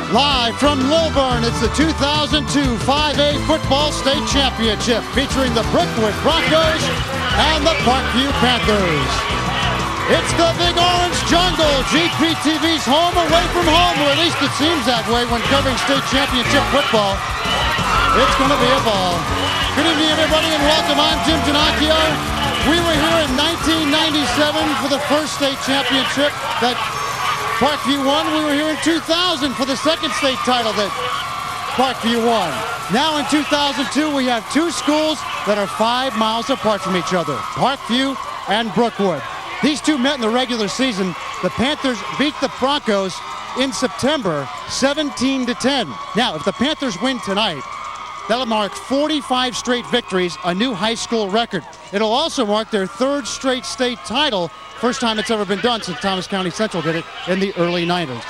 Live from Lilburn, it's the 2002 5A Football State Championship featuring the Brookwood Broncos and the Parkview Panthers. It's the Big Orange Jungle, GPTV's home away from home, or at least it seems that way when covering state championship football. It's going to be a ball. Good evening, everybody, and welcome. I'm Jim Giannacchio. We were here in 1997 for the first state championship that Parkview won. We were here in 2000 for the second state title that Parkview won. Now in 2002, we have two schools that are 5 miles apart from each other, Parkview and Brookwood. These two met in the regular season. The Panthers beat the Broncos in September 17-10. Now, if the Panthers win tonight, that'll mark 45 straight victories, a new high school record. It'll also mark their third straight state title, first time it's ever been done since Thomas County Central did it in the early 90s.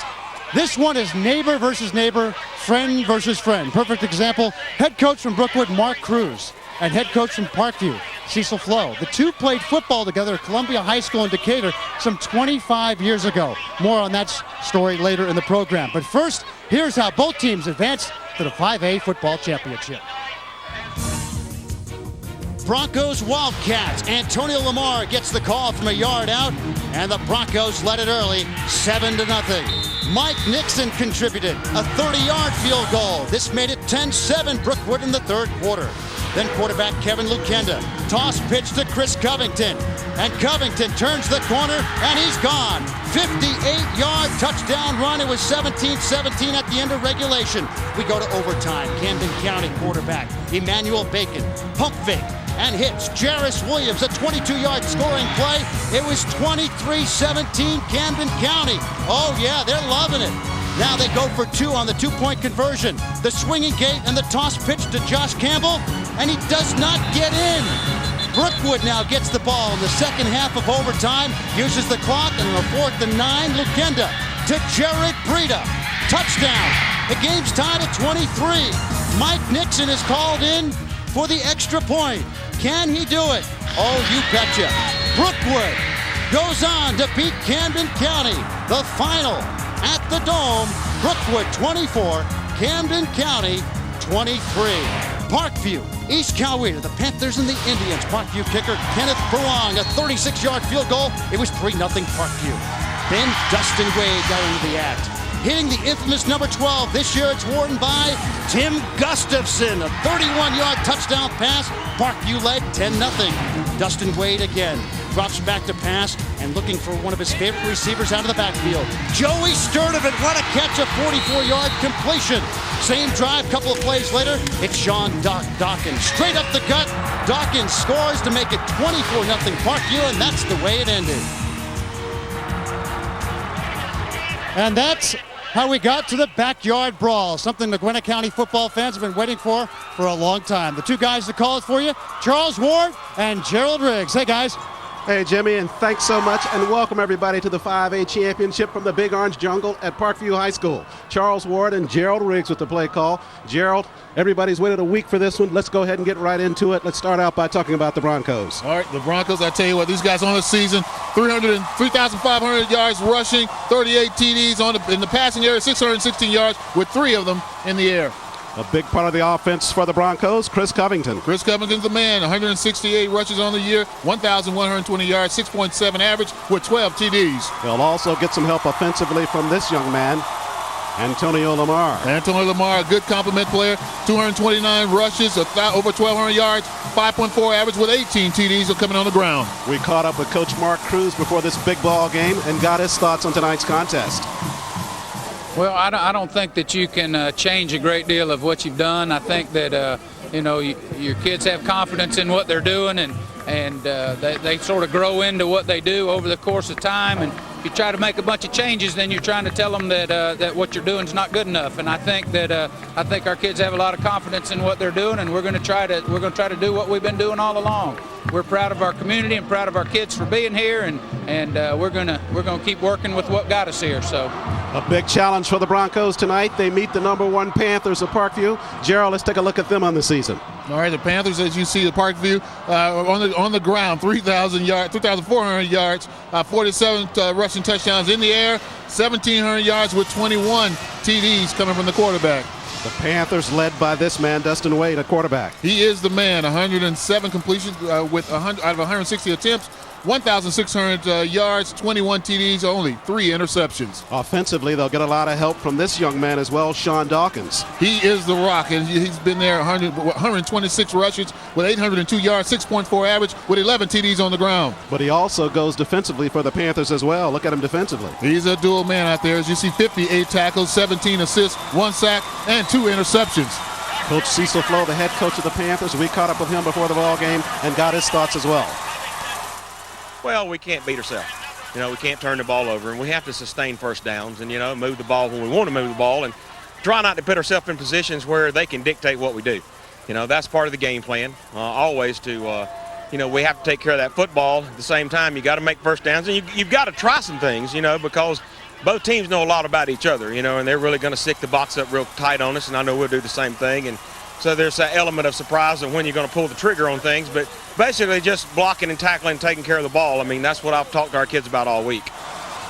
This one is neighbor versus neighbor, friend versus friend. Perfect example, head coach from Brookwood, Mark Cruz, and head coach from Parkview, Cecil Flo. The two played football together at Columbia High School in Decatur some 25 years ago. More on that story later in the program. But first, here's how both teams advanced to the 5A Football Championship. Broncos Wildcats. Antonio Lamar gets the call from a yard out, and the Broncos led it early, 7-0. Mike Nixon contributed a 30-yard field goal. This made it 10-7 Brookwood in the third quarter. Then quarterback Kevin Lukenda. Toss pitch to Chris Covington. And Covington turns the corner, and he's gone. 58-yard touchdown run. It was 17-17 at the end of regulation. We go to overtime. Camden County quarterback Emmanuel Bacon. Pump fake and hits Jarris Williams, a 22-yard scoring play. It was 23-17 Camden County. Oh, yeah, they're loving it. Now they go for two on the two-point conversion. The swinging gate and the toss pitch to Josh Campbell, and he does not get in. Brookwood now gets the ball in the second half of overtime, uses the clock, and on a 4th and 9, Lukenda to Jared Breida. Touchdown. The game's tied at 23. Mike Nixon is called in for the extra point. Can he do it? Oh, you betcha. Brookwood goes on to beat Camden County. The final at the Dome, Brookwood 24, Camden County 23. Parkview, East Coweta, the Panthers and the Indians. Parkview kicker Kenneth Furlong, a 36-yard field goal. It was 3-0 Parkview. Then Dustin Wade got into the act, hitting the infamous number 12. This year it's worn by Tim Gustafson, a 31-yard touchdown pass. Parkview led 10-0. Dustin Wade again drops back to pass and looking for one of his favorite receivers out of the backfield. Joey Sturdivant, what a catch, a 44-yard completion. Same drive, couple of plays later, it's Sean Dawkins. Straight up the gut, Dawkins scores to make it 24-0 Parkview, and that's the way it ended. And that's how we got to the backyard brawl, something the Gwinnett County football fans have been waiting for a long time. The two guys that call it for you, Charles Ward and Gerald Riggs. Hey, guys. Hey, Jimmy, and thanks so much, and welcome everybody to the 5A Championship from the Big Orange Jungle at Parkview High School. Charles Ward and Gerald Riggs with the play call. Gerald, everybody's waited a week for this one. Let's go ahead and get right into it. Let's start out by talking about the Broncos. All right, the Broncos, I tell you what, these guys on the season, 3,500 yards rushing, 38 TDs in the passing area, 616 yards, with 3 of them in the air. A big part of the offense for the Broncos, Chris Covington. Chris Covington's the man, 168 rushes on the year, 1,120 yards, 6.7 average with 12 TDs. They'll also get some help offensively from this young man, Antonio Lamar. Antonio Lamar, a good compliment player, 229 rushes, over 1,200 yards, 5.4 average with 18 TDs coming on the ground. We caught up with Coach Mark Cruz before this big ball game and got his thoughts on tonight's contest. Well, I don't think that you can change a great deal of what you've done. I think that, your kids have confidence in what they're doing, and they sort of grow into what they do over the course of time. And if you try to make a bunch of changes, then you're trying to tell them that what you're doing is not good enough. And I think that our kids have a lot of confidence in what they're doing, and we're going to try to do what we've been doing all along. We're proud of our community and proud of our kids for being here, and we're gonna keep working with what got us here. So. A big challenge for the Broncos tonight. They meet the #1 Panthers of Parkview. Gerald, let's take a look at them on the season. All right, the Panthers, as you see at Parkview, on the ground, 3,400 yards, 47 rushing touchdowns in the air, 1,700 yards with 21 TDs coming from the quarterback. The Panthers led by this man, Dustin Wade, at quarterback. He is the man. 107 completions with out of 160 attempts, 1,600 yards, 21 TDs, only 3 interceptions. Offensively, they'll get a lot of help from this young man as well, Sean Dawkins. He is the rock, and he's been there 126 rushes with 802 yards, 6.4 average with 11 TDs on the ground. But he also goes defensively for the Panthers as well. Look at him defensively. He's a dual man out there. As you see, 58 tackles, 17 assists, 1 sack, and 2 interceptions. Coach Cecil Flo, the head coach of the Panthers, we caught up with him before the ball game and got his thoughts as well. Well, we can't beat ourselves. We can't turn the ball over, and we have to sustain first downs and, move the ball when we want to move the ball and try not to put ourselves in positions where they can dictate what we do. That's part of the game plan, always to, we have to take care of that football. At the same time, you got to make first downs, and you've got to try some things, because both teams know a lot about each other, and they're really going to stick the box up real tight on us, and I know we'll do the same thing. And so there's that element of surprise of when you're going to pull the trigger on things, but basically just blocking and tackling and taking care of the ball. I mean, that's what I've talked to our kids about all week.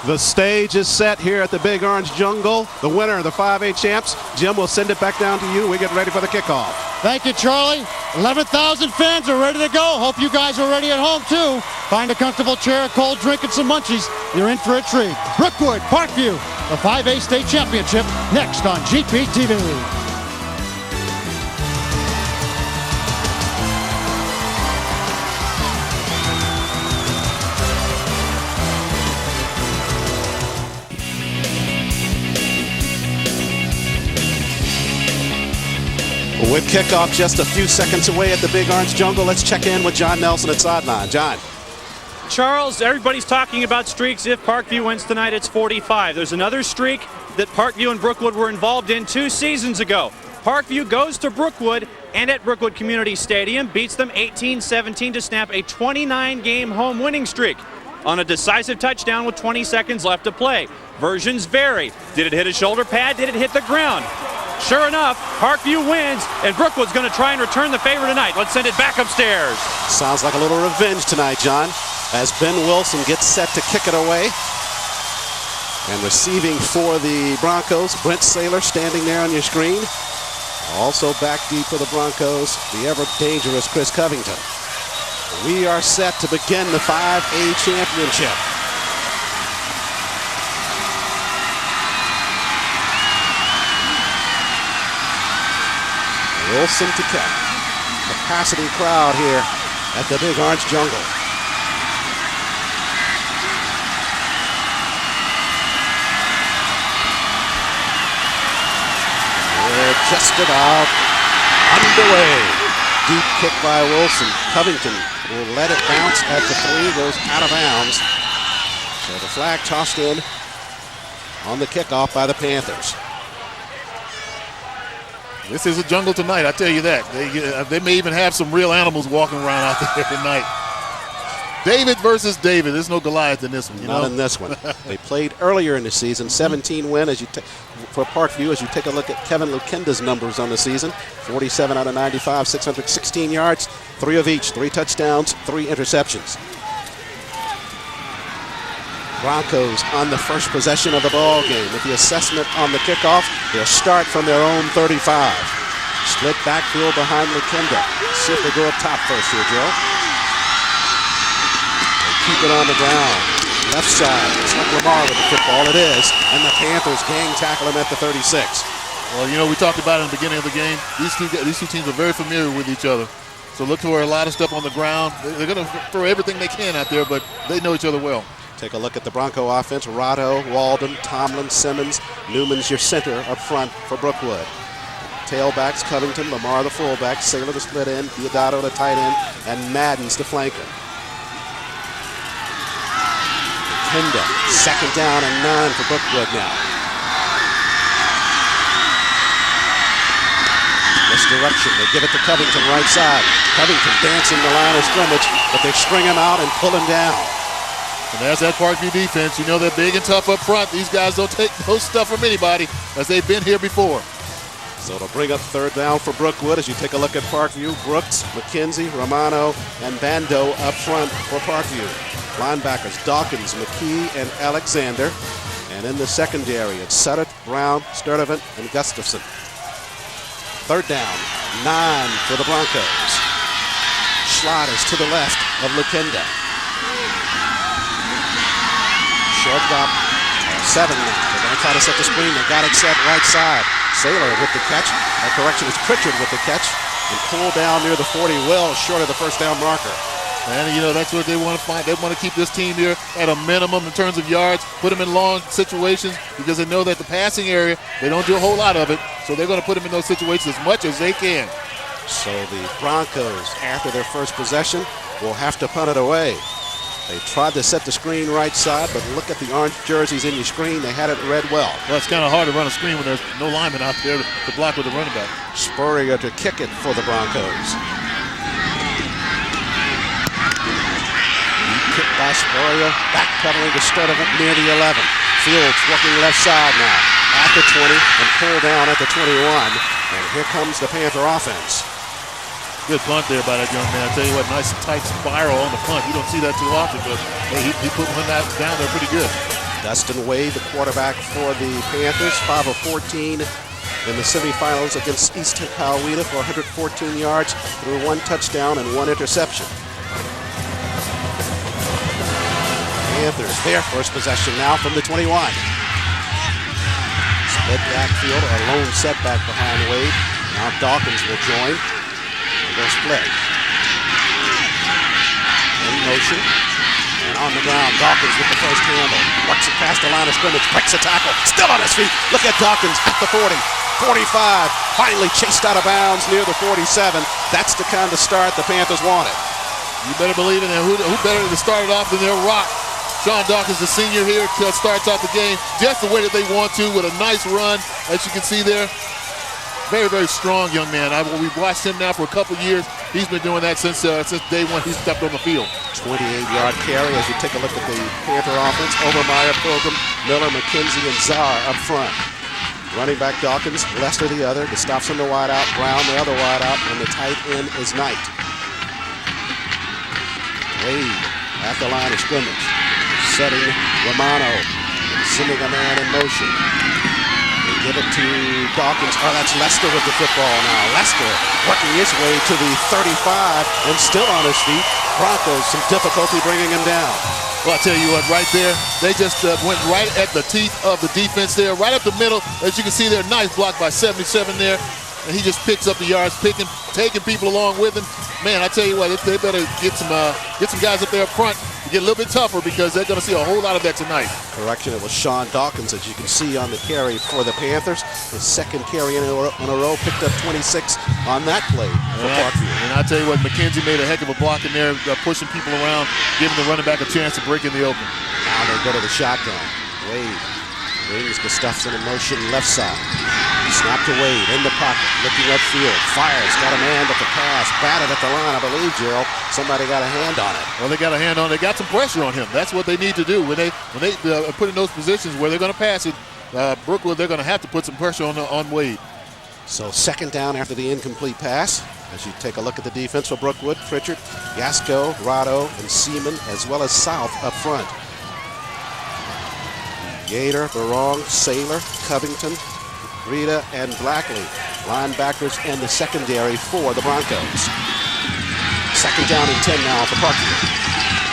The stage is set here at the Big Orange Jungle. The winner of the 5A champs. Jim, we'll send it back down to you. We get ready for the kickoff. Thank you, Charlie. 11,000 fans are ready to go. Hope you guys are ready at home, too. Find a comfortable chair, a cold drink, and some munchies. You're in for a treat. Brookwood, Parkview, the 5A state championship, next on GPTV. With kickoff just a few seconds away at the Big Orange Jungle, let's check in with John Nelson at sideline. John. Charles, everybody's talking about streaks. If Parkview wins tonight, it's 45. There's another streak that Parkview and Brookwood were involved in 2 seasons ago. Parkview goes to Brookwood and at Brookwood Community Stadium beats them 18-17 to snap a 29-game home winning streak on a decisive touchdown with 20 seconds left to play. Versions vary. Did it hit a shoulder pad? Did it hit the ground? Sure enough, Parkview wins, and Brookwood's going to try and return the favor tonight. Let's send it back upstairs. Sounds like a little revenge tonight, John, as Ben Wilson gets set to kick it away. And receiving for the Broncos, Brent Saylor standing there on your screen. Also back deep for the Broncos, the ever-dangerous Chris Covington. We are set to begin the 5A championship. Wilson to kick. Capacity crowd here at the Big Orange Jungle. We're just about underway. Deep kick by Wilson. Covington will let it bounce at the 3, goes out of bounds. So the flag tossed in on the kickoff by the Panthers. This is a jungle tonight, I tell you that. They may even have some real animals walking around out there tonight. David versus David. There's no Goliath in this one. Not in this one. They played earlier in the season, 17 win for Parkview. As you take a look at Kevin Lukenda's numbers on the season, 47 out of 95, 616 yards, 3 of each, 3 touchdowns, 3 interceptions. Broncos on the first possession of the ball game. With the assessment on the kickoff, they'll start from their own 35. Split backfield behind Lukenda. See if they go up top first here, Joe. They keep it on the ground. Left side. It's not Lamar with the football. It is. And the Panthers gang tackle him at the 36. Well, we talked about it in the beginning of the game. These two teams are very familiar with each other. So look for a lot of stuff on the ground. They're going to throw everything they can out there, but they know each other well. Take a look at the Bronco offense. Rado, Walden, Tomlin, Simmons. Newman's your center up front for Brookwood. Tailbacks, Covington, Lamar the fullback, Saylor the split end, Diodato the tight end, and Madden's the flanker. Kenda, 2nd down and 9 for Brookwood now. Misdirection, they give it to Covington right side. Covington dancing the line of scrimmage, but they string him out and pull him down. And there's that Parkview defense. They're big and tough up front. These guys don't take no stuff from anybody, as they've been here before. So it'll bring up third down for Brookwood as you take a look at Parkview. Brooks, McKenzie, Romano, and Bando up front for Parkview. Linebackers Dawkins, McKee, and Alexander. And in the secondary, it's Sutter, Brown, Sturdivant, and Gustafson. Third down, 9 for the Broncos. Slot is to the left of Lukenda. Short drop, 7 now. They're going to try to set the screen. They got it set right side. Saylor with the catch. That correction is Pritchard with the catch. And pulled down near the 40, well short of the first down marker. And, you know, that's what they want to find. They want to keep this team here at a minimum in terms of yards, put them in long situations because they know that the passing area, they don't do a whole lot of it. So they're going to put them in those situations as much as they can. So the Broncos, after their first possession, will have to punt it away. They tried to set the screen right side, but look at the orange jerseys in your screen. They had it read well. Well, it's kind of hard to run a screen when there's no lineman out there to block with the running back. Spurrier to kick it for the Broncos. Kick by Spurrier, backpedaling to Sturdivant near the 11. Fields working left side now at the 20 and pull down at the 21. And here comes the Panther offense. Good punt there by that young man. I tell you what, nice tight spiral on the punt. You don't see that too often, but hey, he put one down there pretty good. Dustin Wade, the quarterback for the Panthers, 5 of 14 in the semifinals against East Coweta for 114 yards through 1 touchdown and 1 interception. Panthers, their first possession now from the 21. Split backfield, a lone setback behind Wade. Now Dawkins will join. They'll split. In motion. And on the ground, Dawkins with the first handle. Works it past the line of scrimmage, breaks a tackle. Still on his feet. Look at Dawkins at the 40, 45. Finally chased out of bounds near the 47. That's the kind of start the Panthers wanted. You better believe in it. Who better to start it off than their rock? Sean Dawkins, the senior here, starts off the game just the way that they want to with a nice run, as you can see there. Very, very strong young man. We've watched him now for a couple years. He's been doing that since day one he stepped on the field. 28-yard carry as you take a look at the Panther offense. Overmeyer, Pilgrim, Miller, McKenzie, and Czar up front. Running back Dawkins, Lester the other. Gustafson the wide out, Brown the other wide out, and the tight end is Knight. Wade at the line of scrimmage. Setting Romano, sending a man in motion. Give it to Dawkins. Oh, that's Lester with the football now. Lester working his way to the 35 and still on his feet. Broncos some difficulty bringing him down. Well, I'll tell you what, right there, they just went right at the teeth of the defense there, right up the middle. As you can see there, nice block by 77 there. And he just picks up the yards, taking people along with him. Man, I tell you what, they better get some guys up there up front to get a little bit tougher because they're going to see a whole lot of that tonight. Correction, it was Sean Dawkins, as you can see on the carry for the Panthers. His second carry in a row, picked up 26 on that play for Parkview. And I tell you what, McKenzie made a heck of a block in there, pushing people around, giving the running back a chance to break in the open. Now they go to the shotgun. Wade brings Gustafson in motion left side. Snap to Wade in the pocket, looking upfield. Fires, got a man at the pass, batted at the line, I believe, Gerald. Somebody got a hand on it. Well, they got a hand on it. They got some pressure on him. That's what they need to do when they put in those positions where they're going to pass it. Brookwood, they're going to have to put some pressure on Wade. So second down after the incomplete pass. As you take a look at the defense for Brookwood, Pritchard, Gasco, Rado, and Seaman, as well as South up front. Gator, Barong, Saylor, Covington, Rita, and Blackley, linebackers and the secondary for the Broncos. Second down and 10 now for Parkview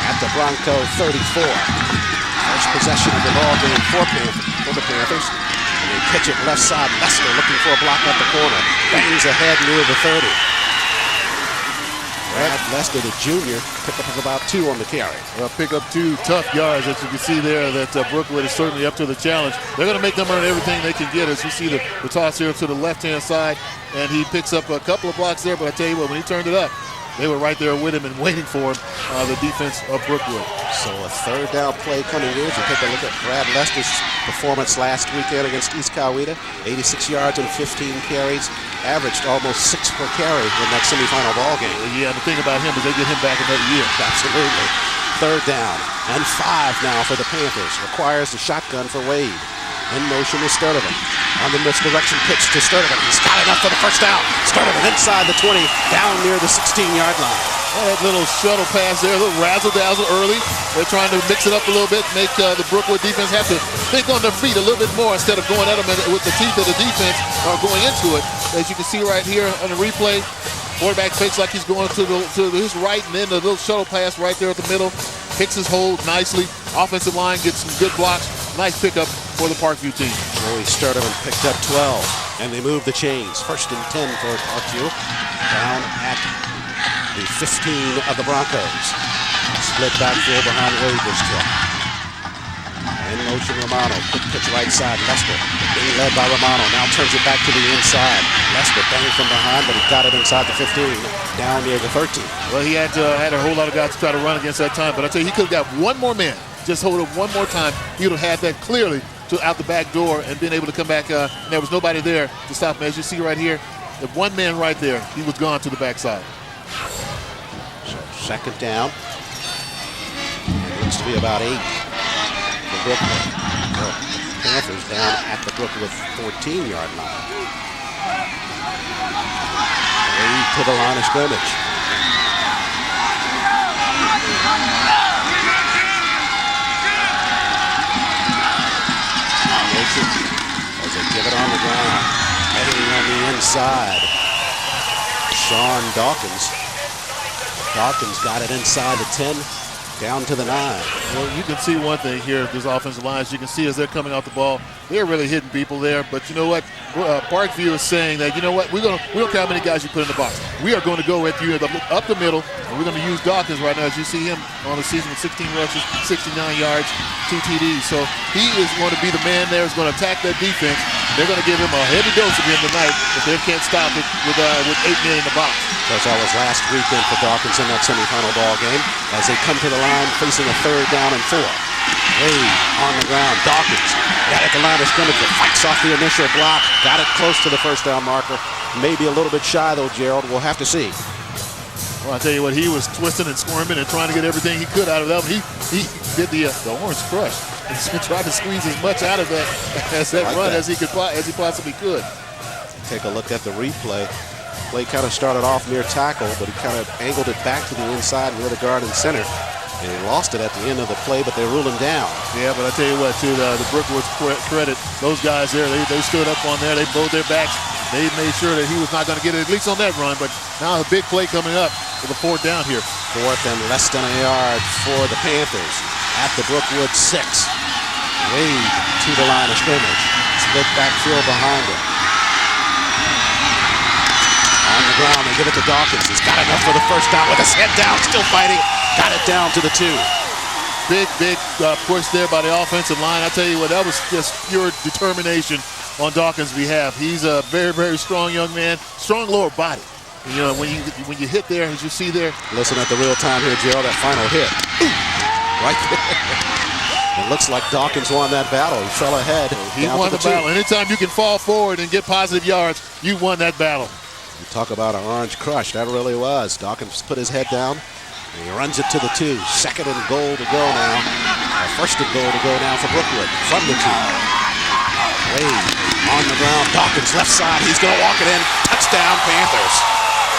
at the Bronco 34. First possession of the ball game for the Panthers. And they pitch it left side. Lester looking for a block at the corner. Bangs ahead near the 30. Brad Lester, the junior, pick up of about 2 on the carry. Well, pick up 2 tough yards, as you can see there, that Brookwood is certainly up to the challenge. They're going to make them earn everything they can get. As you see the toss here to the left-hand side, and he picks up a couple of blocks there, but I tell you what, when he turned it up, they were right there with him and waiting for him, the defense of Brookwood. So a third down play coming in. You take a look at Brad Lester's performance last weekend against East Coweta. 86 yards and 15 carries. Averaged almost 6 per carry in that semifinal ball game. Yeah, the thing about him is they get him back another year. Absolutely. Third down and 5 now for the Panthers. Requires the shotgun for Wade. In motion is Sturdivant. On the misdirection pitch to Sturdivant. He's got enough for the first down. Sturdivant inside the 20, down near the 16-yard line. That little shuttle pass there, a little razzle-dazzle early. They're trying to mix it up a little bit, make the Brookwood defense have to think on their feet a little bit more instead of going at them with the teeth of the defense or going into it. As you can see right here on the replay, quarterback fakes like he's going to his right, and then the little shuttle pass right there at the middle. Picks his hold nicely. Offensive line gets some good blocks. Nice pickup for the Parkview team. Joey Sturdivant picked up 12, and they move the chains. 1st and 10 for Parkview. Down at the 15 of the Broncos. Split backfield behind Waver's truck. In motion, Romano. Quick pitch right side. Lester being led by Romano. Now turns it back to the inside. Lester banging from behind, but he got it inside the 15. Down near the 13. Well, he had a whole lot of guys to try to run against that time, but I tell you, he could have got one more man. Just hold it one more time. He would have had that clearly out the back door and been able to come back. And there was nobody there to stop him. As you see right here, the one man right there, he was gone to the backside. So 2nd down. It looks to be about 8 for Brookwood. The Panthers down at the Brookwood 14-yard line. 8 to the line of scrimmage. As they give it on the ground, heading on the inside. Sean Dawkins. Dawkins got it inside the 10, down to the 9. Well, you can see one thing here at this offensive line. As you can see as they're coming out the ball, they're really hitting people there. But you know what? Parkview is saying that, you know what? We don't care how many guys you put in the box. We are going to go with you up the middle, and we're going to use Dawkins right now. As you see him on the season with 16 rushes, 69 yards, 2 TDs. So he is going to be the man there. Is going to attack that defense. They're going to give him a heavy dose of him tonight if they can't stop it with 8 men in the box. As that was last weekend for Dawkins in that semifinal ball game. As they come to the line facing a 3rd down and 4. Way on the ground. Dawkins got at the line of scrimmage. Fights off the initial block. Got it close to the 1st down marker. Maybe a little bit shy though, Gerald. We'll have to see. Well, I tell you what, he was twisting and squirming and trying to get everything he could out of that. He did the orange crush and tried to squeeze as much out of that run as he possibly could. Take a look at the replay. Play kind of started off near tackle, but he kind of angled it back to the inside near the guard and center. And he lost it at the end of the play, but they ruled him down. Yeah, but I tell you what, to the Brookwood's credit, those guys there, they stood up on there. They bowed their backs. They made sure that he was not going to get it, at least on that run. But now a big play coming up for the 4th down here. 4th and less than a yard for the Panthers at the Brookwood 6. Way to the line of scrimmage. Split backfield behind him. On the ground, they give it to Dawkins. He's got enough for the 1st down with his head down, still fighting. Got it down to the 2. Big push there by the offensive line. I tell you what, that was just pure determination on Dawkins' behalf. He's a very, very strong young man, strong lower body. You know, when you hit there, as you see there. Listen at the real time here, Gerald, that final hit. Right there. It looks like Dawkins won that battle. He fell ahead. He won the battle. Anytime you can fall forward and get positive yards, you won that battle. You talk about an orange crush. That really was. Dawkins put his head down. And he runs it to the 2. 2nd and goal to go now. 1st and goal to go now for Brookwood from the 2. Wade on the ground. Dawkins left side. He's going to walk it in. Touchdown, Panthers.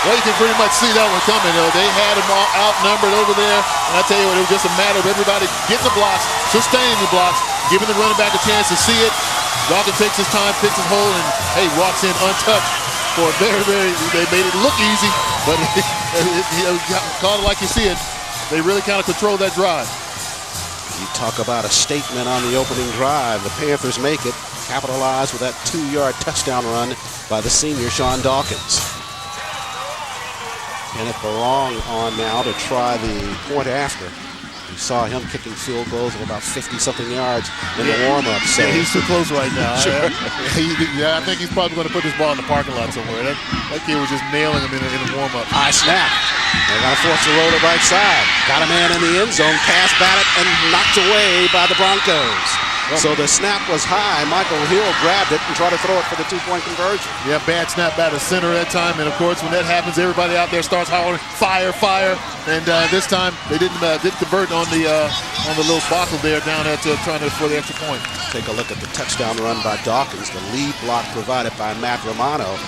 Well, you can pretty much see that one coming, though. They had them all outnumbered over there. And I tell you what, it was just a matter of everybody getting the blocks, sustaining the blocks, giving the running back a chance to see it. Dawkins takes his time, picks his hole, and, hey, walks in untouched. For a very, they made it look easy, but call it like you see it. They really kind of control that drive. You talk about a statement on the opening drive. The Panthers make it, capitalize with that 2-yard touchdown run by the senior Sean Dawkins. Kenneth Barong on now to try the point after. We saw him kicking field goals of about 50-something yards in the warm-up. So yeah, he's too close right now. Sure. I think he's probably going to put this ball in the parking lot somewhere. That kid was just nailing him in the warm-up. High snap. They're going to force the roll to right side. Got a man in the end zone. Pass batted and knocked away by the Broncos. So the snap was high. Michael Hill grabbed it and tried to throw it for the 2-point conversion. Yeah, bad snap by the center that time. And, of course, when that happens, everybody out there starts hollering, fire, fire. And this time they didn't convert on the little bottle there down at trying to for the extra point. Take a look at the touchdown run by Dawkins, the lead block provided by Matt Romano.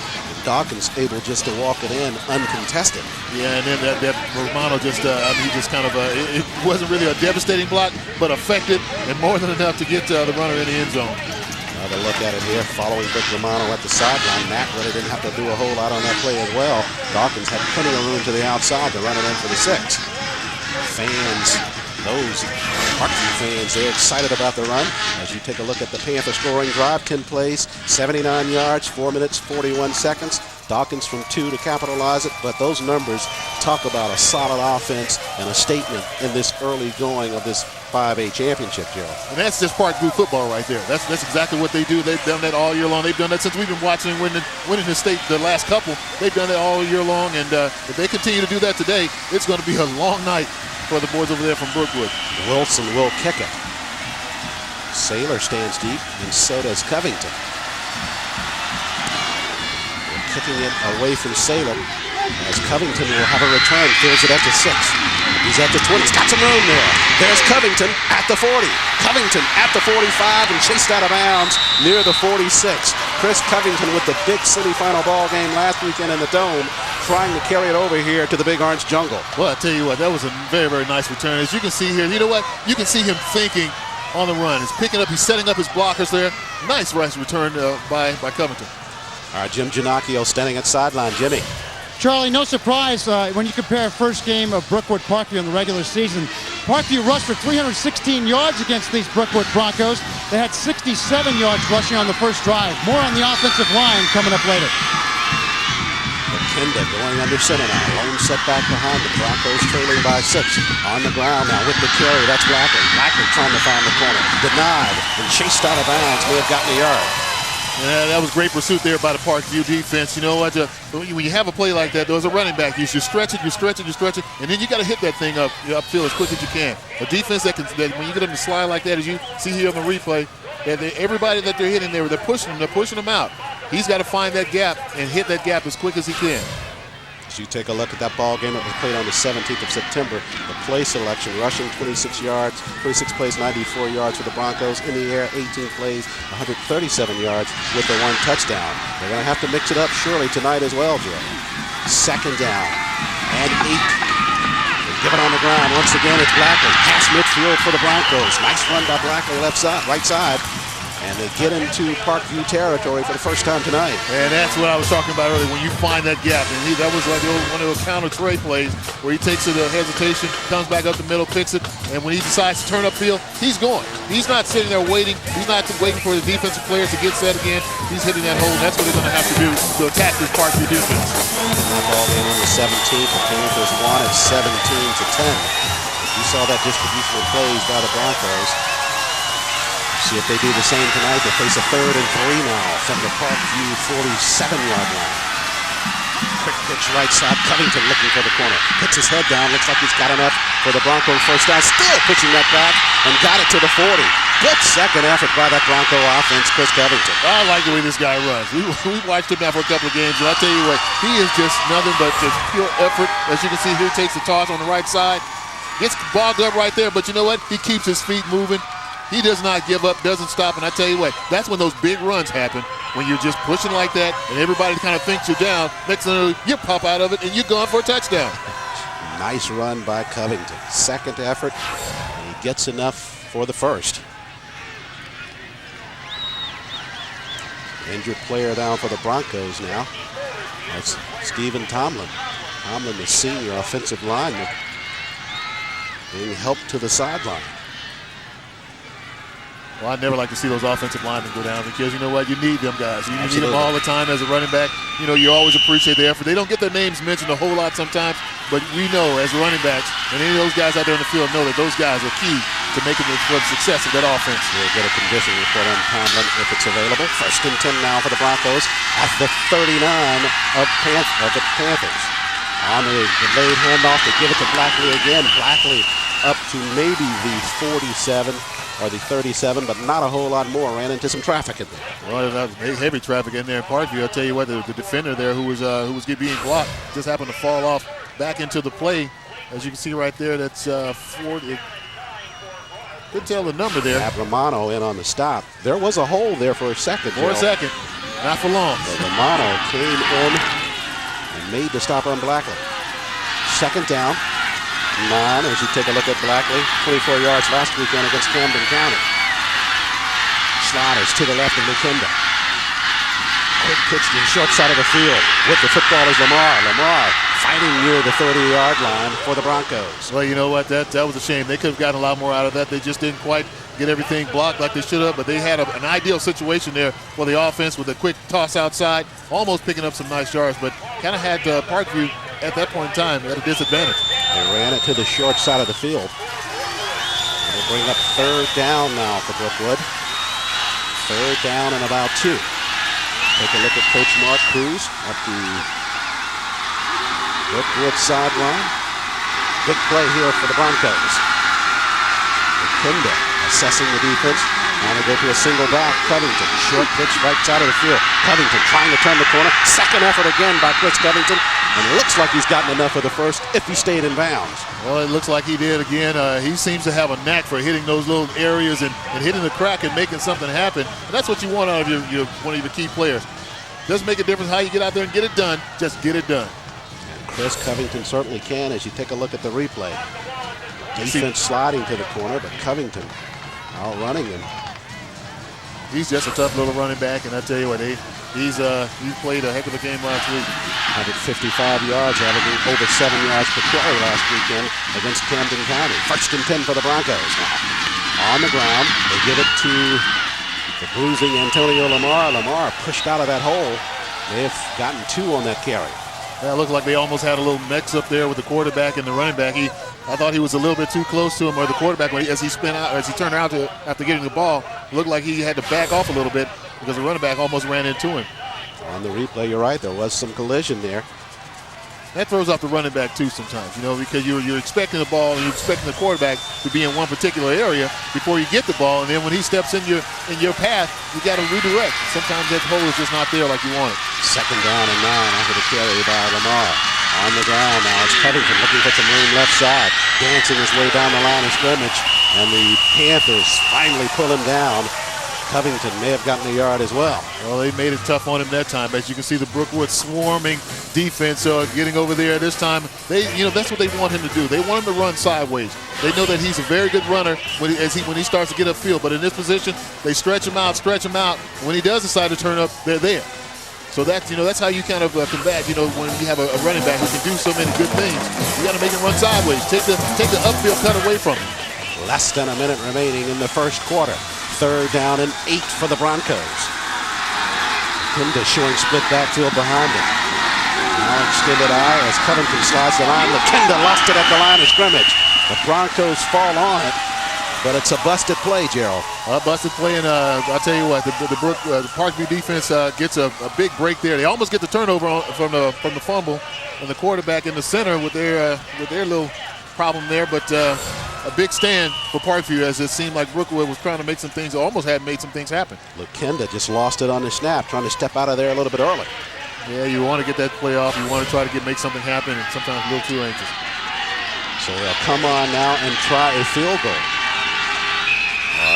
Dawkins able just to walk it in uncontested. Yeah, and then that Romano just, he just kind of, it wasn't really a devastating block, but effective and more than enough to get the runner in the end zone. Another look at it here, following Vic Romano at the sideline. Matt really didn't have to do a whole lot on that play as well. Dawkins had plenty of room to the outside to run it in for the 6. Fans, those Parkview fans, they're excited about the run. As you take a look at the Panther scoring drive, 10 plays, 79 yards, 4 minutes, 41 seconds. Dawkins from 2 to capitalize it, but those numbers talk about a solid offense and a statement in this early going of this 5A championship, Gerald. And that's just Parkview football right there. That's exactly what they do. They've done that all year long. They've done that since we've been watching winning the state the last couple. They've done that all year long, and if they continue to do that today, it's going to be a long night for the boys over there from Brookwood. Wilson will kick it. Saylor stands deep, and so does Covington. Kicking it away from Salem as Covington will have a return, fields it at the 6. He's at the 20, he's got some room there. There's Covington at the 40. Covington at the 45 and chased out of bounds near the 46. Chris Covington with the big semifinal ball game last weekend in the Dome, trying to carry it over here to the Big Orange Jungle. Well, I tell you what, that was a very, very nice return. As you can see here, you know what? You can see him thinking on the run. He's picking up, he's setting up his blockers there. Nice return by Covington. All right, Jim Ginocchio standing at sideline. Jimmy. Charlie, no surprise when you compare first game of Brookwood Parkview in the regular season. Parkview rushed for 316 yards against these Brookwood Broncos. They had 67 yards rushing on the first drive. More on the offensive line coming up later. McKinda going under center now. Lone setback behind the Broncos, trailing by 6. On the ground now with the carry. That's Blackley. Blackley trying to find the corner. Denied and chased out of bounds. May have gotten a yard. Yeah, that was great pursuit there by the Parkview defense. You know what? When you have a play like that, there's a running back. You stretch it, and then you got to hit that thing upfield as quick as you can. A defense that when you get them to slide like that, as you see here on the replay, everybody that they're hitting there, they're pushing them out. He's got to find that gap and hit that gap as quick as he can. As you take a look at that ball game that was played on the 17th of September, the play selection, rushing 26 yards, 26 plays, 94 yards for the Broncos. In the air, 18 plays, 137 yards with the 1 touchdown. They're going to have to mix it up surely tonight as well, Joe. Second down and 8. They give it on the ground. Once again, it's Blackley. Pass midfield for the Broncos. Nice run by Blackley, right side. And they get into Parkview territory for the first time tonight. And that's what I was talking about earlier, when you find that gap. And that was like one of those counter Trey plays where he takes it a hesitation, comes back up the middle, picks it, and when he decides to turn upfield, he's going. He's not sitting there waiting. He's not waiting for the defensive players to get set again. He's hitting that hole, and that's what they're going to have to do to attack this Parkview defense. That ball game on the 17th, the Panthers won at 17-10. You saw that distribution of plays by the Broncos. See if they do the same tonight. They face a 3rd and 3 now from the Parkview 47-yard line. Quick pitch right side. Covington looking for the corner. Puts his head down. Looks like he's got enough for the Broncos first down. Still pitching that back and got it to the 40. Good second effort by that Bronco offense, Chris Covington. I like the way this guy runs. We watched him now for a couple of games, and I tell you what, he is just nothing but just pure effort. As you can see here, takes the toss on the right side. Gets bogged up right there, but you know what? He keeps his feet moving. He does not give up, doesn't stop, and I tell you what, that's when those big runs happen, when you're just pushing like that and everybody kind of thinks you're down. Next thing you know, you pop out of it and you're going for a touchdown. Nice run by Covington. Second effort, and he gets enough for the first. Injured player down for the Broncos now. That's Stephen Tomlin. Tomlin, the senior offensive lineman, being helped to the sideline. Well, I'd never like to see those offensive linemen go down because, you know what, you need them guys. You need them all the time as a running back. You know, you always appreciate the effort. They don't get their names mentioned a whole lot sometimes, but we know as running backs, and any of those guys out there in the field know that those guys are key to making the success of that offense. We'll get a condition report on Tomlin if it's available. 1st and 10 now for the Broncos at the 39 of the Panthers. On the delayed handoff, they give it to Blackley again. Blackley up to maybe the 47 or the 37, but not a whole lot more. Ran into some traffic in there. Well, that was heavy traffic in there in Parkview. I'll tell you what, the defender there who was being blocked just happened to fall off back into the play. As you can see right there, that's 40. Couldn't tell the number there. Romano in on the stop. There was a hole there for a second. For a second. Not for long. But Romano came in and made the stop on Blackley. Second down. 9 as you take a look at Blackley. 24 yards last weekend against Camden County. Sliders to the left of Lucinda. Quick pitch to the short side of the field. With the football is Lamar. Lamar fighting near the 30-yard line for the Broncos. Well, you know what? That was a shame. They could have gotten a lot more out of that. They just didn't quite get everything blocked like they should have, but they had an ideal situation there for the offense with a quick toss outside, almost picking up some nice yards, but kind of had Parkview at that point in time at a disadvantage. They ran it to the short side of the field. They'll bring up third down now for Brookwood. Third down and about 2. Take a look at Coach Mark Cruz at the Brookwood sideline. Big play here for the Broncos. Kinda assessing the defense. Now they go to a single back. Covington, short pitch right side of the field. Covington trying to turn the corner. Second effort again by Chris Covington. And it looks like he's gotten enough of the first if he stayed in bounds. Well, it looks like he did again. He seems to have a knack for hitting those little areas and hitting the crack and making something happen. And that's what you want out of your one of your key players. Doesn't make a difference how you get out there and get it done. Just get it done. And Chris Covington certainly can as you take a look at the replay. Defense sliding to the corner, but Covington out running him. He's just a tough little running back, and I tell you what, he played a heck of a game last week. 155 yards, averaging over 7 yards per carry last weekend against Camden County. First and 10 for the Broncos now. On the ground, they give it to the bruising Antonio Lamar. Lamar pushed out of that hole. They've gotten 2 on that carry. Yeah, it looked like they almost had a little mix up there with the quarterback and the running back. I thought he was a little bit too close to him, or the quarterback, as he spun out, as he turned around after getting the ball, it looked like he had to back off a little bit because the running back almost ran into him. On the replay, you're right, there was some collision there. That throws off the running back too sometimes, because you're expecting the ball and you're expecting the quarterback to be in one particular area before you get the ball, and then when he steps in your path, you got to redirect. Sometimes that hole is just not there like you want it. Second down and 9 after the carry by Lamar. On the ground now, it's Covington looking for some room left side, dancing his way down the line of scrimmage, and the Panthers finally pull him down. Covington may have gotten a yard as well. Well, they made it tough on him that time. As you can see, the Brookwood swarming defense getting over there this time. That's what they want him to do. They want him to run sideways. They know that he's a very good runner when he starts to get upfield. But in this position, they stretch him out. When he does decide to turn up, they're there. So that's how you kind of combat. When you have a running back who can do so many good things, you got to make him run sideways. Take the upfield cut away from him. Less than a minute remaining in the first quarter. Third down and 8 for the Broncos. Kinda showing split backfield behind him. Now extended eye as Covington slides the line. Kinda lost it at the line of scrimmage. The Broncos fall on it, but it's a busted play, Gerald. A busted play, and I'll tell you what, the Parkview defense gets a big break there. They almost get the turnover from the fumble, and the quarterback in the center with their little problem there, but a big stand for Parkview, as it seemed like Brookwood was trying to make some things, almost had made some things happen. Lucinda just lost it on the snap, trying to step out of there a little bit early. Yeah, you want to get that play off. You want to try to make something happen, and sometimes a little too anxious. So they'll come on now and try a field goal.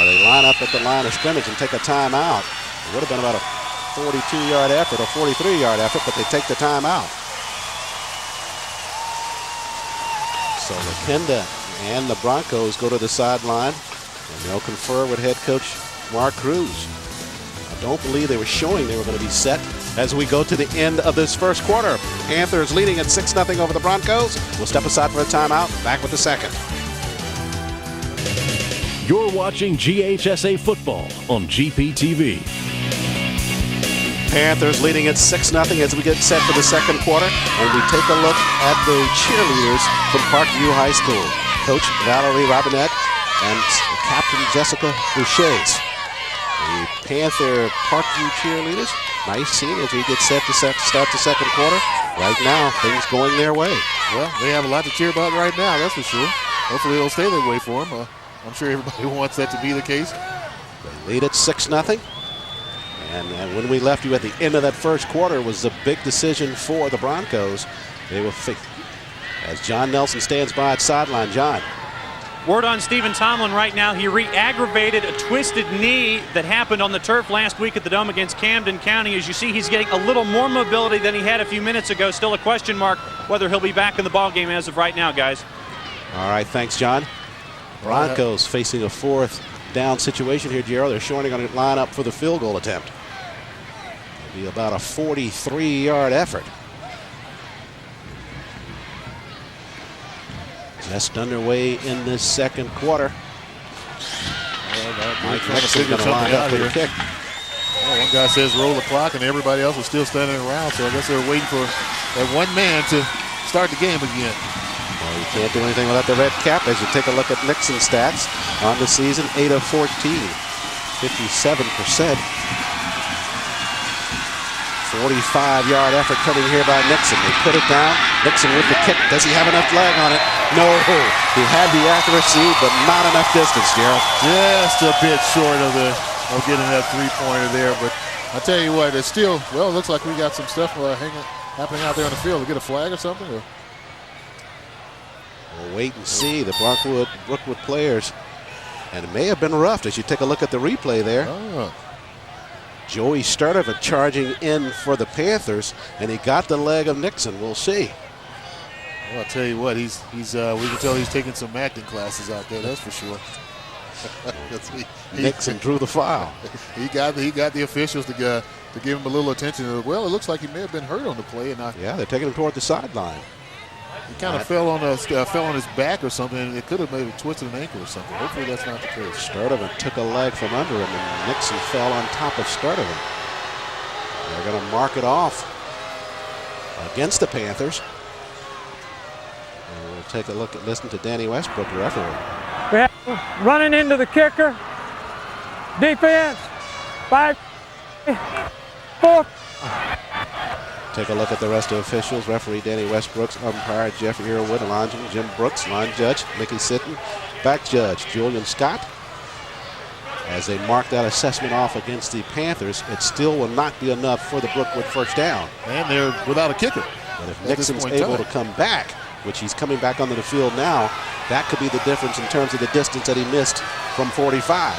They line up at the line of scrimmage and take a timeout. It would have been about a 42-yard effort, a 43-yard effort, but they take the timeout. So Lucinda and the Broncos go to the sideline, and they'll confer with head coach Mark Cruz. I don't believe they were showing they were going to be set as we go to the end of this first quarter. Panthers leading at 6-0 over the Broncos. We'll step aside for a timeout. Back with the second. You're watching GHSA football on GPTV. Panthers leading at 6-0 as we get set for the second quarter, and we take a look at the cheerleaders from Parkview High School. Coach Valerie Robinette and Captain Jessica Bouchers. The Panther Parkview cheerleaders, nice scene as we get set to start the second quarter. Right now, things going their way. Well, they have a lot to cheer about right now, that's for sure. Hopefully it'll stay that way for them. I'm sure everybody wants that to be the case. They lead at 6-0. And when we left you at the end of that first quarter was a big decision for the Broncos. They were as John Nelson stands by at sideline. John. Word on Stephen Tomlin right now, he re-aggravated a twisted knee that happened on the turf last week at the Dome against Camden County. As you see, he's getting a little more mobility than he had a few minutes ago. Still a question mark whether he'll be back in the ballgame as of right now, guys. All right, thanks, John. Broncos facing a fourth down situation here, Gerald. They're showing they're going to line up for the field goal attempt. It'll be about a 43-yard effort. Just underway in this second quarter. Mike Nixon's going to line up for the kick. Well, one guy says roll the clock, and everybody else was still standing around, so I guess they're waiting for that one man to start the game again. Well, you can't do anything without the red cap. As you take a look at Nixon's stats on the season, 8 of 14, 57%. 45-yard effort coming here by Nixon. They put it down. Nixon with the kick. Does he have enough leg on it? No. He had the accuracy, but not enough distance, Gerald. Just a bit short of getting that three-pointer there. But I tell you what, it's still, well, it looks like we got some stuff happening out there on the field. We get a flag or something? Or? We'll wait and see. The Brookwood players. And it may have been roughed as you take a look at the replay there. Oh. Joey Sturdivant charging in for the Panthers, and he got the leg of Nixon. We'll see. Well, I'll tell you what, we can tell he's taking some acting classes out there, that's for sure. Nixon drew the foul. He got the officials to give him a little attention. Well, it looks like he may have been hurt on the play. Yeah, they're taking him toward the sideline. He kind of fell on his back or something. It could have maybe twisted an ankle or something. Hopefully that's not the case. Sturdivant took a leg from under him, and Nixon fell on top of Sturdivant. They're going to mark it off against the Panthers. And we'll take a listen to Danny Westbrook, the referee. Running into the kicker. Defense. 5, 4. Take a look at the rest of the officials. Referee Danny Westbrooks, umpire Jeff Earwood, linesman Jim Brooks, line judge Mickey Sitton, back judge Julian Scott. As they mark that assessment off against the Panthers, it still will not be enough for the Brookwood first down. And they're without a kicker. But if Nixon's able to come back, which he's coming back onto the field now, that could be the difference in terms of the distance that he missed from 45.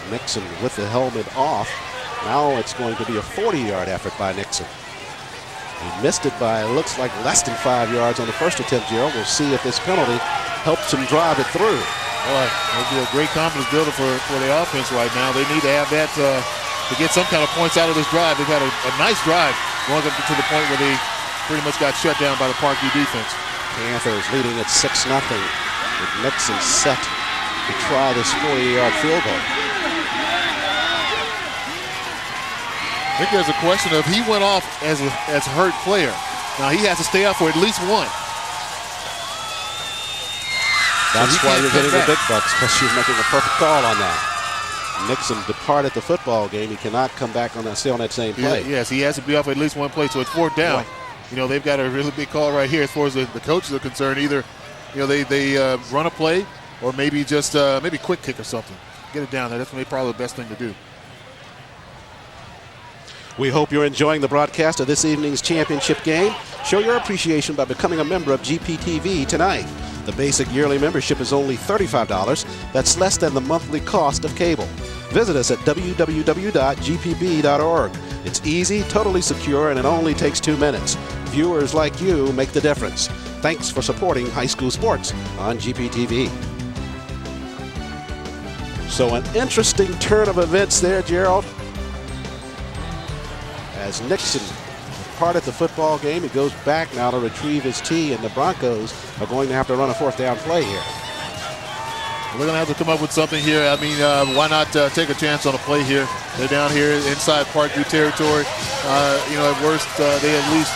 Nixon with the helmet off. Now it's going to be a 40-yard effort by Nixon. He missed it by, looks like, less than 5 yards on the first attempt, Gerald. We'll see if this penalty helps him drive it through. Well, it'll be a great confidence builder for the offense right now. They need to have that to get some kind of points out of this drive. They've had a nice drive going up to the point where they pretty much got shut down by the Parkview defense. Panthers leading at 6-0 with Nixon set to try this 40-yard field goal. I think there's a question of he went off as a hurt player. Now he has to stay out for at least one. That's why you're getting the big bucks, because you're making a perfect call on that. Nixon departed the football game. He cannot come back on that same play. Yes, he has to be off at least one play, so it's fourth down. You know, they've got a really big call right here as far as the coaches are concerned. Either, you know, they run a play or maybe just maybe quick kick or something. Get it down there. That's probably the best thing to do. We hope you're enjoying the broadcast of this evening's championship game. Show your appreciation by becoming a member of GPTV tonight. The basic yearly membership is only $35. That's less than the monthly cost of cable. Visit us at www.gpb.org. It's easy, totally secure, and it only takes 2 minutes. Viewers like you make the difference. Thanks for supporting high school sports on GPTV. So an interesting turn of events there, Gerald. As Nixon departed the football game, he goes back now to retrieve his tee, and the Broncos are going to have to run a fourth down play here. We're going to have to come up with something here. I mean, why not take a chance on a play here? They're down here inside Parkview territory. You know, at worst, they at least,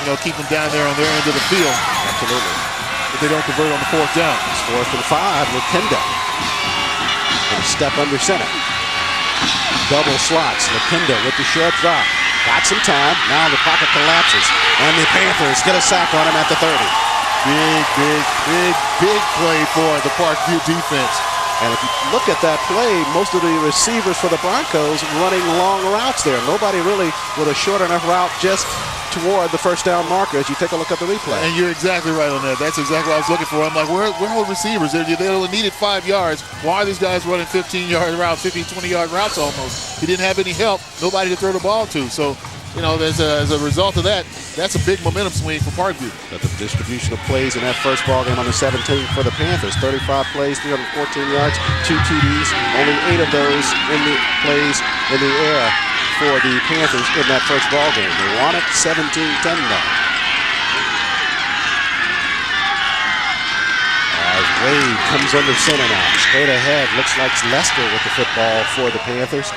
you know, keep them down there on their end of the field. Absolutely. If they don't convert on the fourth down. It's 4th and 5 with Kenda. And a step under center. Double slots. Lakinda with the short drop. Got some time. Now the pocket collapses. And the Panthers get a sack on him at the 30. Big play for the Parkview defense. And if you look at that play, most of the receivers for the Broncos running long routes there. Nobody really with a short enough route just toward the first down marker as you take a look at the replay. And you're exactly right on that. That's exactly what I was looking for. I'm like, where are the receivers? They only needed 5 yards. Why are these guys running 15-yard routes, 15, 20-yard routes almost? He didn't have any help, nobody to throw the ball to. So, you know, as a result of that, that's a big momentum swing for Parkview. But the distribution of plays in that first ball game on the 17th for the Panthers, 35 plays, 314 yards, 2 TDs, only 8 of those in the plays in the air for the Panthers in that first ball game. They won it 17-10 though. As Wade comes under center now, straight ahead, looks like Lester with the football for the Panthers.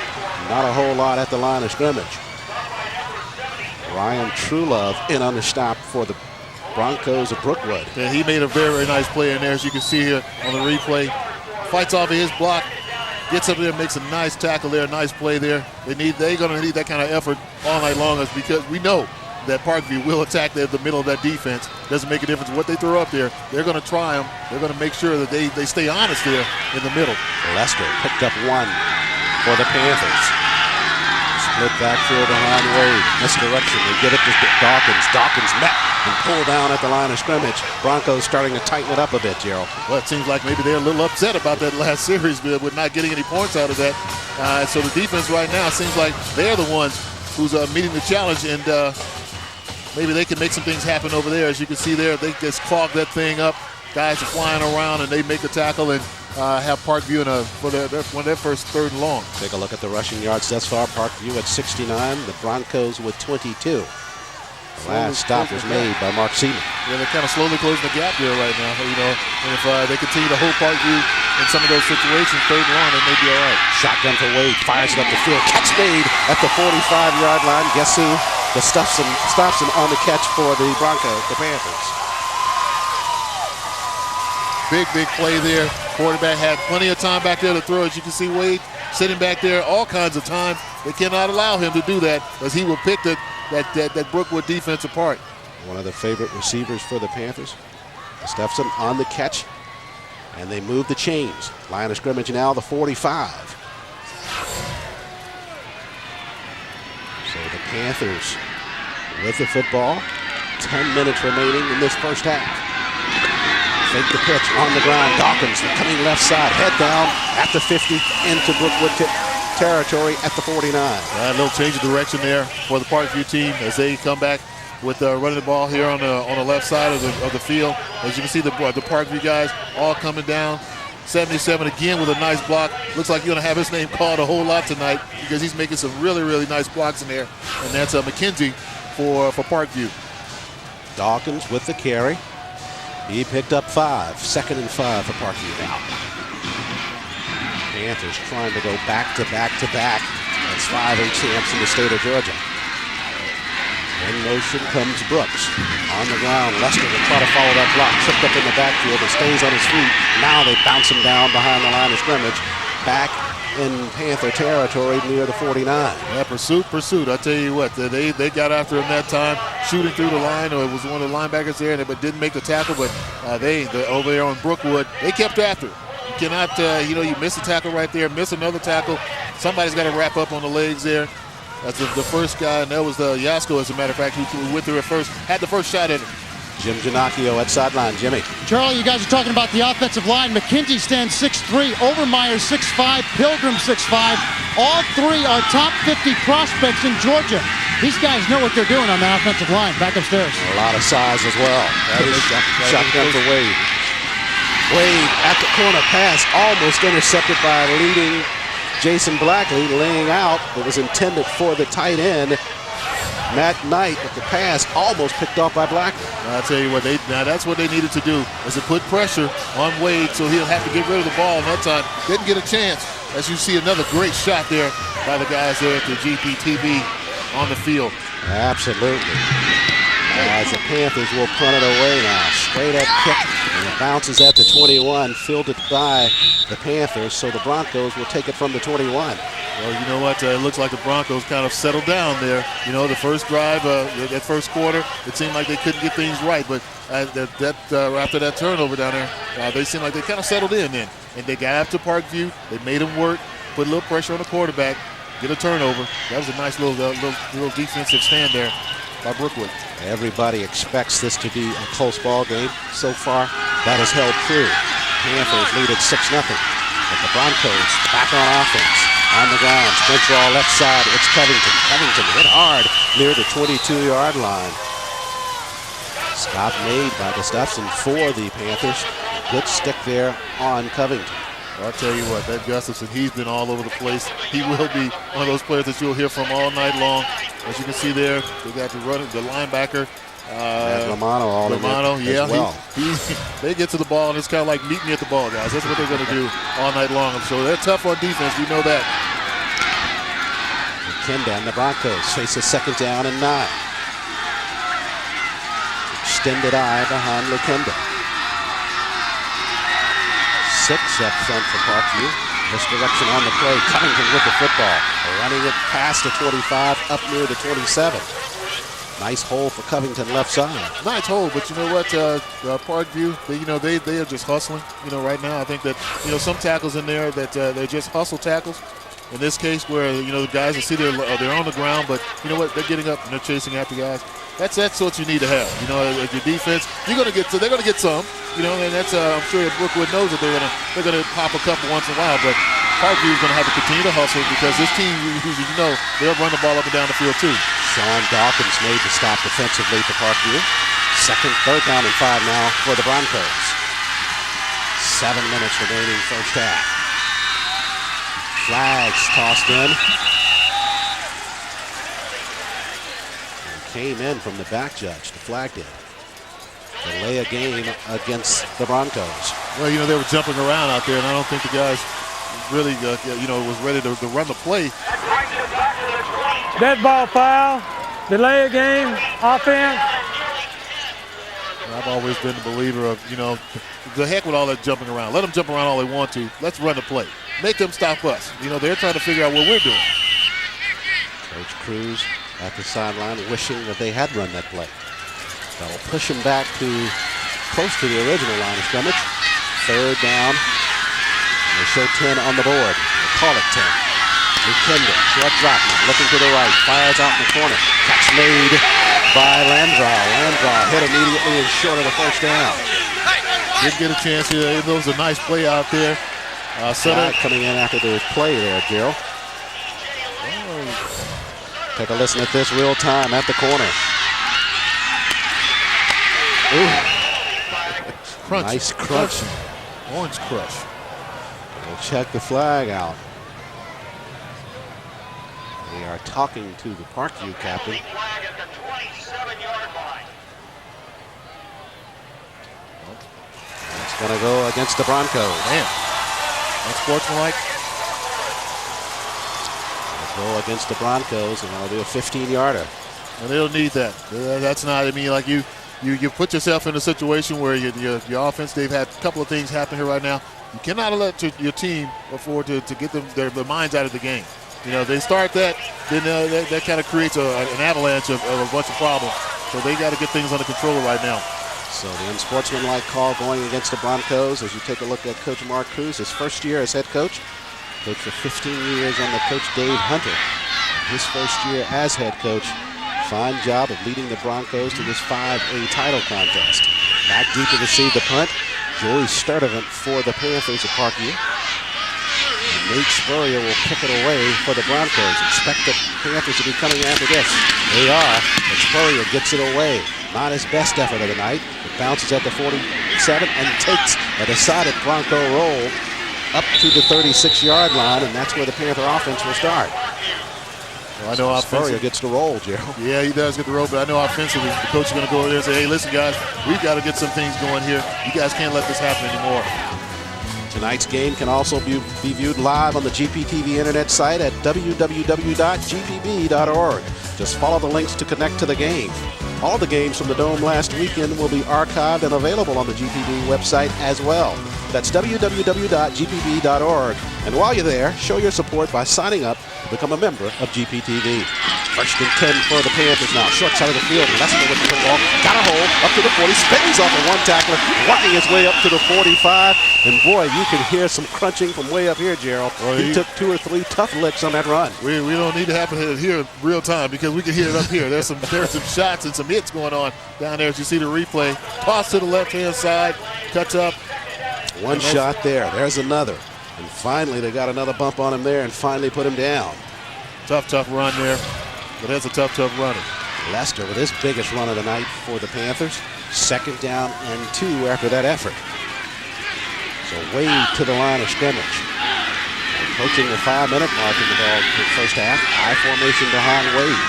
Not a whole lot at the line of scrimmage. Ryan Trulove in on the stop for the Broncos of Brookwood. And he made a very, very nice play in there, as you can see here on the replay. Fights off of his block, gets up there, makes a nice tackle there, nice play there. They're going to need that kind of effort all night long, because we know that Parkview will attack the middle of that defense. Doesn't make a difference what they throw up there. They're going to try them. They're going to make sure that they stay honest there in the middle. Lester picked up 1 for the Panthers. Split backfield behind Wade. Misdirection. They get it to Dawkins. Dawkins met and pulled down at the line of scrimmage. Broncos starting to tighten it up a bit, Gerald. Well, it seems like maybe they're a little upset about that last series with not getting any points out of that. So the defense right now seems like they're the ones who's meeting the challenge, and maybe they can make some things happen over there. As you can see there, they just clog that thing up. Guys are flying around, and they make the tackle and have Parkview for their first 3rd and long. Take a look at the rushing yards thus far. Parkview at 69, the Broncos with 22. The last stop was made by Mark Seaman. Yeah, they're kind of slowly closing the gap there right now. You know, and if they continue to hold Parkview in some of those situations, 3rd and long, they may be all right. Shotgun for Wade, fires it up the field. Catch made at the 45-yard line. Guess who? The stops him on the catch for the Broncos, the Panthers. Big play there. Quarterback had plenty of time back there to throw. As you can see, Wade sitting back there all kinds of time. They cannot allow him to do that, as he will pick that Brookwood defense apart. One of the favorite receivers for the Panthers. Stephenson on the catch, and they move the chains. Line of scrimmage now, the 45. So the Panthers with the football. 10 minutes remaining in this first half. Fake the pitch on the ground. Dawkins coming left side, head down at the 50 into Brookwood territory at the 49. A little change of direction there for the Parkview team as they come back with running the ball here on the left side of the field. As you can see, the Parkview guys all coming down. 77 again with a nice block. Looks like you're going to have his name called a whole lot tonight, because he's making some really, really nice blocks in there. And that's McKenzie for Parkview. Dawkins with the carry. He picked up 5. 2nd and 5 for Parkview now. Panthers trying to go back to back to back as 5A champs in the state of Georgia. In motion comes Brooks. On the ground, Lester will try to follow that block. Tripped up in the backfield and stays on his feet. Now they bounce him down behind the line of scrimmage. Back in Panther territory near the 49. Yeah, pursuit. I tell you what, they got after him that time, shooting through the line. Or it was one of the linebackers there, but didn't make the tackle. But over there on Brookwood, they kept after. You cannot, you miss a tackle right there, miss another tackle. Somebody's got to wrap up on the legs there. That's the first guy, and that was Yasko, as a matter of fact, who went through it first, had the first shot at him. Jim Giannacchio at sideline. Jimmy. Charlie, you guys are talking about the offensive line. McKenzie stands 6'3", Overmeyer 6'5", Pilgrim 6'5". All 3 are top 50 prospects in Georgia. These guys know what they're doing on the offensive line. Back upstairs. A lot of size as well. That is shotgun for Wade. Wade at the corner pass, almost intercepted by leading Jason Blackley, laying out. It was intended for the tight end, Matt Knight, but the pass almost picked off by Blackley. I'll tell you what, that's what they needed to do, is to put pressure on Wade so he'll have to get rid of the ball. And that time, didn't get a chance. As you see, another great shot there by the guys there at the GPTV on the field. Absolutely. As the Panthers will punt it away now. Straight up kick, and it bounces at the 21, fielded by the Panthers, so the Broncos will take it from the 21. Well, you know what? It looks like the Broncos kind of settled down there. You know, the first drive, that first quarter, it seemed like they couldn't get things right. But after that turnover down there, they seemed like they kind of settled in then. and they got up to Parkview. They made them work, put a little pressure on the quarterback, get a turnover. That was a nice little defensive stand there by Brookwood. Everybody expects this to be a close ball game. So far, that has held true. Panthers lead at 6-0. But the Broncos back on offense. On the ground, sprint draw left side. It's Covington. Covington hit hard near the 22-yard line. Stop made by Gustafson for the Panthers. Good stick there on Covington. Well, I'll tell you what, that Gustafson, he's been all over the place. He will be one of those players that you'll hear from all night long. As you can see there, they got the linebacker. Romano, yeah. Well. They get to the ball, and it's kind of like meet me at the ball, guys. That's what they're going to do all night long. So they're tough on defense. We know that. Kenda and the Broncos face a 2nd down and 9. Extended eye behind Lukenda. 6 up front for Parkview. Misdirection on the play. Covington with the football. Running it past the 25, up near the 27. Nice hole for Covington left side. Nice hole, but you know what? Parkview, they are just hustling. Right now, I think that some tackles in there that they're just hustle tackles. In this case, where the guys will see they're on the ground, but you know what? They're getting up and they're chasing after guys. That's what you need to have. At your defense, they're going to get some. And that's I'm sure Brookwood knows that they're gonna pop a couple once in a while, but Parkview is going to have to continue to hustle because this team, they'll run the ball up and down the field too. Sean Dawkins made the stop defensively for Parkview. 3rd down and 5 now for the Broncos. 7 minutes remaining first half. Flags tossed in. And came in from the back judge. The flag did. Delay a game against the Broncos. Well, they were jumping around out there, and I don't think the guys really, was ready to run the play. Dead ball foul, delay a game, offense. I've always been a believer of, the heck with all that jumping around. Let them jump around all they want to. Let's run the play. Make them stop us. They're trying to figure out what we're doing. Coach Cruz at the sideline wishing that they had run that play. That'll push him back to close to the original line of scrimmage. 3rd down. And they show 10 on the board. They call it 10. Lukenda, short drop now, looking to the right, fires out in the corner. Catch made by Landdraw. Landdraw hit immediately and short of the 1st down. Did get a chance here. It was a nice play out there. Sutter coming in after the play there, Gerald. Take a listen at this real time at the corner. Crunch. Nice crunch. Orange crush. We'll check the flag out. We are talking to the Parkview captain. It's going to go against the Broncos. Man, that's sportsmanlike. Go against the Broncos, and that'll be a 15-yarder. And they'll need that. That's not, like you put yourself in a situation where your offense, they've had a couple of things happen here right now. You cannot let your team afford to get their minds out of the game. They start that, then that kind of creates an avalanche of a bunch of problems. So they got to get things under control right now. So the unsportsmanlike call going against the Broncos as you take a look at Coach Mark Cruz, his first year as head coach. Coached for 15 years under Coach Dave Hunter. His first year as head coach. Fine job of leading the Broncos to this 5A title contest. Back deep to receive the punt. Joey Sturdivant for the Panthers of Parkview. Nate Spurrier will kick it away for the Broncos. Expect the Panthers to be coming after this. They are, but Spurrier gets it away. Not his best effort of the night. It bounces at the 47 and takes a decided Bronco roll up to the 36-yard line, and that's where the Panther offense will start. Well, I know Spurrier gets the roll, Gerald. Yeah, he does get the roll, but I know offensively the coach is going to go over there and say, hey, listen, guys, we've got to get some things going here. You guys can't let this happen anymore. Tonight's game can also be viewed live on the GPTV internet site at www.gpb.org. Just follow the links to connect to the game. All the games from the Dome last weekend will be archived and available on the GPB website as well. That's www.gpb.org. And while you're there, show your support by signing up to become a member of GPTV. First and 10 for the Panthers now. Short side of the field. Lester with the football. Got a hole. Up to the 40. Spins off of one tackler. Working his way up to the 45. And boy, you can hear some crunching from way up here, Gerald. Well, he took 2 or 3 tough licks on that run. We don't need to happen here in real time because we can hear it up here. There's some shots and some hits going on down there as you see the replay. Toss to the left-hand side. Cuts up. One shot there. There's another. And finally, they got another bump on him there and finally put him down. Tough run there. But that's a tough runner. Lester with his biggest run of the night for the Panthers. Second down and 2 after that effort. So Wade to the line of scrimmage. Approaching the 5-minute mark in the ball for the first half. I formation behind Wade.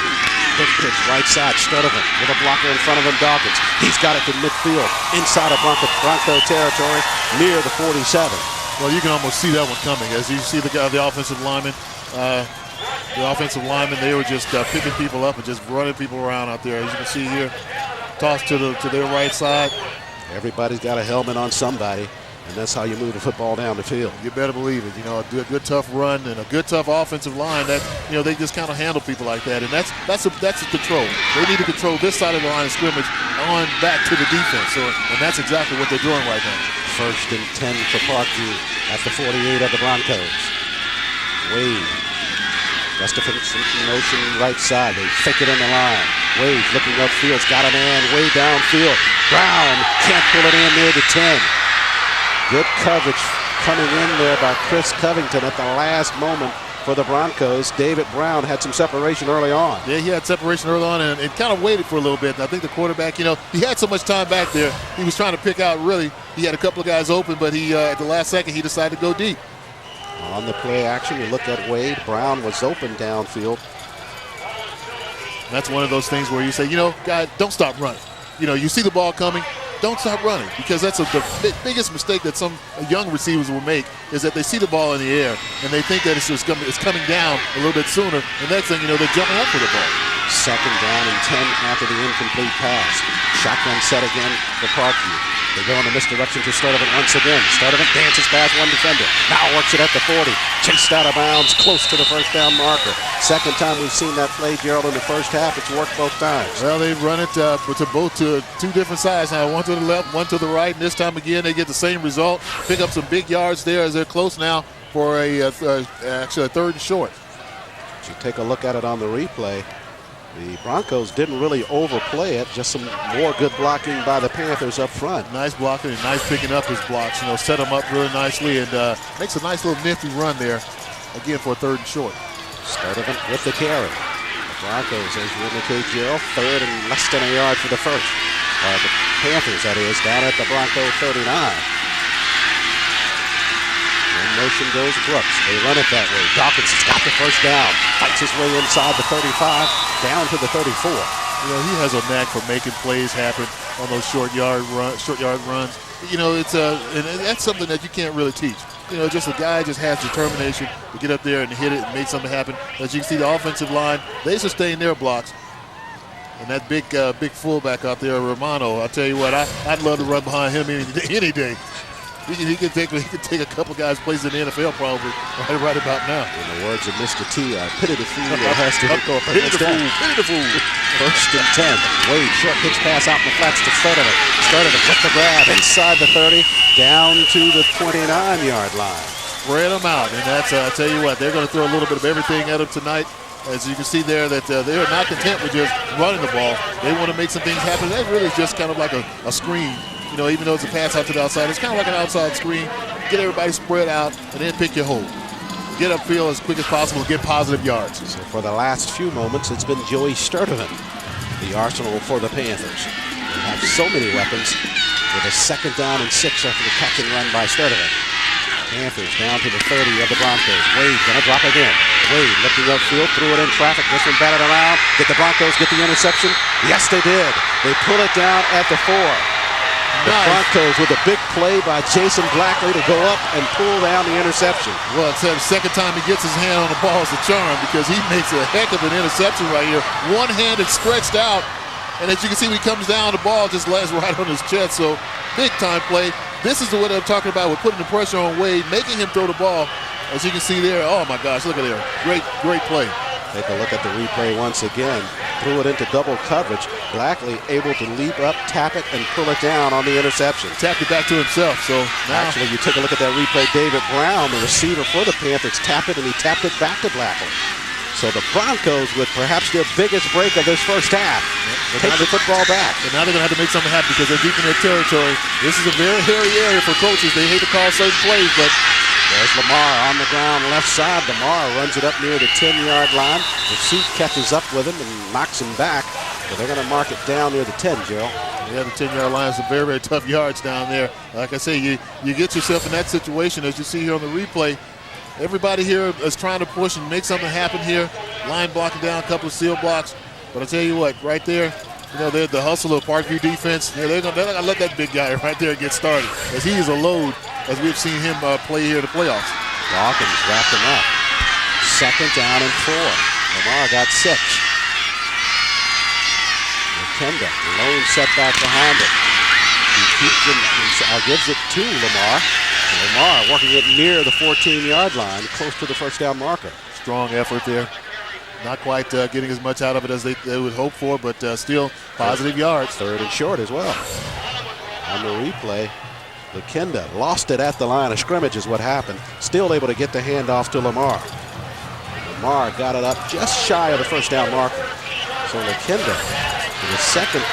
Quick pitch right side. Sturdivant with a blocker in front of him. Dawkins. He's got it to midfield. Inside of Bronco territory near the 47. Well, you can almost see that one coming as you see the offensive lineman. The offensive linemen, they were just picking people up and just running people around out there. As you can see here, toss to their right side. Everybody's got a helmet on somebody, and that's how you move the football down the field. You better believe it. You know, a good tough run and a good tough offensive line. That they just kind of handle people like that, and that's a control. They need to control this side of the line of scrimmage on back to the defense. So, and that's exactly what they're doing right now. First and 10 for Parkview at the 48 of the Broncos. Wade. Gustafson in motion right side. They fake it in the line. Wade looking upfield. Got a man way downfield. Brown can't pull it in near the 10. Good coverage coming in there by Chris Covington at the last moment for the Broncos. David Brown had some separation early on. Yeah, he had separation early on and kind of waited for a little bit. And I think the quarterback, he had so much time back there. He was trying to pick out really. He had a couple of guys open, but he at the last second he decided to go deep. On the play action, you look at Wade. Brown was open downfield. That's one of those things where you say, guys, don't stop running. You see the ball coming, don't stop running, because that's the biggest mistake that some young receivers will make is that they see the ball in the air and they think that it's coming down a little bit sooner. And next thing you know, they're jumping up for the ball. Second down and 10 after the incomplete pass. Shotgun set again for Parkview. They go in the misdirection to Sturdivant once again. Sturdivant dances past one defender. Now works it at the 40. Chased out of bounds, close to the first down marker. Second time we've seen that play, Gerald, in the first half. It's worked both times. Well, they've run it to two different sides now. One to the left, one to the right. And this time again, they get the same result. Pick up some big yards there as they're close now for actually a third and short. As you take a look at it on the replay, the Broncos didn't really overplay it, just some more good blocking by the Panthers up front. Nice blocking and nice picking up his blocks. Set them up really nicely and makes a nice little nifty run there, again, for a third and short. Sturdivant with the carry. The Broncos, as you indicate, Gerald, third and less than a yard for the first. The Panthers, that is, down at the Bronco 39. In motion goes Brooks. They run it that way. Dawkins has got the first down. Fights his way inside the 35, down to the 34. He has a knack for making plays happen on those short yard runs. And that's something that you can't really teach. Just a guy just has determination to get up there and hit it and make something happen. As you can see, the offensive line, they sustain their blocks. And that big fullback out there, Romano, I'll tell you what, I'd love to run behind him any day. He can take a couple guys' places in the NFL probably right about now. In the words of Mr. T, pity the fool that has to go up against that. Pity the fool. First and 10. Wade, short pitch pass out in the flats to Sturdivant. Sturdivant with the grab inside the 30, down to the 29-yard line. Spread them out, and that's, I tell you what, they're going to throw a little bit of everything at them tonight. As you can see there, that they are not content with just running the ball. They want to make some things happen. That really is just kind of like a screen. Even though it's a pass out to the outside, it's kind of like an outside screen. Get everybody spread out and then pick your hole. Get upfield as quick as possible and get positive yards. So for the last few moments, it's been Joey Sturdivant, the arsenal for the Panthers. They have so many weapons with a second down and 6 after the catch and run by Sturdivant. Panthers down to the 30 of the Broncos. Wade gonna drop again. Wade looking upfield, threw it in traffic. This one batted around. Did the Broncos get the interception? Yes, they did. They pull it down at the 4. The Broncos with a big play by Jason Blackley to go up and pull down the interception. Well, it's the second time he gets his hand on the ball is a charm because he makes a heck of an interception right here. One-handed stretched out, and as you can see, when he comes down, the ball just lands right on his chest. So big-time play. This is what I'm talking about with putting the pressure on Wade, making him throw the ball. As you can see there, oh my gosh, look at there. Great play. Take a look at the replay once again. Threw it into double coverage. Blackley able to leap up, tap it, and pull it down on the interception. Tapped it back to himself. So now, actually, you take a look at that replay. David Brown, the receiver for the Panthers, tapped it, and he tapped it back to Blackley. So the Broncos, with perhaps their biggest break of this first half, take the football back. And now they're going to have to make something happen because they're deep in their territory. This is a very hairy area for coaches. They hate to call certain plays, but there's Lamar on the ground left side. Lamar runs it up near the 10-yard line. The suit catches up with him and knocks him back. But they're going to mark it down near the 10, Gerald. Yeah, the 10-yard line is some very, very tough yards down there. Like I say, you get yourself in that situation, as you see here on the replay. Everybody here is trying to push and make something happen here. Line blocking down a couple of seal blocks. But I tell you what, right there, they're the hustle of Parkview defense. They're not going to let that big guy right there get started, as he is a load, as we've seen him play here in the playoffs. Dawkins wrapped him up. 2nd down and 4. Lamar got 6. McKenda, lone setback behind him. He keeps him, gives it to Lamar. Lamar working it near the 14-yard line, close to the first down marker. Strong effort there. Not quite getting as much out of it as they would hope for, but still positive yards. 3rd and short as well. On the replay, McKenda lost it at the line of scrimmage is what happened. Still able to get the handoff to Lamar. Lamar got it up just shy of the first down marker. So McKenda, with his 2nd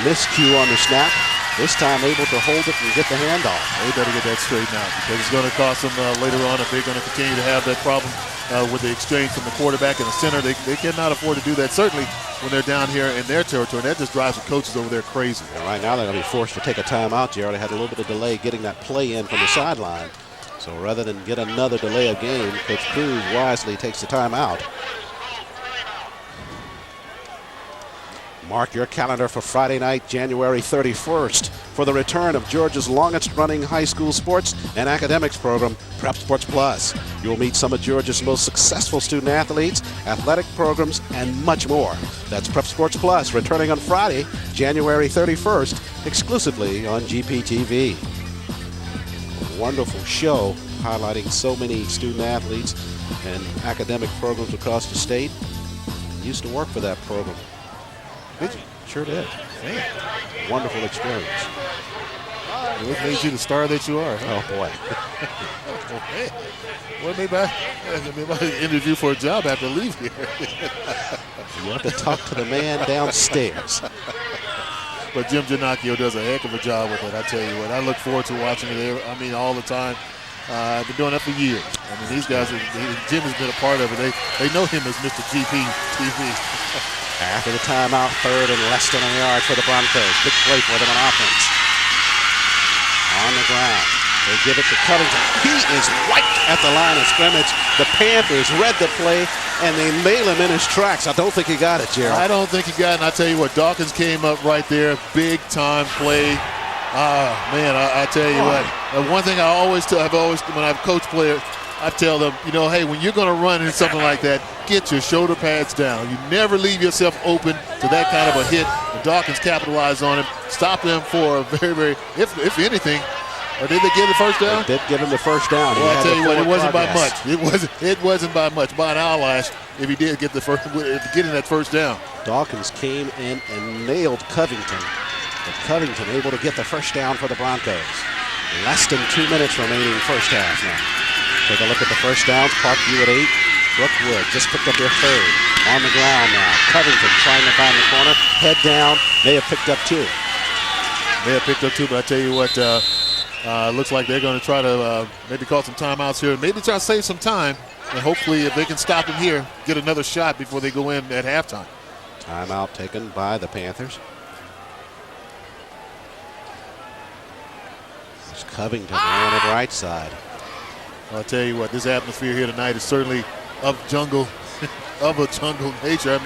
miscue on the snap, this time able to hold it and get the handoff. They better get that straightened out because it's going to cost them later on if they're going to continue to have that problem with the exchange from the quarterback and the center. They cannot afford to do that, certainly when they're down here in their territory. And that just drives the coaches over there crazy. And right now they're going to be forced to take a timeout, Jared. They had a little bit of delay getting that play in from the sideline. So rather than get another delay of game, Coach Cruz wisely takes the timeout. Mark your calendar for Friday night, January 31st, for the return of Georgia's longest-running high school sports and academics program, Prep Sports Plus. You'll meet some of Georgia's most successful student-athletes, athletic programs, and much more. That's Prep Sports Plus, returning on Friday, January 31st, exclusively on GPTV. A wonderful show highlighting so many student-athletes and academic programs across the state. I used to work for that program. Did you? Sure did. Man. Wonderful experience. What made you the star that you are? Huh? Oh, boy. Well, maybe I interview for a job after I leave here. You have to talk to the man downstairs. But Jim Giannacchio does a heck of a job with it, I tell you what. I look forward to watching it, all the time. I've been doing that for years. These guys, Jim has been a part of it. They know him as Mr. GP TV. After the timeout, 3rd and less than a yard for the Broncos. Big play for them on offense. On the ground. They give it to Covington. He is wiped at the line of scrimmage. The Panthers read the play, and they nail him in his tracks. I don't think he got it, Gerald. I don't think he got it, and I tell you what, Dawkins came up right there. Big-time play. Man, I tell you what. One thing when I've coached players, I tell them, hey, when you're going to run in something like that, get your shoulder pads down. You never leave yourself open to that kind of a hit. And Dawkins capitalized on him, stopped him for a very, very, if anything, or did they give the first down? They did give him the first down. Well, I tell you what, it wasn't by much. It wasn't by much, by an eyelash, if he did get getting that first down. Dawkins came in and nailed Covington. But Covington able to get the first down for the Broncos. Less than 2 minutes remaining first half now. Take a look at the first downs. Parkview at 8. Brookwood just picked up their 3rd. On the ground now. Covington trying to find the corner. Head down. May have picked up 2. May have picked up 2, but I tell you what, looks like they're going to try to maybe call some timeouts here. Maybe try to save some time. And hopefully if they can stop him here, get another shot before they go in at halftime. Timeout taken by the Panthers. There's Covington on the right side. I'll tell you what, this atmosphere here tonight is certainly of a jungle nature.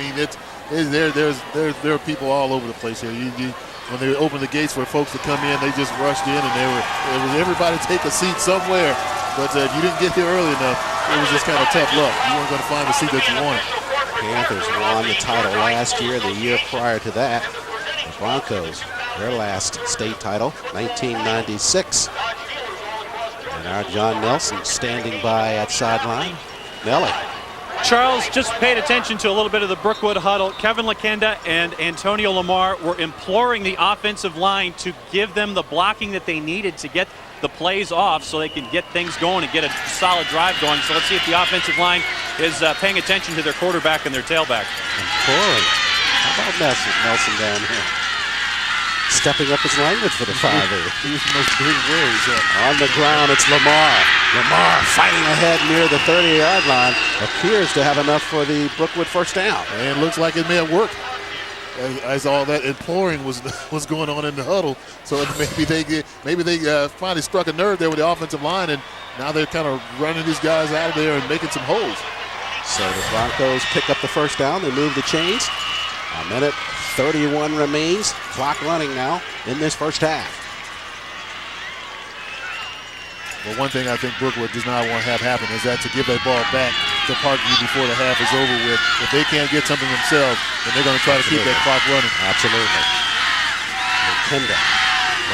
There are people all over the place here. When they opened the gates for folks to come in, they just rushed in, and it was everybody take a seat somewhere. But if you didn't get here early enough, it was just kind of tough luck. You weren't going to find the seat that you wanted. Panthers won the title last year. The year prior to that, the Broncos, their last state title, 1996. And our John Nelson standing by at sideline. Nelly Charles, just paid attention to a little bit of the Brookwood huddle. Kevin Lakenda and Antonio Lamar were imploring the offensive line to give them the blocking that they needed to get the plays off so they can get things going and get a solid drive going. So let's see if the offensive line is paying attention to their quarterback and their tailback. Imploring. How about Nelson down here? Stepping up his language for the 5A. Using those big words. On the ground, it's Lamar. Lamar fighting ahead near the 30-yard line. Appears to have enough for the Brookwood first down. And looks like it may have worked as all that imploring was going on in the huddle. So maybe they finally struck a nerve there with the offensive line, and now they're kind of running these guys out of there and making some holes. So the Broncos pick up the first down. They move the chains. A minute 31 remains. Clock running now in this first half. Well, one thing I think Brookwood does not want to have happen is that to give that ball back to Parkview before the half is over with. If they can't get something themselves, then they're going to try to keep that clock running. Absolutely. Lakenda,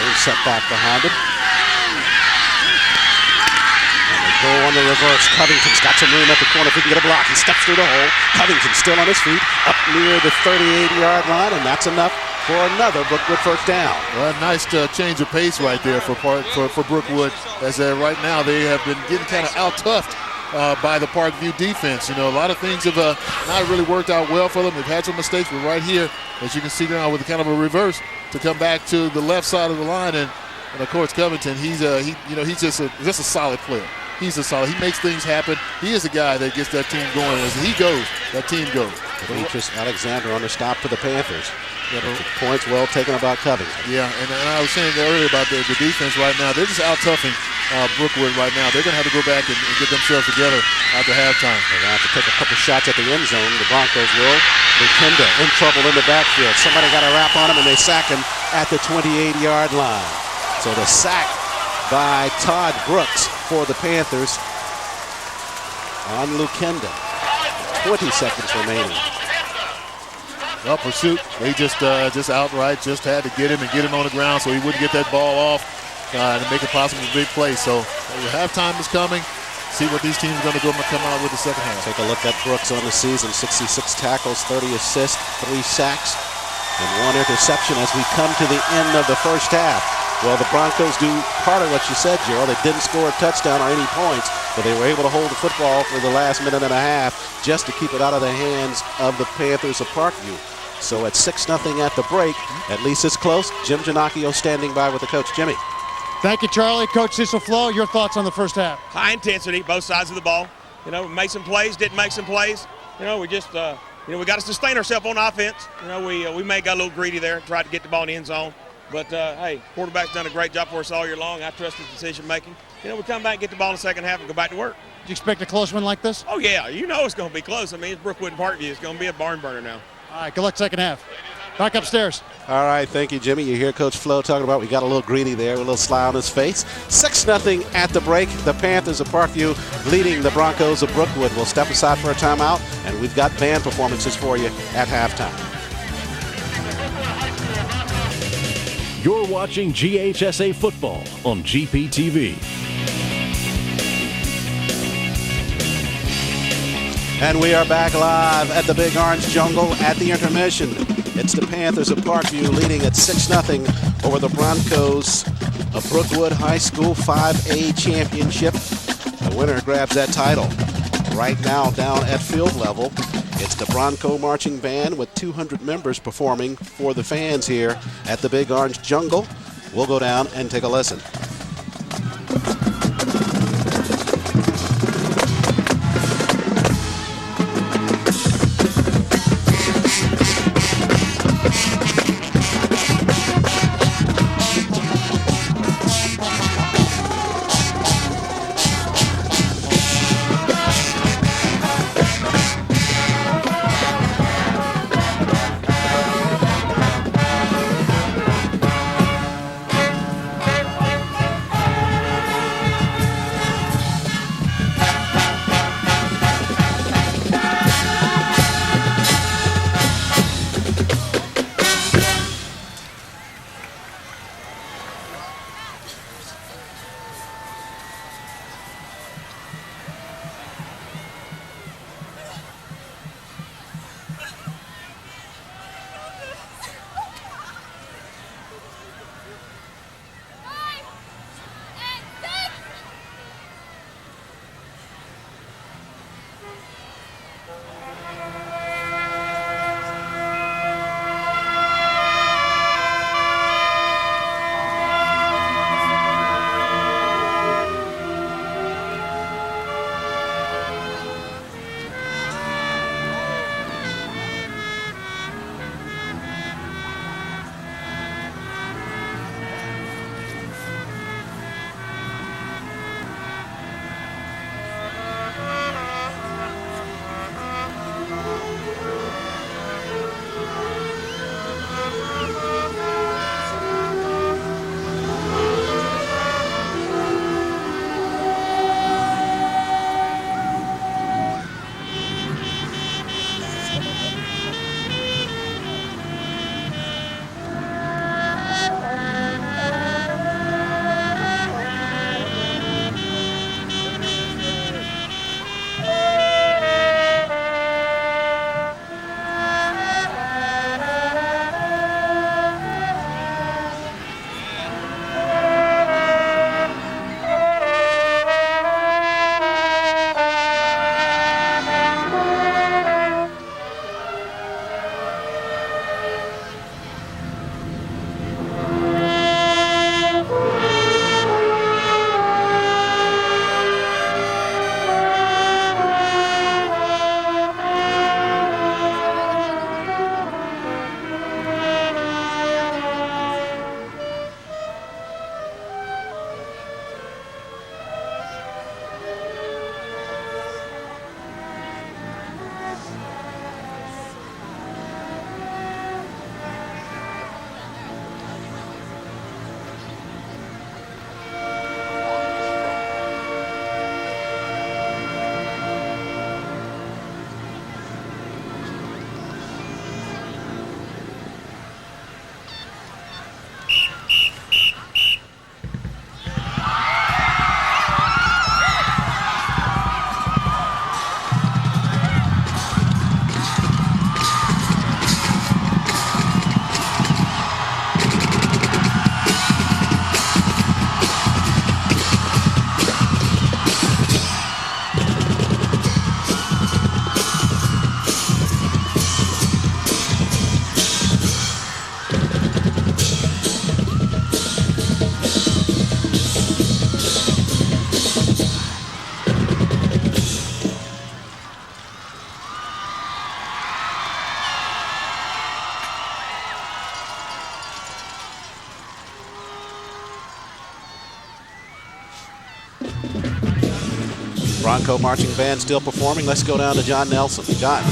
little setback behind him. And they go on the reverse. Covington's got some room at the corner if he can get a block. He steps through the hole. Covington still on his feet, up near the 38-yard line, and that's enough for another Brookwood first down. Well, nice change of pace right there for Brookwood, as right now they have been getting kind of out-toughed by the Parkview defense. You know, a lot of things have not really worked out well for them. They've had some mistakes, but right here, as you can see now with kind of a reverse to come back to the left side of the line, and of course Covington, he's just a solid player. He makes things happen. He is the guy that gets that team going. As he goes, that team goes. Demetrius Alexander on the stop for the Panthers. Yeah, points well taken about Covington. Yeah, and I was saying earlier about the defense right now. They're just out-toughing Brookwood right now. They're going to have to go back and get themselves together after halftime. They're going to have to take a couple shots at the end zone. The Broncos will. Lakenda in trouble in the backfield. Somebody got a wrap on him, and they sack him at the 28-yard line. So the sack by Todd Brooks for the Panthers on Lakenda. 20 seconds remaining. Well, pursuit, they just outright just had to get him on the ground so he wouldn't get that ball off and make it possible for big play. So the halftime is coming. See what these teams are going to come out with the second half. Take a look at Brooks on the season. 66 tackles, 30 assists, 3 sacks, and 1 interception as we come to the end of the first half. Well, the Broncos do part of what you said, Gerald. They didn't score a touchdown or any points, but they were able to hold the football for the last minute and a half just to keep it out of the hands of the Panthers of Parkview. So at 6-0 at the break, at least it's close. Jim Giannacchio standing by with the coach. Jimmy. Thank you, Charlie. Coach Cecil Flo, your thoughts on the first half? High intensity, both sides of the ball. You know, made some plays, didn't make some plays. You know, we just, we got to sustain ourselves on offense. You know, we may got a little greedy there, tried to get the ball in the end zone. But, hey, quarterback's done a great job for us all year long. I trust his decision-making. You know, we come back, get the ball in the second half, and go back to work. Do you expect a close one like this? Oh, yeah. You know it's going to be close. I mean, it's Brookwood and Parkview. It's going to be a barn burner now. All right, good luck second half. Back upstairs. All right, thank you, Jimmy. You hear Coach Flo talking about we got a little greedy there with a little smile on his face. 6-0 at the break. The Panthers of Parkview leading the Broncos of Brookwood. We'll step aside for a timeout, and we've got band performances for you at halftime. You're watching GHSA football on GPTV. And we are back live at the Big Orange Jungle at the intermission. It's the Panthers of Parkview leading at 6-0 over the Broncos of Brookwood High School 5A championship. The winner grabs that title. Right now down at field level, it's the Bronco Marching Band with 200 members performing for the fans here at the Big Orange Jungle. We'll go down and take a listen. Bronco Marching Band still performing. Let's go down to John Nelson. John.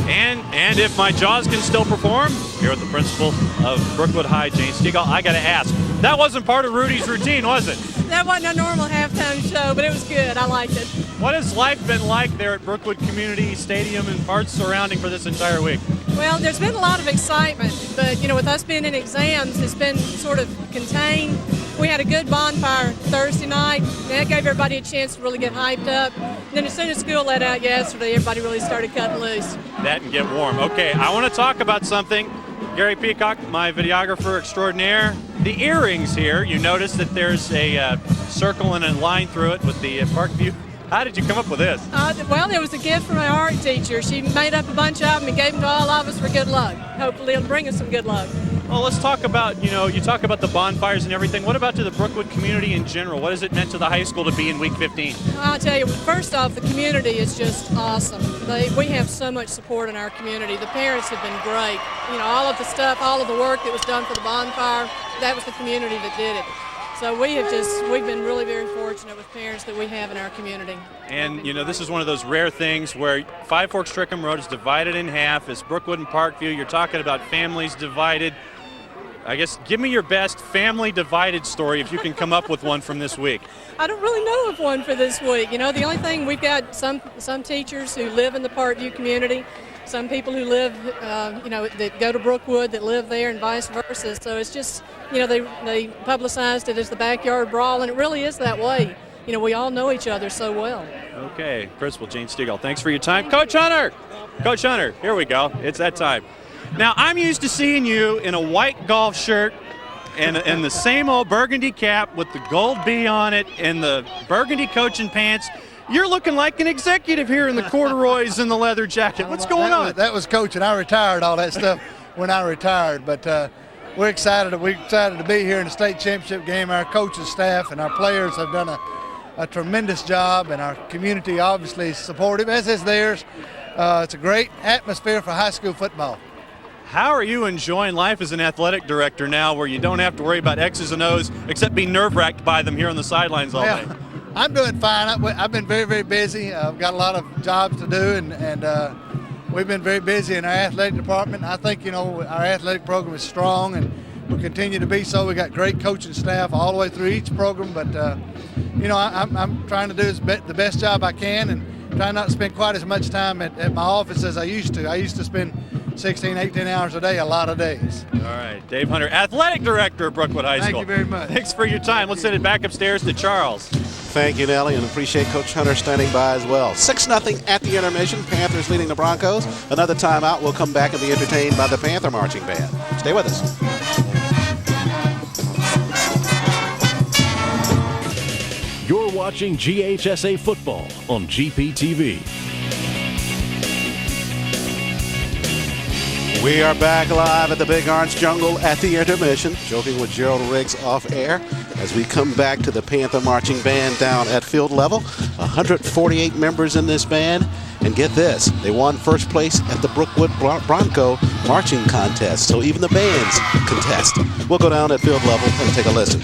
And if my jaws can still perform, here with the principal of Brookwood High, Jane Stegall, I got to ask, that wasn't part of Rudy's routine, was it? That wasn't a normal halftime show, but it was good. I liked it. What has life been like there at Brookwood Community Stadium and parts surrounding for this entire week? Well, there's been a lot of excitement, but, with us being in exams, it's been sort of contained. We had a good bonfire Thursday night. That gave everybody a chance to really get hyped up. And then as soon as school let out yesterday, everybody really started cutting loose. That and get warm. Okay, I want to talk about something. Gary Peacock, my videographer extraordinaire. The earrings here, you notice that there's a circle and a line through it with the Parkview. How did you come up with this? Well, it was a gift from my art teacher. She made up a bunch of them and gave them to all of us for good luck. Hopefully it'll bring us some good luck. Well, let's talk about, you talk about the bonfires and everything. What about to the Brookwood community in general? What has it meant to the high school to be in week 15? I'll tell you, first off, the community is just awesome. We have so much support in our community. The parents have been great. All of the stuff, all of the work that was done for the bonfire, that was the community that did it. So we've been really very fortunate with parents that we have in our community. And, this is one of those rare things where Five Forks Trickham Road is divided in half. It's Brookwood and Parkview. You're talking about families divided. I guess give me your best family divided story if you can come up with one from this week. I don't really know of one for this week. The only thing, we've got some teachers who live in the Parkview community, some people who live, that go to Brookwood that live there and vice versa. So it's just, they publicized it as the backyard brawl, and it really is that way. We all know each other so well. Okay, Principal Jane Stegall, thanks for your time. Coach Hunter! Coach Hunter, here we go. It's that time. Now, I'm used to seeing you in a white golf shirt and the same old burgundy cap with the gold B on it and the burgundy coaching pants. You're looking like an executive here in the corduroys and the leather jacket. What's going on? That was coaching. I retired all that stuff when I retired, but we're excited. We're excited to be here in the state championship game. Our coaching staff and our players have done a tremendous job, and our community obviously is supportive, as is theirs. It's a great atmosphere for high school football. How are you enjoying life as an athletic director now where you don't have to worry about X's and O's except be nerve-wracked by them here on the sidelines all day? I'm doing fine. I've been very, very busy. I've got a lot of jobs to do, and we've been very busy in our athletic department. I think, our athletic program is strong and will continue to be so. We got great coaching staff all the way through each program, but, I'm trying to do the best job I can and trying not to spend quite as much time at my office as I used to. I used to spend 16, 18 hours a day, a lot of days. All right, Dave Hunter, Athletic Director of Brookwood High School. Thank you very much. Thanks for your time. Let's send it back upstairs to Charles. Thank you, Nelly, and appreciate Coach Hunter standing by as well. 6-0 at the intermission. Panthers leading the Broncos. Another timeout. We'll come back and be entertained by the Panther Marching Band. Stay with us. You're watching GHSA football on GPTV. We are back live at the Big Orange Jungle at the intermission, joking with Gerald Riggs off air as we come back to the Panther Marching Band down at field level. 148 members in this band, and get this, they won first place at the Brookwood Bronco Marching Contest, so even the bands contest. We'll go down at field level and take a listen.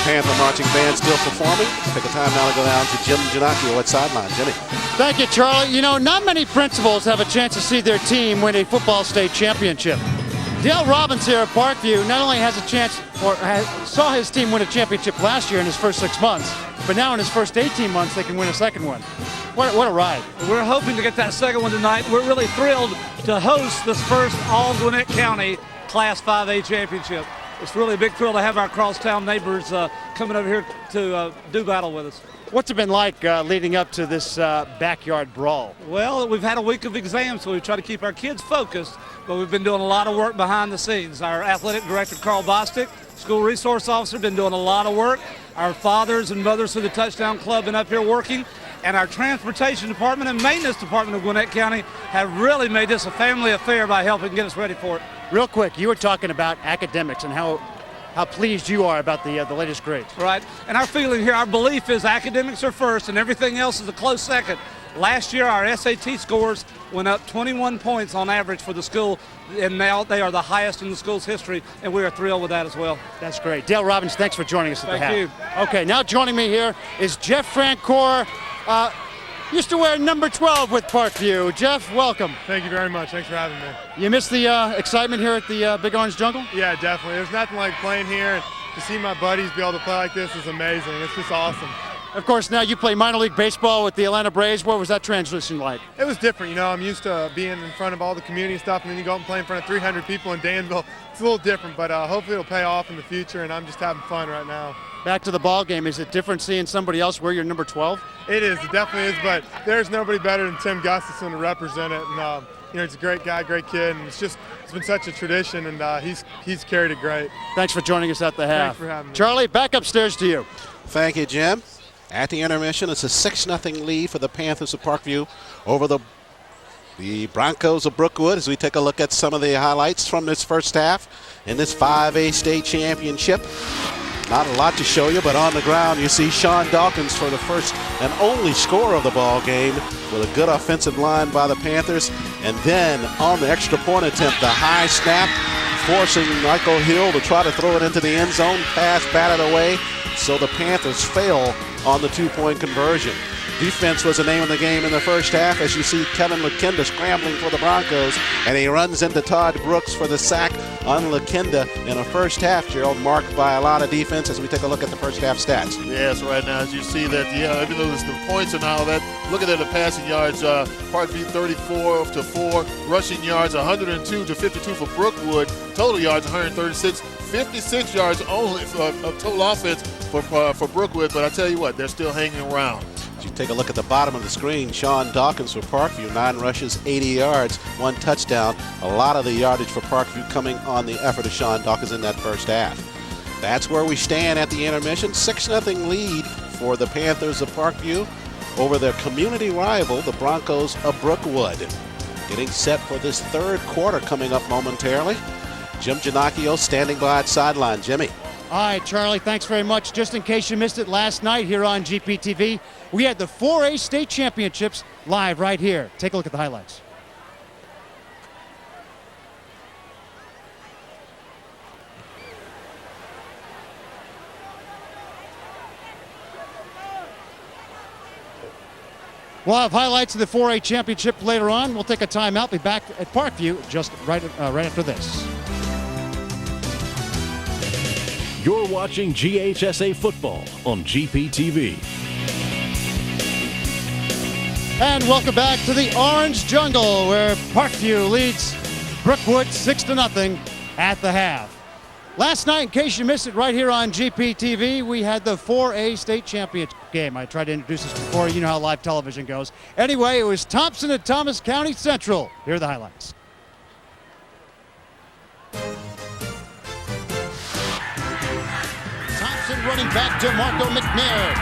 Panther Marching Band still performing. Take a time now to go down to Jim Giannacchio at sideline. Jimmy. Thank you, Charlie. You know, not many principals have a chance to see their team win a football state championship. Dale Robbins here at Parkview not only has a chance, or saw his team win a championship last year in his first 6 months, but now in his first 18 months they can win a second one. What a ride. We're hoping to get that second one tonight. We're really thrilled to host this first all-Gwinnett County Class 5A championship. It's really a big thrill to have our crosstown neighbors coming over here to do battle with us. What's it been like leading up to this backyard brawl? Well, we've had a week of exams, so we try to keep our kids focused, but we've been doing a lot of work behind the scenes. Our athletic director, Carl Bostic, school resource officer, been doing a lot of work. Our fathers and mothers through the Touchdown Club been up here working, and our transportation department and maintenance department of Gwinnett County have really made this a family affair by helping get us ready for it. Real quick, you were talking about academics and how pleased you are about the latest grades. Right, and our feeling here, our belief is academics are first and everything else is a close second. Last year, our SAT scores went up 21 points on average for the school, and now they are the highest in the school's history, and we are thrilled with that as well. That's great. Dale Robbins, thanks for joining us at the half. Thank you. Okay, now joining me here is Jeff Francoeur. Used to wear number 12 with Parkview. Jeff, welcome. Thank you very much. Thanks for having me. You missed the excitement here at the Big Orange Jungle? Yeah, definitely. There's nothing like playing here. To see my buddies be able to play like this is amazing. It's just awesome. Of course, now you play minor league baseball with the Atlanta Braves. What was that transition like? It was different. You know, I'm used to being in front of all the community stuff, and then you go out and play in front of 300 people in Danville. It's a little different, but hopefully it'll pay off in the future, and I'm just having fun right now. Back to the ball game. Is it different seeing somebody else wear your number 12? It is. It definitely is, but there's nobody better than Tim Gustafson to represent it. And, you know, he's a great guy, great kid, and it's been such a tradition, and he's carried it great. Thanks for joining us at the half. Thanks for having me. Charlie, back upstairs to you. Thank you, Jim. At the intermission, it's a 6-0 lead for the Panthers of Parkview over the Broncos of Brookwood as we take a look at some of the highlights from this first half in this 5A state championship. Not a lot to show you, but on the ground you see Sean Dawkins for the first and only score of the ball game with a good offensive line by the Panthers. And then on the extra point attempt, the high snap, forcing Michael Hill to try to throw it into the end zone. Pass batted away, so the Panthers fail on the 2-point conversion. Defense was the name of the game in the first half as you see Kevin LaKinda scrambling for the Broncos, and he runs into Todd Brooks for the sack on LaKinda in a first half, Gerald, marked by a lot of defense as we take a look at the first half stats. Yes, right now as you see that, yeah, even though it's the points and all that, look at the passing yards, Parkview 34-4, rushing yards 102-52 for Brookwood, total yards 136, 56 yards only of total offense for Brookwood, but I tell you what, they're still hanging around. As you take a look at the bottom of the screen, Sean Dawkins for Parkview, 9 rushes, 80 yards, 1 touchdown. A lot of the yardage for Parkview coming on the effort of Sean Dawkins in that first half. That's where we stand at the intermission. 6-0 lead for the Panthers of Parkview over their community rival, the Broncos of Brookwood. Getting set for this third quarter coming up momentarily. Jim Giannacchio standing by at sideline. Jimmy. All right, Charlie, thanks very much. Just in case you missed it last night here on GPTV, we had the 4A state championships live right here. Take a look at the highlights. We'll have highlights of the 4A championship later on. We'll take a timeout. Be back at Parkview just right after this. You're watching GHSA football on GPTV. And welcome back to the Orange Jungle, where Parkview leads Brookwood 6-0 at the half. Last night, in case you missed it right here on GPTV, we had the 4A state championship game. I tried to introduce this before. You know how live television goes. Anyway, it was Thompson and Thomas County Central. Here are the highlights. Running back to Marco McNair.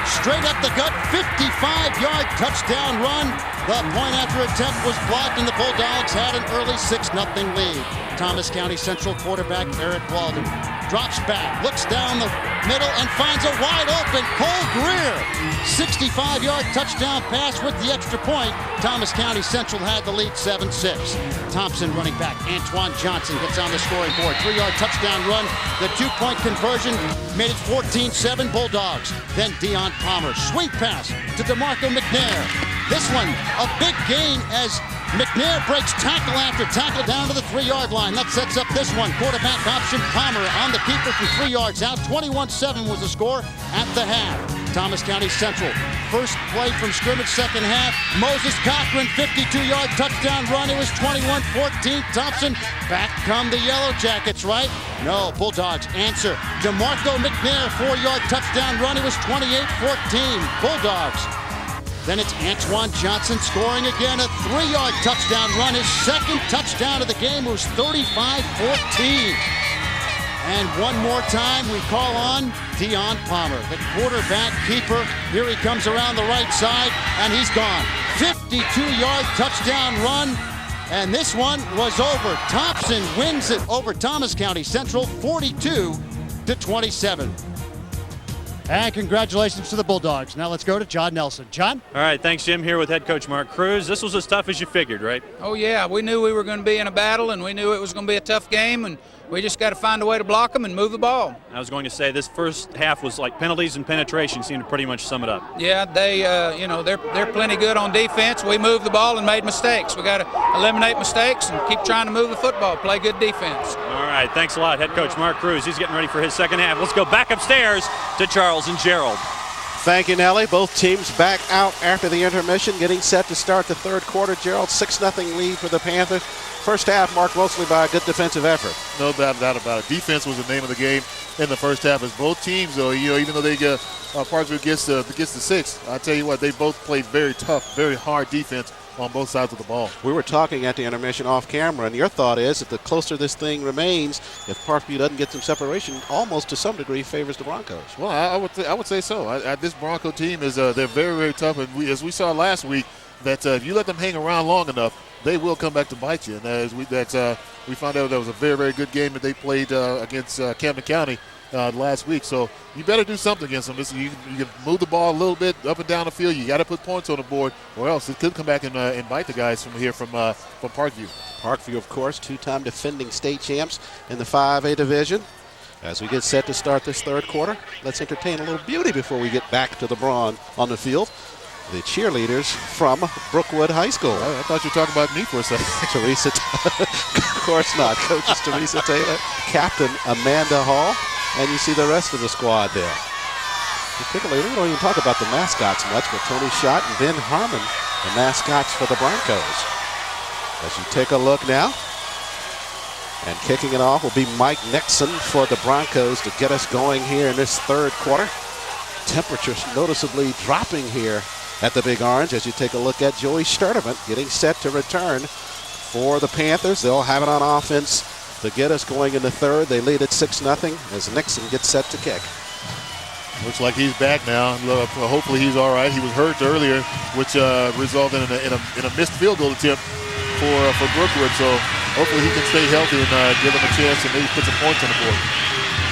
Straight up the gut, 55-yard touchdown run The point after attempt was blocked, and the Bulldogs had an early 6-0 lead. Thomas County Central quarterback Eric Walden drops back, looks down the middle, and finds a wide open Cole Greer. 65-yard touchdown pass with the extra point. Thomas County Central had the lead 7-6. Thompson running back. Antoine Johnson gets on the scoring board. 3-yard touchdown run. The 2-point conversion made it 14-7 Bulldogs. Then Deion Palmer. Swing pass to DeMarco McNair. This one, a big gain as McNair breaks tackle after tackle down to the 3-yard line. That sets up this one. Quarterback option. Palmer on the keeper from 3 yards out. 21-7 was the score at the half. Thomas County Central. First play from scrimmage, second half. Moses Cochran, 52-yard touchdown run. It was 21-14. Thompson, back come the Yellow Jackets, right? No, Bulldogs answer. DeMarco McNair, 4-yard touchdown run. It was 28-14. Bulldogs. Then it's Antoine Johnson scoring again, a 3-yard touchdown run. His second touchdown of the game was 35-14. And one more time, we call on Deion Palmer, the quarterback keeper. Here he comes around the right side, and he's gone. 52-yard touchdown run, and this one was over. Thompson wins it over Thomas County Central, 42-27. And congratulations to the Bulldogs. Now let's go to John Nelson. John? All right, thanks, Jim, here with head coach Mark Cruz. This was as tough as you figured, right? Oh, yeah. We knew we were going to be in a battle, and we knew it was going to be a tough game, and we just got to find a way to block them and move the ball. I was going to say this first half was like penalties and penetration seemed to pretty much sum it up. Yeah, they're plenty good on defense. We moved the ball and made mistakes. We got to eliminate mistakes and keep trying to move the football, play good defense. All right, thanks a lot, head coach Mark Cruz. He's getting ready for his second half. Let's go back upstairs to Charles and Gerald. Thank you, Nelly. Both teams back out after the intermission, getting set to start the third quarter. Gerald, 6-0 lead for the Panthers. First half marked mostly by a good defensive effort. No doubt about it. Defense was the name of the game in the first half. As both teams, though, even though they get Parkview gets the 6, I tell you what, they both played very tough, very hard defense on both sides of the ball. We were talking at the intermission off camera, and your thought is that the closer this thing remains, if Parkview doesn't get some separation, almost to some degree favors the Broncos. Well, I would say so. This Bronco team is they're very, very tough, and as we saw last week, that if you let them hang around long enough, they will come back to bite you. And we found out that was a very, very good game that they played against Camden County last week. So you better do something against them. You can move the ball a little bit up and down the field. You got to put points on the board, or else it could come back and bite the guys from Parkview. Parkview, of course, two-time defending state champs in the 5A division. As we get set to start this third quarter, let's entertain a little beauty before we get back to the brawn on the field. The cheerleaders from Brookwood High School. I thought you were talking about me for a second. Teresa, of course not. Coaches Teresa Taylor, Captain Amanda Hall, and you see the rest of the squad there. Particularly, we don't even talk about the mascots much, but Tony Schott and Ben Harmon, the mascots for the Broncos. As you take a look now, and kicking it off will be Mike Nixon for the Broncos to get us going here in this third quarter. Temperatures noticeably dropping here at the Big Orange as you take a look at Joey Sturdivant getting set to return for the Panthers. They'll have it on offense to get us going in the third. They lead at 6-0 as Nixon gets set to kick. Looks like he's back now. Hopefully he's all right. He was hurt earlier, which resulted in a missed field goal attempt for Brookwood. So hopefully he can stay healthy and give him a chance to maybe put some points on the board.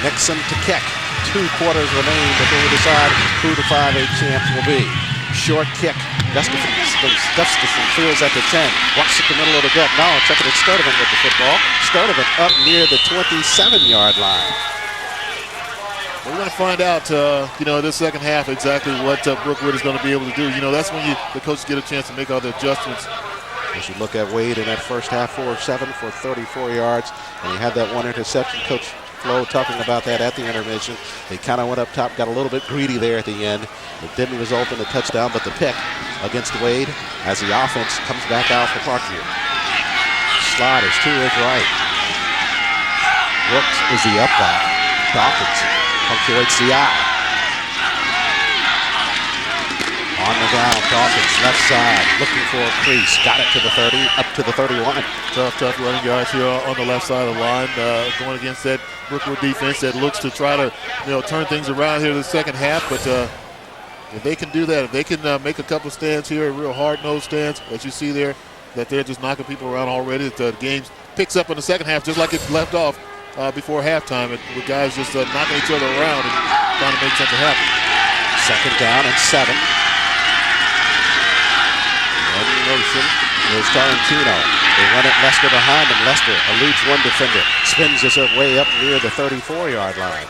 Nixon to kick. 2 quarters remain before we decide who the 5A champs will be. Short kick. Gustafson fields at the 10. Walks at the middle of the gut. Now checking it Sturdivant with the football. Sturdivant up near the 27-yard line. We're going to find out, this second half exactly what Brookwood is going to be able to do. That's when the coaches get a chance to make all the adjustments. As you look at Wade in that first half, 4 of 7 for 34 yards. And he had that one interception. Coach Flo talking about that at the intermission. They kind of went up top, got a little bit greedy there at the end. It didn't result in a touchdown, but the pick against Wade as the offense comes back out for Parkview. Slide is to his right. Brooks is the up back. Dawkins punctuates the eye. On the ground, Dawkins, left side, looking for a crease. Got it to the 30, up to the 31. Tough running guys here on the left side of the line, going against that Brookwood defense that looks to try to, turn things around here in the second half. But If they can do that, if they can make a couple stands here, real hard-nosed stands, as you see there, that they're just knocking people around already. The game picks up in the second half just like it left off before halftime, with guys just knocking each other around and trying to make something happen. Second down and 7. In motion is Tarantino. They run it, Lester behind him. Lester eludes one defender, spins his way up near the 34-yard line.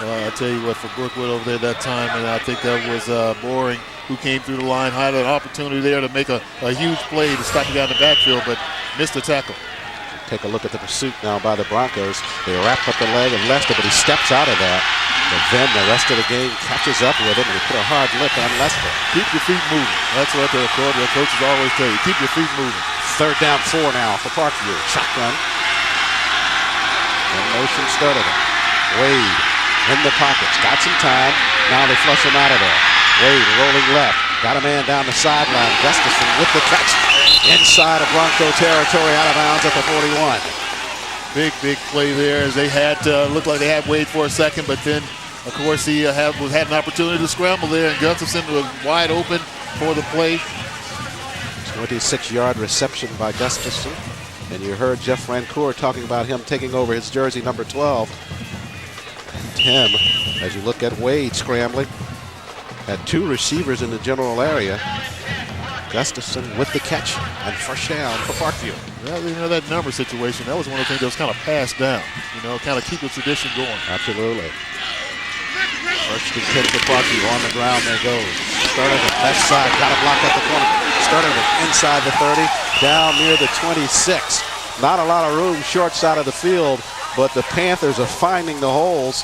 I tell you what, for Brookwood over there that time, and I think that was Boring, who came through the line, had an opportunity there to make a huge play to stop the guy in the backfield, but missed the tackle. Take a look at the pursuit now by the Broncos. They wrap up the leg of Lester, but he steps out of that. But then the rest of the game catches up with him, and he put a hard lick on Lester. Keep your feet moving. That's what the coaches always tell you. Keep your feet moving. Third down 4 now for Parkview. Shotgun. In motion started him. Wade in the pockets. Got some time. Now they flush him out of there. Wade rolling left. Got a man down the sideline. Gustafson with the catch. Inside of Bronco territory, out of bounds at the 41. Big play there as they had looked like they had Wade for a second, but then, of course, he had an opportunity to scramble there, and Gustafson was wide open for the play. 26-yard reception by Gustafson. And you heard Jeff Rancourt talking about him taking over his jersey number 12. Tim, as you look at Wade scrambling, had 2 receivers in the general area. Gustafson with the catch and first down for Parkview. Well, you know, that number situation, that was one of the things that was kind of passed down. You know, kind of keep the tradition going. Absolutely. First and 10 for Parkview. On the ground there goes. Started at left side, got a block at the corner. Started inside the 30, down near the 26. Not a lot of room short side of the field, but the Panthers are finding the holes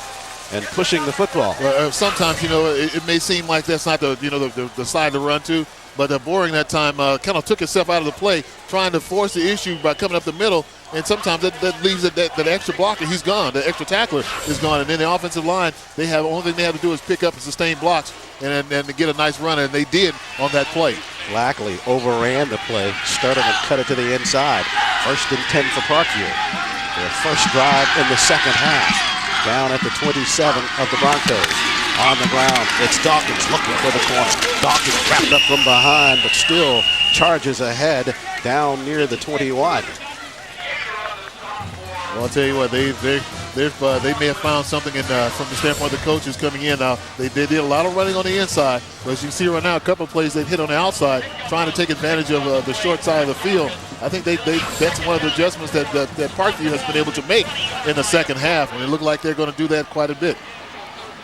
and pushing the football. Well, sometimes, you know, it may seem like that's not the side to run to, but Boring that time kind of took himself out of the play, trying to force the issue by coming up the middle, and sometimes that leaves that extra blocker. He's gone. The extra tackler is gone, and then the offensive line, only thing they have to do is pick up and sustain blocks and get a nice run, and they did on that play. Lackley overran the play, started and cut it to the inside. First and 10 for Parkview. Their first drive in the second half. Down at the 27 of the Broncos. On the ground, it's Dawkins looking for the corner. Dawkins wrapped up from behind, but still charges ahead down near the 21. Well, I'll tell you what, they may have found something from the standpoint of the coaches coming in. Now, they did a lot of running on the inside, but as you see right now, a couple of plays they've hit on the outside, trying to take advantage of the short side of the field. I think that's one of the adjustments that Parkview has been able to make in the second half, and it looked like they're going to do that quite a bit.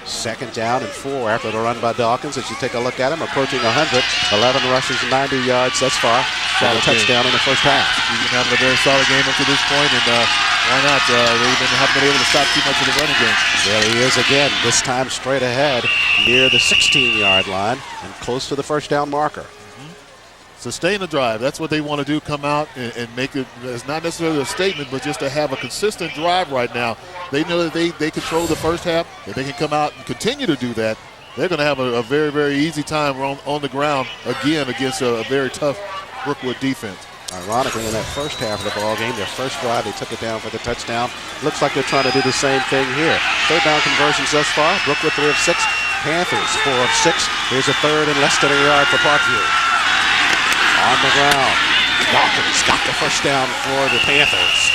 Second down and 4 after the run by Dawkins. As you take a look at him, approaching 100, 11 rushes, 90 yards thus far. Got a touchdown in the first half. He's been having a very solid game up to this point, and why not? They haven't been able to stop too much of the running game. There he is again, this time straight ahead near the 16-yard line and close to the first down marker. Sustain the drive. That's what they want to do, come out and make it. It's not necessarily a statement, but just to have a consistent drive right now. They know that they control the first half. If they can come out and continue to do that, they're going to have a very, very easy time on the ground again against a very tough Brookwood defense. Ironically, in that first half of the ball game, their first drive, they took it down for the touchdown. Looks like they're trying to do the same thing here. Third down conversions thus far. Brookwood 3 of 6. Panthers 4 of 6. Here's a third and less than a yard for Parkview. On the ground, Dawkins got the first down for the Panthers.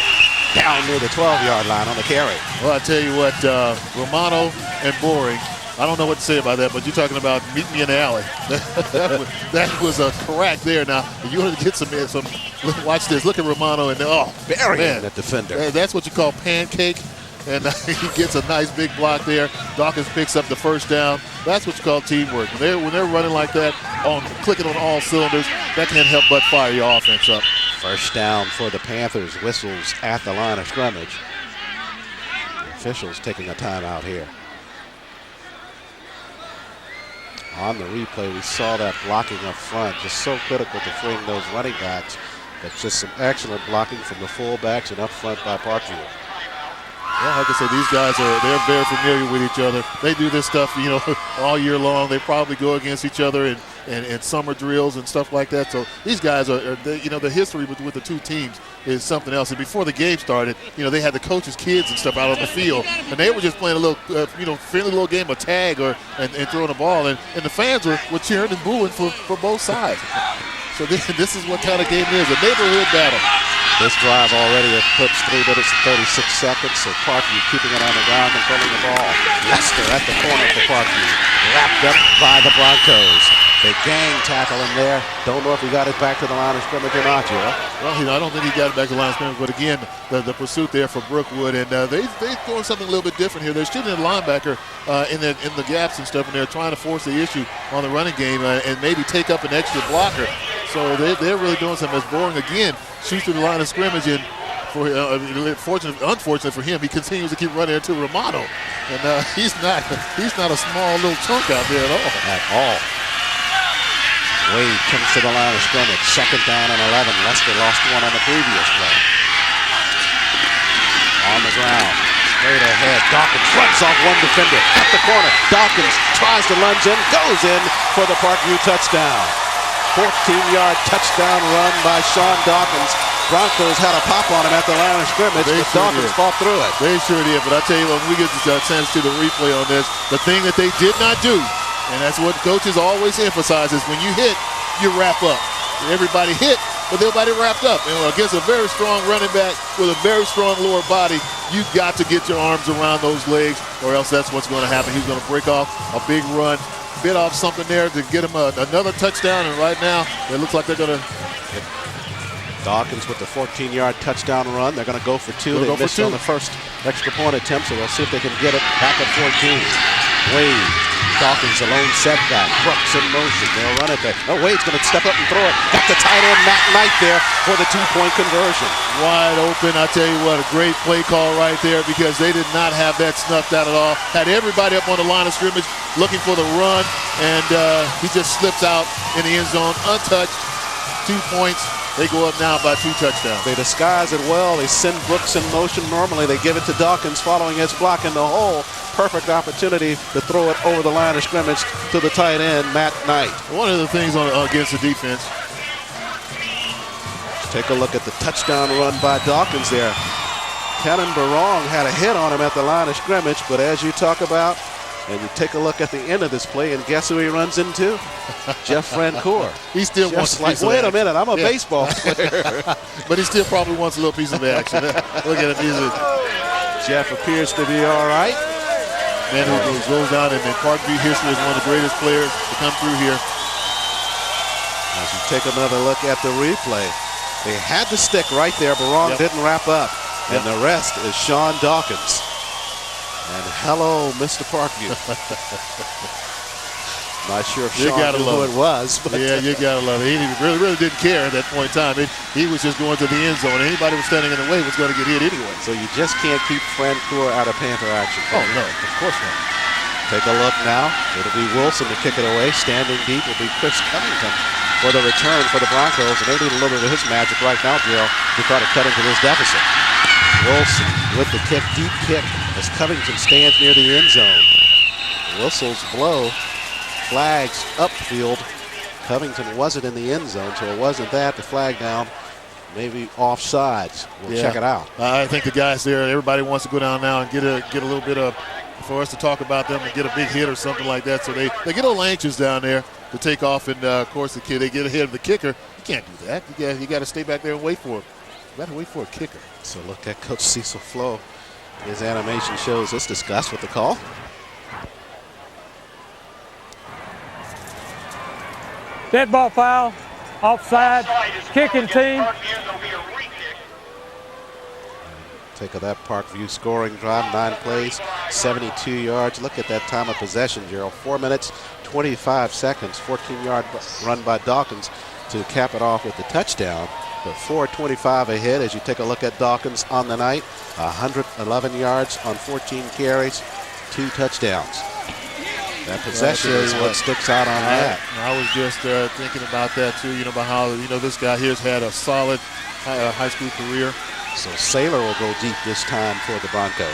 Down near the 12-yard line on the carry. Well, I tell you what, Romano and Boring, I don't know what to say about that, but you're talking about meet me in the alley. that was a crack there. Now, if you want to get some, watch this. Look at Romano and burying that defender. That's what you call pancake. And he gets a nice big block there. Dawkins picks up the first down. That's what you call teamwork. When they're running like that, clicking on all cylinders, that can't help but fire your offense up. First down for the Panthers. Whistles at the line of scrimmage. The officials taking a timeout here. On the replay, we saw that blocking up front, just so critical to freeing those running backs. But just some excellent blocking from the fullbacks and up front by Parkview. Well, like I said, these guys they're very familiar with each other. They do this stuff, all year long. They probably go against each other, and and summer drills and stuff like that. So these guys the history with the two teams is something else. And before the game started, they had the coaches' kids and stuff out on the field, and they were just playing a little, friendly little game of tag and throwing the ball, and the fans were cheering and booing for both sides. So this is what kind of game it is, a neighborhood battle. This drive already eclipsed 3 minutes and 36 seconds, so Parkview keeping it on the ground, controlling the ball. Lester at the corner for Parkview, wrapped up by the Broncos. They gang tackle him there. Don't know if he got it back to the line of scrimmage or not, Gerald. Well, I don't think he got it back to the line of scrimmage, but again, the pursuit there for Brookwood, and they're doing something a little bit different here. They're shooting the linebacker in the gaps and stuff, and they're trying to force the issue on the running game and maybe take up an extra blocker. So they're really doing something. As Boring again shoots to the line of scrimmage, and unfortunate for him, he continues to keep running into Romano, and he's not a small little chunk out there at all. Wade comes to the line of scrimmage. Second down and 11. Lester lost one on the previous play. On the ground. Straight ahead. Dawkins runs off one defender. At the corner. Dawkins tries to lunge in. Goes in for the Parkview touchdown. 14-yard touchdown run by Sean Dawkins. Broncos had a pop on him at the line of scrimmage, but Dawkins fought through it. They sure did, but I tell you what, when we get the chance to see the replay on this, the thing that they did not do, and that's what coaches always emphasize, is when you hit, you wrap up. Everybody hit, but everybody wrapped up. Against a very strong running back with a very strong lower body, you've got to get your arms around those legs, or else that's what's going to happen. He's going to break off a big run, bit off something there to get him another touchdown, and right now it looks like they're going to... Dawkins with the 14-yard touchdown run. They're going to go for two. They missed on the first extra point attempt, so we'll see if they can get it back at 14. Wade. Dawkins alone setback. Brooks in motion. They'll run it there. Oh, Wade's going to step up and throw it. Got the tight end Matt Knight there for the two-point conversion. Wide open. I tell you what, a great play call right there, because they did not have that snuffed out at all. Had everybody up on the line of scrimmage looking for the run, and he just slips out in the end zone untouched. 2 points. They go up now by 2 touchdowns. They disguise it well. They send Brooks in motion. Normally they give it to Dawkins following his block in the hole. Perfect opportunity to throw it over the line of scrimmage to the tight end, Matt Knight. One of the things against the defense. Let's take a look at the touchdown run by Dawkins there. Cannon Barong had a hit on him at the line of scrimmage, but as you talk about, and you take a look at the end of this play, and guess who he runs into? Jeff Francoeur. He still wants a piece of wait action. a minute, I'm a baseball player. But he still probably wants a little piece of action. Look at him. Jeff appears to be all right. Man who goes down in Parkview history as one of the greatest players to come through here. As you take another look at the replay, they had the stick right there. Barong didn't wrap up. And the rest is Sean Dawkins. And hello, Mr. Parkview. Not sure if Sean knew who it was. But yeah, you got to love it. He really didn't care at that point in time. He was just going to the end zone. Anybody was standing in the way was going to get hit anyway. So you just can't keep Francoeur out of Panther action. Oh, no, of course not. Take a look now. It'll be Wilson to kick it away. Standing deep will be Chris Covington for the return for the Broncos. And they need a little bit of his magic right now, Gerald, to try to cut into this deficit. Wilson with the kick, deep kick, as Covington stands near the end zone. Whistles blow. Flags upfield. Covington wasn't in the end zone, so it wasn't that. The flag down, maybe offsides. We'll check it out. I think the guys there, everybody wants to go down now and get a little bit of, for us to talk about them and get a big hit or something like that. So they get a little anxious down there to take off, and of course they get ahead of the kicker. You can't do that. You got to stay back there and wait for it. You got to wait for a kicker. So look at Coach Cecil Flo. His animation shows this disgust with the call. Dead ball foul, offside, kicking team. Take of that Parkview scoring drive, 9 plays, 72 yards. Look at that time of possession, Gerald. 4 minutes, 25 seconds, 14-yard run by Dawkins to cap it off with the touchdown. But 4:25 ahead as you take a look at Dawkins on the night. 111 yards on 14 carries, 2 touchdowns. That possession is what sticks out on that. I was just thinking about that too, about how, this guy here has had a solid high school career. So Saylor will go deep this time for the Broncos.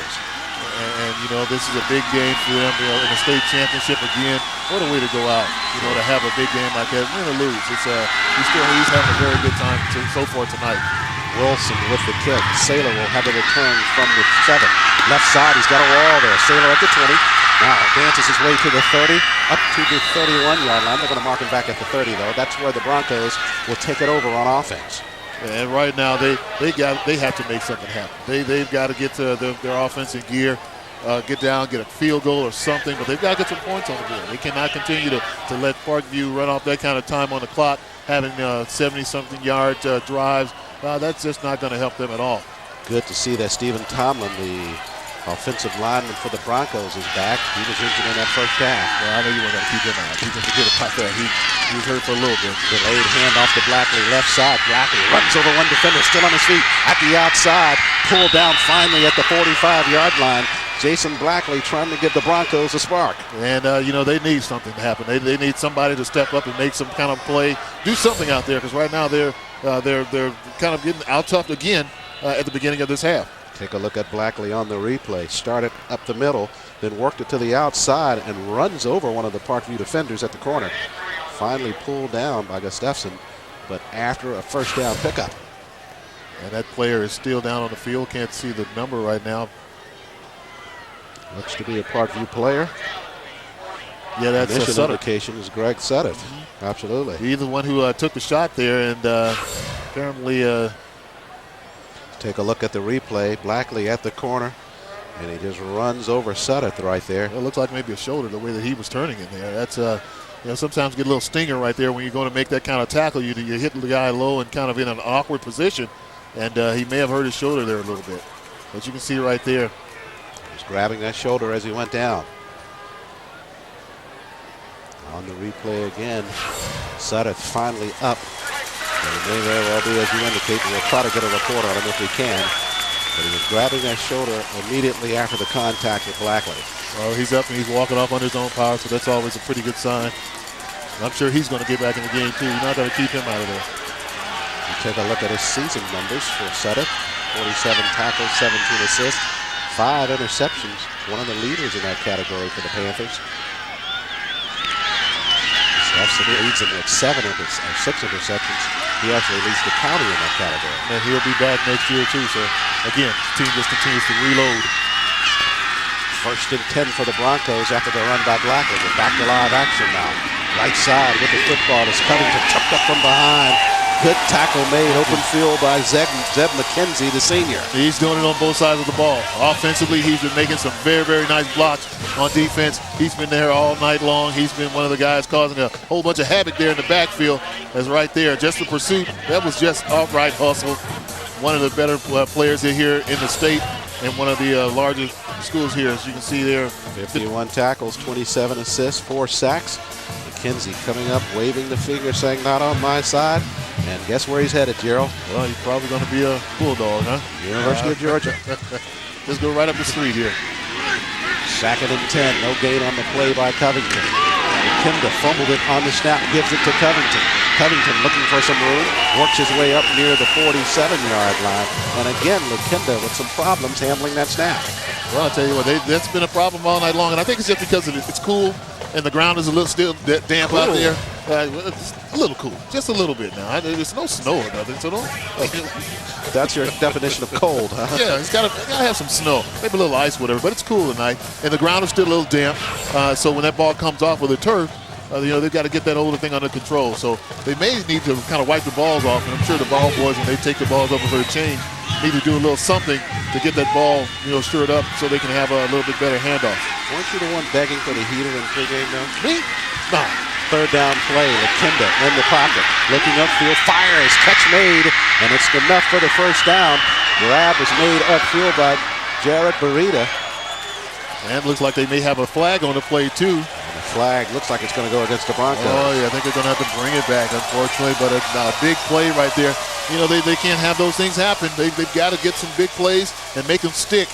And you know, this is a big game for them, you know, in the state championship again. What a way to go out, you know, to have a big game like that, win or lose. It's he's having a very good time so far tonight. Wilson with the kick. Saylor will have a return from the 7. Left side, he's got a wall there. Saylor at the 20. Now dances his way to the 30, up to the 31-yard line. They're going to mark him back at the 30, though. That's where the Broncos will take it over on offense. And right now, they have to make something happen. They've got to get to their offense in gear, get down, get a field goal or something. But they've got to get some points on the board. They cannot continue to let Parkview run off that kind of time on the clock, having 70-something yard drives. That's just not going to help them at all. Good to see that Stephen Tomlin, the offensive lineman for the Broncos, is back. He was injured in that first half. Well, I know you weren't going to keep him out. He didn't get a putt there. He was hurt for a little bit. Delayed hand off to Blackley, left side. Blackley runs over one defender, still on his feet. At the outside, pulled down finally at the 45-yard line. Jason Blackley trying to give the Broncos a spark. And, you know, they need something to happen. They need somebody to step up and make some kind of play. Do something out there, because right now they're kind of getting out-toughed again at the beginning of this half. Take a look at Blackley on the replay. Started up the middle, then worked it to the outside and runs over one of the Parkview defenders at the corner. Finally pulled down by Gustafson, but after a first down pickup. And that player is still down on the field. Can't see the number right now. Looks to be a Parkview player. Yeah, that's a Sutter. Indication is Greg Sutter. Absolutely. He's the one who took the shot there, and apparently. Take a look at the replay. Blackley at the corner, and he just runs over Sutter right there. It looks like maybe a shoulder the way that he was turning in there. That's you know, sometimes get a little stinger right there when you're going to make that kind of tackle. You hit the guy low and kind of in an awkward position, and he may have hurt his shoulder there a little bit. But you can see right there. He's grabbing that shoulder as he went down. On the replay again, Sutter finally up. And it may very well be, as you indicate, we'll try to get a report on him if we can. But he was grabbing that shoulder immediately after the contact with Blackley. Well, he's up and he's walking off on his own power, so that's always a pretty good sign. And I'm sure he's going to get back in the game, too. You're not going to keep him out of there. You take a look at his season numbers for Sutter. 47 tackles, 17 assists, 5 interceptions. One of the leaders in that category for the Panthers. Jefferson leads him with 6 interceptions. He actually leads the county in that category. And he'll be back next year, too. So, again, the team just continues to reload. 1st and 10 for the Broncos after the run by Blackley. We're back to live action now. Right side with the football is Covington, tucked up from behind. Good tackle made, open field by Zeb McKenzie, the senior. He's doing it on both sides of the ball. Offensively, he's been making some very, very nice blocks on defense. He's been there all night long. He's been one of the guys causing a whole bunch of havoc there in the backfield. That's right there. Just the pursuit. That was just outright hustle. One of the better players here in the state and one of the largest schools here, as you can see there. 51 tackles, 27 assists, 4 sacks. McKenzie coming up, waving the finger, saying, "Not on my side." And guess where he's headed, Gerald? Well, he's probably going to be a Bulldog, huh? University of Georgia. Just go right up the street here. 2nd and 10. No gain on the play by Covington. Kinda fumbled it on the snap, gives it to Covington. Covington looking for some room, works his way up near the 47-yard line. And again, LaKinda with some problems handling that snap. Well, I'll tell you what, that's been a problem all night long. And I think it's just because it's cool and the ground is a little still damp out there. It's a little cool, just a little bit now. There's no snow or nothing, so don't. That's your definition of cold, huh? Yeah, it's gotta have some snow, maybe a little ice, whatever. But it's cool tonight, and the ground is still a little damp. So when that ball comes off with the turf, they've got to get that older thing under control. So they may need to kind of wipe the balls off, and I'm sure the ball boys, when they take the balls over for a change, need to do a little something to get that ball, stirred up so they can have a little bit better handoff. Weren't you the one begging for the heater in pregame, though? Me? Nah. 3rd down play, LaKinda in the pocket, looking upfield, fires, catch made, and it's enough for the first down. Grab was made upfield by Jared Burita. And it looks like they may have a flag on the play, too. And the flag looks like it's going to go against the Broncos. Oh, yeah, I think they're going to have to bring it back, unfortunately, but a big play right there. They can't have those things happen. They've got to get some big plays and make them stick.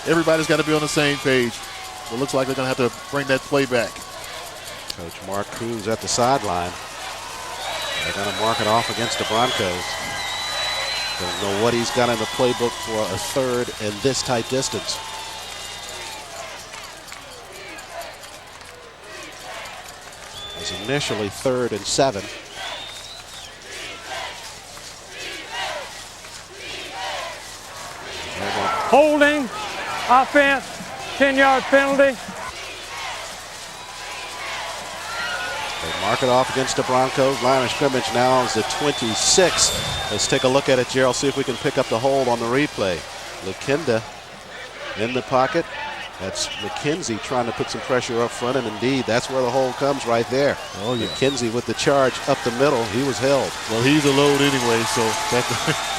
Everybody's got to be on the same page. It looks like they're going to have to bring that play back. Coach Mark Coons at the sideline. They're going to mark it off against the Broncos. Don't know what he's got in the playbook for a 3rd in this tight distance. It was initially 3rd and 7. Holding, offense, 10-yard penalty. They mark it off against the Broncos. Line of scrimmage now is the 26. Let's take a look at it, Gerald, see if we can pick up the hold on the replay. Lakinda in the pocket. That's McKenzie trying to put some pressure up front, and indeed, that's where the hold comes right there. Oh, yeah. McKenzie with the charge up the middle. He was held. Well, he's a load anyway, so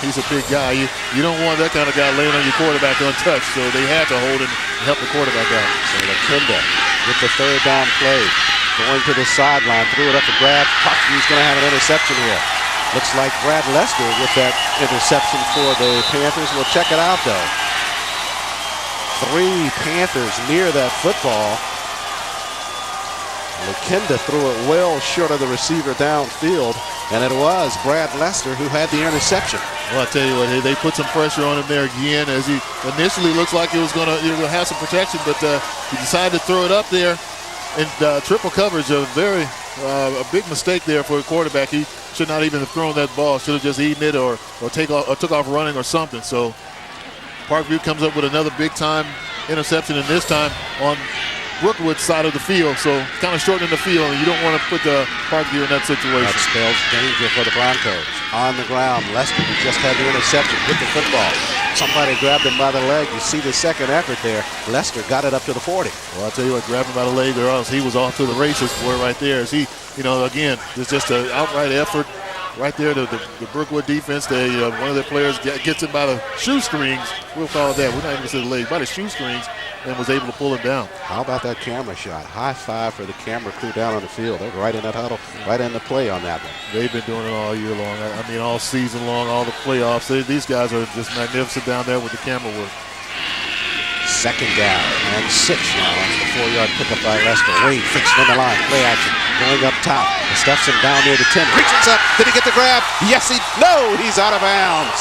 he's a big guy. You don't want that kind of guy laying on your quarterback untouched, so they had to hold him and help the quarterback out. So Lakinda with the 3rd down play. Going to the sideline, threw it up for grab. Parkview's going to have an interception here. Looks like Brad Lester with that interception for the Panthers. We'll check it out, though. 3 Panthers near that football. Lakinda threw it well short of the receiver downfield, and it was Brad Lester who had the interception. Well, I tell you what, they put some pressure on him there again, as he initially looked like he was going to have some protection, but he decided to throw it up there. And triple coverage, a big mistake there for a quarterback. He should not even have thrown that ball. Should have just eaten it or took off running or something. So Parkview comes up with another big-time interception, and this time on Brookwood's side of the field. So kind of shortening the field, and you don't want to put Parkview in that situation. That spells danger for the Broncos. On the ground, Lester, who just had the interception, with the football. Somebody grabbed him by the leg. You see the second effort there. Lester got it up to the 40. Well, I'll tell you what, grabbed him by the leg, or else he was off to the races for it right there. As he, again, it's just an outright effort right there. The Brookwood defense, one of their players gets him by the shoestrings. We'll call it that. We're not even going to say the leg, by the shoestrings, and was able to pull him down. How about that camera shot? High five for the camera crew down on the field. They're right in that huddle, right in the play on that one. They've been doing it all year long. I mean, all season long, all the playoffs. These guys are just magnificent down there with the camera work. 2nd down and 6 now. That's the 4-yard pickup by Lester. Wade fixing in the line. Play action. Going up top. Stuffs him down near the 10. Reaches up. Did he get the grab? Yes, no, he's out of bounds.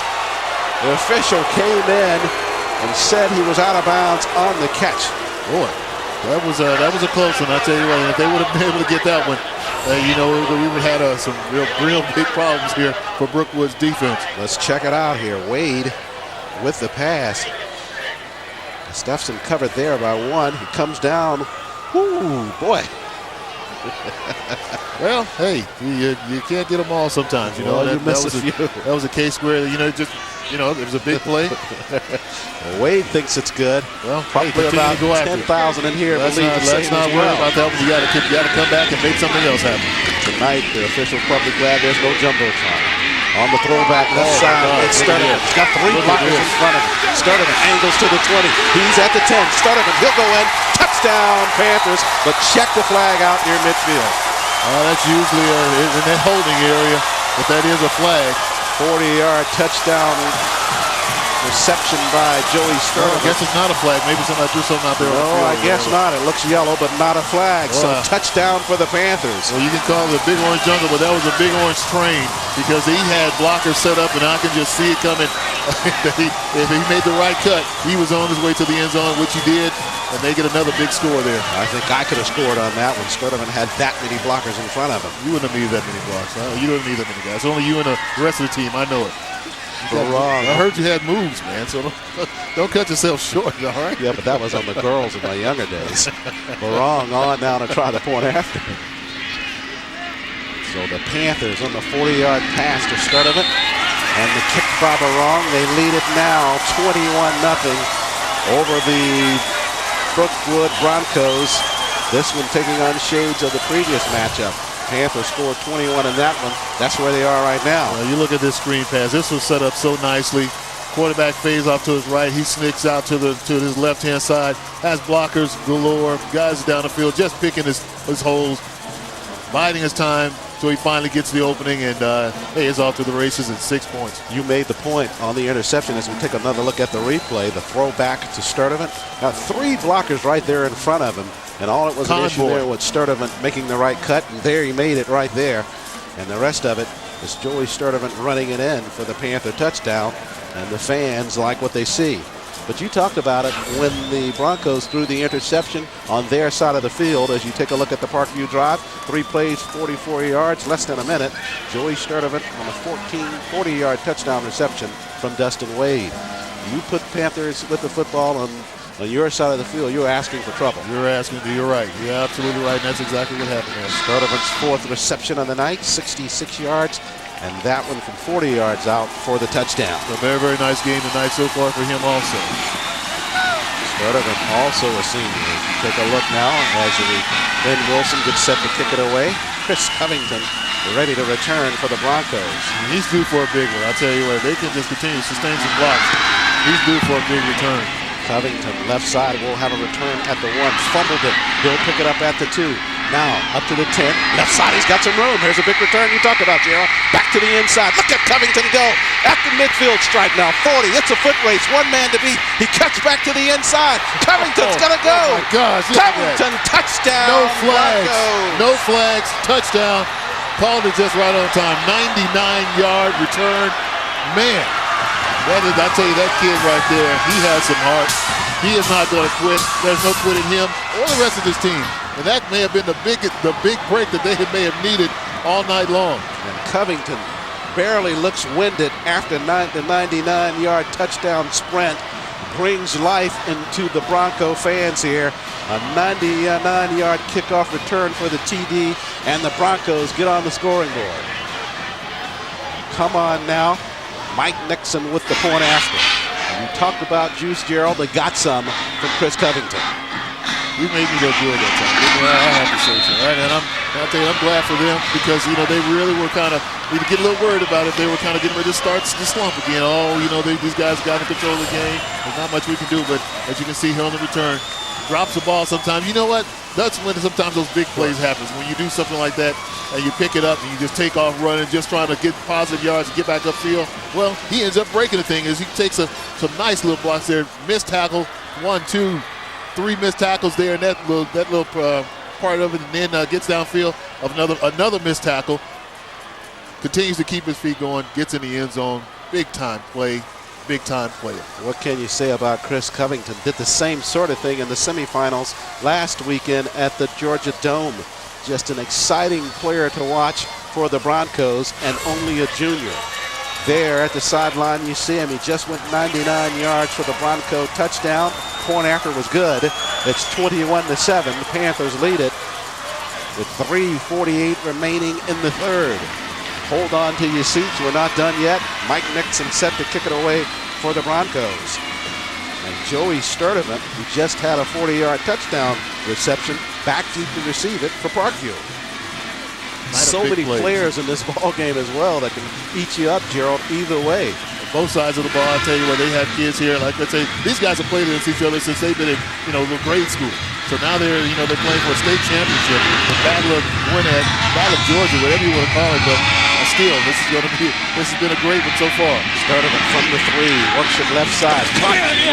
The official came in and said he was out of bounds on the catch. Boy, that was a close one. I tell you what, if they would have been able to get that one, we would have had some real big problems here for Brookwood's defense. Let's check it out here. Wade with the pass. Steffensen covered there by 1. He comes down. Ooh, boy. Well, hey, you can't get them all sometimes. That was a case where it was a big play. Wade thinks it's good. Well, probably about 10,000 in here. Let's not worry about that. You got to come back and make something else happen. Tonight, the official public glad there's no jumbotron. On the throwback left side, it's Sturdivant. He's got 3 blockers in front of him. Sturdivant angles to the 20. He's at the 10. Sturdivant, he'll go in. Touchdown, Panthers, but check the flag out near midfield. That's usually in that holding area, but that is a flag. 40-yard touchdown reception by Joey Sturdivant. I guess it's not a flag. Maybe somebody threw something out there. No, I guess not. It looks yellow, but not a flag. So touchdown for the Panthers. Well, you can call it a big orange jungle, but that was a big orange train because he had blockers set up, and I can just see it coming. If he made the right cut, he was on his way to the end zone, which he did, and they get another big score there. I think I could have scored on that when Sturdivant had that many blockers in front of him. You wouldn't have needed that many blocks. You don't need that many guys. Only you and the rest of the team. I know it. Wrong. I heard you had moves, man, so don't cut yourself short, all right? Yeah, but that was on the girls in my younger days. Wrong on now to try the point after. So the Panthers on the 40-yard pass to Sturdivant. And the kick by wrong. They lead it now 21-0 over the Brookwood Broncos. This one taking on shades of the previous matchup. Panthers scored 21 in that one. That's where they are right now. You look at this screen pass. This was set up so nicely. Quarterback fades off to his right. He sneaks out to his left-hand side. Has blockers galore. Guys down the field just picking his holes, biding his time so he finally gets the opening, and is off to the races at 6 points. You made the point on the interception as we take another look at the replay. The throwback to Sturdivant. Got 3 blockers right there in front of him. And all it was an issue there with Sturdivant making the right cut, and there he made it right there. And the rest of it is Joey Sturdivant running it in for the Panther touchdown, and the fans like what they see. But you talked about it when the Broncos threw the interception on their side of the field. As you take a look at the Parkview drive, 3 plays, 44 yards, less than a minute. Joey Sturdivant on a 40-yard touchdown reception from Dustin Wade. You put Panthers with the football on your side of the field, you're asking for trouble. You're right. You're absolutely right, and that's exactly what happened there. Sturdivant's 4th reception of the night, 66 yards. And that one from 40 yards out for the touchdown. A very, very nice game tonight so far for him also. Sturdivant also a senior. Take a look now as Ben Wilson gets set to kick it away. Chris Covington ready to return for the Broncos. He's due for a big one. I'll tell you what, they can just continue to sustain some blocks. He's due for a big return. Covington, left side, will have a return at the 1. Fumbled it. He'll pick it up at the 2. Now up to the 10. Left side, he's got some room. Here's a big return you talked about, Gerald. Back to the inside. Look at Covington go. At the midfield stripe now. 40. It's a foot race. One man to beat. He cuts back to the inside. Covington's going to go. Oh, my gosh. Covington, touchdown. No flags. Broncos. No flags. Touchdown. Called it just right on time. 99-yard return. Man. I tell you, that kid right there, he has some heart. He is not going to quit. There's no quit in him or the rest of this team. And that may have been the big break that they may have needed all night long. And Covington barely looks winded after the 99-yard touchdown sprint. Brings life into the Bronco fans here. A 99-yard kickoff return for the TD, and the Broncos get on the scoring board. Come on now. Mike Nixon with the point after. And you talked about juice, Gerald. They got some from Chris Covington. You made me look good that time. I have to say so. Right? And I'll tell you, I'm glad for them because, they really were kind of, we get a little worried about it. They were kind of getting ready to start the slump again. These guys got to control the game. There's not much we can do, but as you can see here on the return, drops the ball sometimes. You know what? That's when sometimes those big plays happen. When you do something like that and you pick it up and you just take off running, just trying to get positive yards and get back upfield, well, he ends up breaking the thing as he takes some nice little blocks there. Missed tackle, 1, 2, 3 missed tackles there in that little part of it, and then gets downfield of another missed tackle. Continues to keep his feet going, gets in the end zone. Big time play. Big-time player. What can you say about Chris Covington? Did the same sort of thing in the semifinals last weekend at the Georgia Dome. Just an exciting player to watch for the Broncos, and only a junior. There at the sideline, you see him. He just went 99 yards for the Bronco touchdown. Point after was good. It's 21-7. The Panthers lead it with 3:48 remaining in the third. Hold on to your seats. We're not done yet. Mike Nixon set to kick it away for the Broncos. And Joey Sturdivant, who just had a 40-yard touchdown reception, back deep to receive it for Parkview. So many players in this ball game as well that can eat you up, Gerald, either way. Both sides of the ball, I tell you what, they have kids here. Like, let's say, these guys have played against each other since they've been in, grade school. So now they're playing for a state championship. The Battle of Georgia, whatever you want to call it, but still, this has been a great one so far. Sturdivant from the 3, works it left side,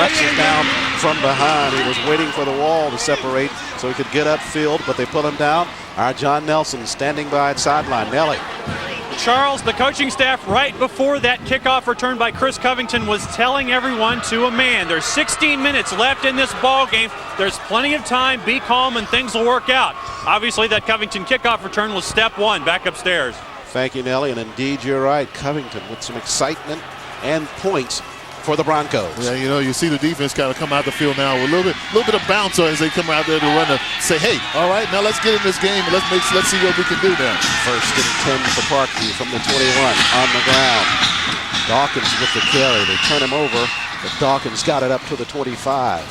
rushes down from behind. He was waiting for the wall to separate so he could get upfield, but they pull him down. Our John Nelson standing by at sideline. Nelly. Charles, the coaching staff right before that kickoff return by Chris Covington was telling everyone to a man, there's 16 minutes left in this ball game. There's plenty of time. Be calm and things will work out. Obviously, that Covington kickoff return was step 1 back upstairs. Thank you, Nelly. And indeed, you're right. Covington with some excitement and points for the Broncos. Yeah, you see the defense kind of come out the field now with a little bit of bounce as they come out there to run to say, hey, all right, now let's get in this game and let's see what we can do now. 1st and 10 for Parkview from the 21 on the ground. Dawkins with the carry. They turn him over, but Dawkins got it up to the 25.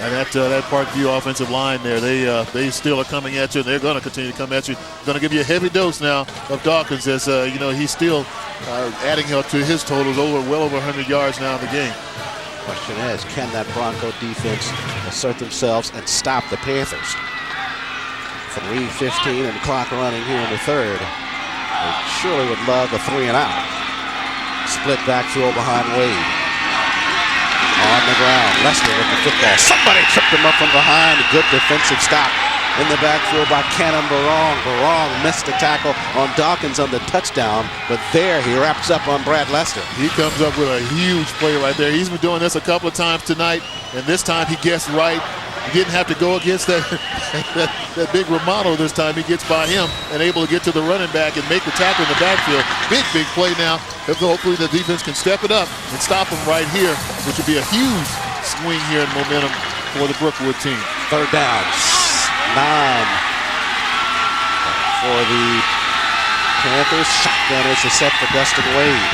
And that Parkview offensive line there, they still are coming at you, and they're going to continue to come at you. Going to give you a heavy dose now of Dawkins as he's still adding up to his totals well over 100 yards now in the game. Question is, can that Bronco defense assert themselves and stop the Panthers? 3:15 and the clock running here in the third. They surely would love a 3 and out. Split backfield behind Wade. On the ground, Lester with the football. Somebody tripped him up from behind. Good defensive stop in the backfield by Cannon Barong. Barong missed the tackle on Dawkins on the touchdown, but there he wraps up on Brad Lester. He comes up with a huge play right there. He's been doing this a couple of times tonight, and this time he guessed right. He didn't have to go against that big Romano this time. He gets by him and able to get to the running back and make the tackle in the backfield. Big play now. Hopefully the defense can step it up and stop him right here, which would be a huge swing here in momentum for the Brookwood team. Third down, 9 for the Panthers. Shotgun is the set for Dustin Wade.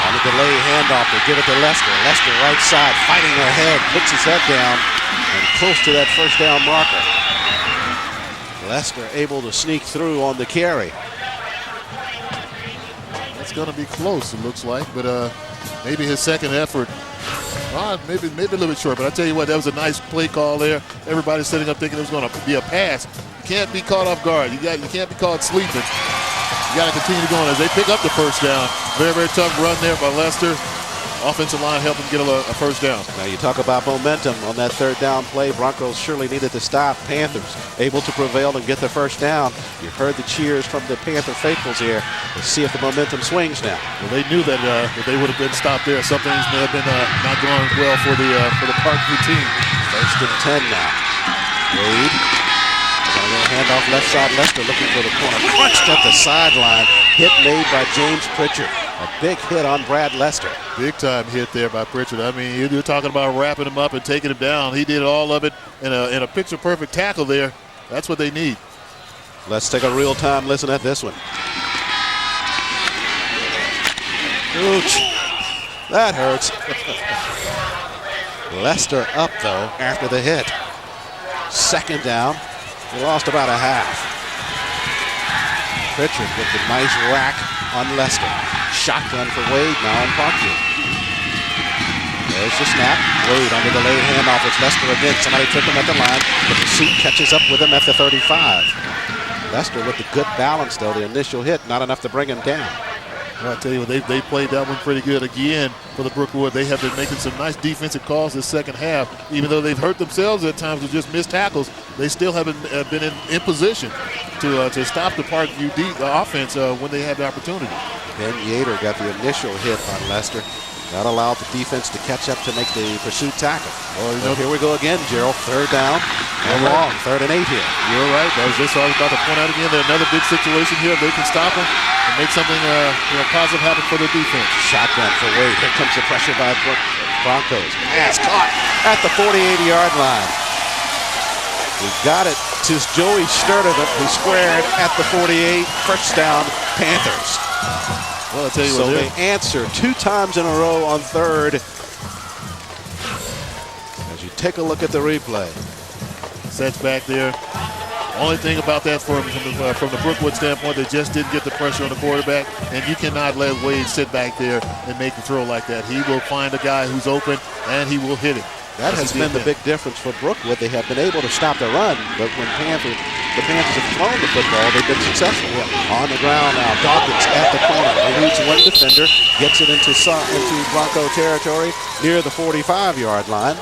On the delay handoff, they give it to Lester. Lester right side, fighting ahead, puts his head down and close to that first down marker. Lester able to sneak through on the carry. It's going to be close, it looks like, but maybe his second effort. Maybe a little bit short, but I tell you what, that was a nice play call there. Everybody's sitting up thinking it was going to be a pass. You can't be caught off guard. You can't be caught sleeping. You got to continue going as they pick up the first down. Very, very tough run there by Lester. Offensive line helped him get a first down. Now you talk about momentum on that third down play. Broncos surely needed to stop. Panthers able to prevail and get the first down. You heard the cheers from the Panther faithfuls here. Let's see if the momentum swings now. Well, they knew that they would have been stopped there. Some things may have been not going well for the Parkview team. First and 10 now. Wade. Hand off left side. Lester looking for the corner. Crunched at the sideline. Hit made by James Pritchard. A big hit on Brad Lester. Big time hit there by Pritchard. I mean, you're talking about wrapping him up and taking him down. He did all of it in a picture perfect tackle there. That's what they need. Let's take a real time listen at this one. Ouch. That hurts. Lester up though after the hit. Second down. He lost about a half. Pritchard with the nice rack on Lester. Shotgun for Wade now on Parkview. There's the snap. Wade on the delayed handoff with Lester again. Somebody took him at the line, but the suit catches up with him at the 35. Lester with the good balance though. The initial hit, not enough to bring him down. Well, I tell you what, they played that one pretty good again for the Brookwood. They have been making some nice defensive calls this second half. Even though they've hurt themselves at times with just missed tackles, they still haven't been in position to stop the Parkview offense when they had the opportunity. Ben Yater got the initial hit on Lester. That allowed the defense to catch up to make the pursuit tackle. Well, here we go again, Gerald. Third down and long. 3rd and 8 here. You're right. That was just what I was about to point out again. There's another big situation here. If they can stop them and make something positive happen for the defense. Shotgun for Wade. Here comes the pressure by Broncos. Pass caught at the 48-yard line. We got it to Joey Sturdivant, who squared at the 48. First down, Panthers. Well, I'll tell you so what, they answer 2 times in a row on third. As you take a look at the replay. Sets back there. Only thing about that from the Brookwood standpoint, they just didn't get the pressure on the quarterback, and you cannot let Wade sit back there and make the throw like that. He will find a guy who's open, and he will hit it. That has been the big difference for Brookwood. They have been able to stop the run, but when the Panthers have thrown the football, they've been successful. On the ground now, Dawkins at the corner. Eludes one defender, gets it into Bronco territory near the 45-yard line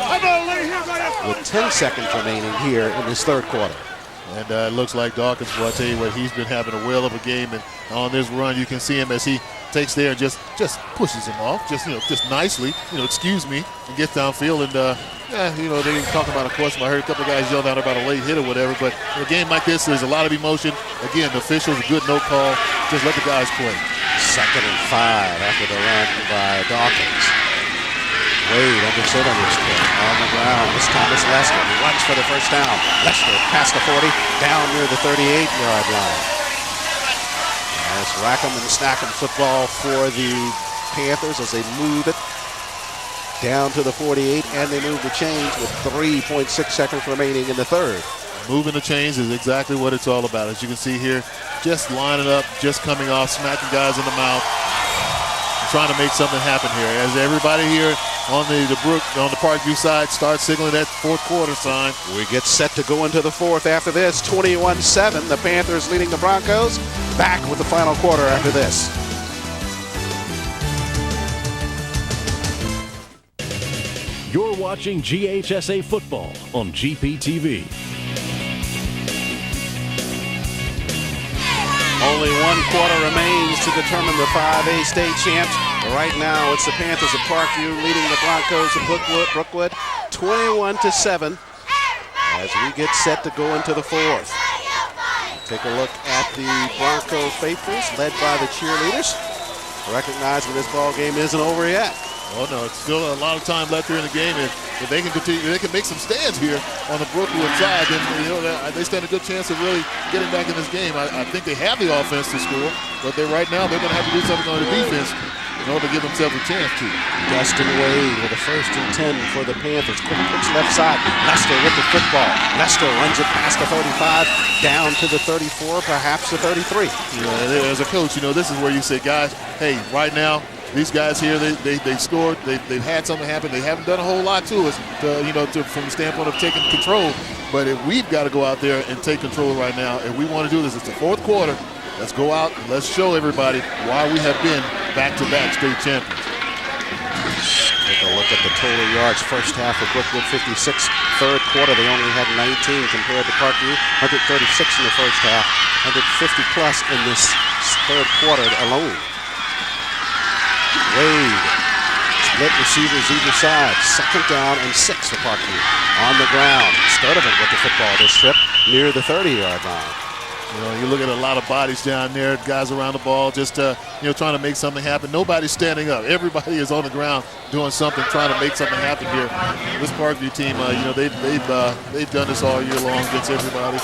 with 10 seconds remaining here in this third quarter. And it looks like Dawkins, well, I tell you what, he's been having a whale of a game. And on this run, you can see him as he takes there and just pushes him off, just nicely, excuse me, and gets downfield. And they didn't talk about, of course, I heard a couple of guys yell out about a late hit or whatever. But in a game like this, there's a lot of emotion. Again, the officials, a good no call. Just let the guys play. 2nd and 5 after the run by Dawkins. Wade understood on this play. On the ground, this time it's Lester. He runs for the first down. Lester past the 40, down near the 38-yard line. It's Rackham and Snackham football for the Panthers as they move it down to the 48, and they move the chains with 3.6 seconds remaining in the third. Moving the chains is exactly what it's all about. As you can see here, just lining up, just coming off, smacking guys in the mouth, and trying to make something happen here. As everybody here on the Parkview side starts signaling that fourth quarter sign. We get set to go into the fourth after this. 21-7, the Panthers leading the Broncos. Back with the final quarter after this. You're watching watching GHSA football on GPTV. Only 1 quarter remains to determine the 5A state champs. Right now, it's the Panthers of Parkview leading the Broncos of Brookwood 21-7 as we get set to go into the 4th. Take a look at the Bronco faithfuls led by the cheerleaders, recognizing this ball game isn't over yet. Oh no, it's still a lot of time left here in the game. If they can continue, they can make some stands here on the Brookwood side, then they stand a good chance of really getting back in this game. I think they have the offense to score, but right now they're going to have to do something on the defense in order to give themselves a chance to. Dustin Wade with a 1st and 10 for the Panthers. Quick pitch left side. Lester with the football. Lester runs it past the 35, down to the 34, perhaps the 33. As a coach, this is where you say, guys, hey, right now, these guys here, they scored. They've had something happen. They haven't done a whole lot to us, from the standpoint of taking control. But if we've got to go out there and take control right now, if we want to do this, it's the 4th quarter. Let's go out and let's show everybody why we have been back-to-back state champions. Take a look at the total yards. First half of Brookwood 56. 3rd quarter they only had 19 compared to Parkview. 136 in the first half. 150 plus in this 3rd quarter alone. Wade, split receivers either side. 2nd down and 6 for Parkview. On the ground, Sturdivant with the football this trip near the 30-yard line. You look at a lot of bodies down there, guys around the ball, just trying to make something happen. Nobody's standing up. Everybody is on the ground doing something, trying to make something happen here. This Parkview team, they've done this all year long against everybody.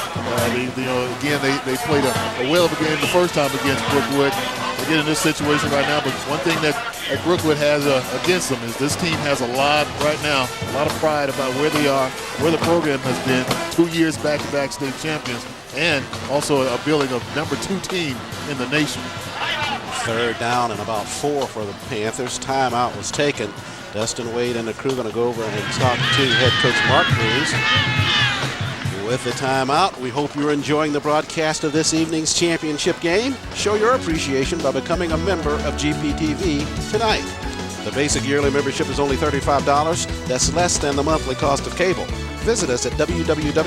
They played a whale of a game the first time against Brookwood. They get in this situation right now, but one thing that Brookwood has against them is this team has a lot of pride about where they are, where the program has been. 2 years back-to-back state champions, and also a billing of number 2 team in the nation. 3rd down and about 4 for the Panthers. Timeout was taken. Dustin Wade and the crew going to go over and talk to head coach Mark Cruz. With the timeout, we hope you're enjoying the broadcast of this evening's championship game. Show your appreciation by becoming a member of GPTV tonight. The basic yearly membership is only $35. That's less than the monthly cost of cable. Visit us at www.gpb.org.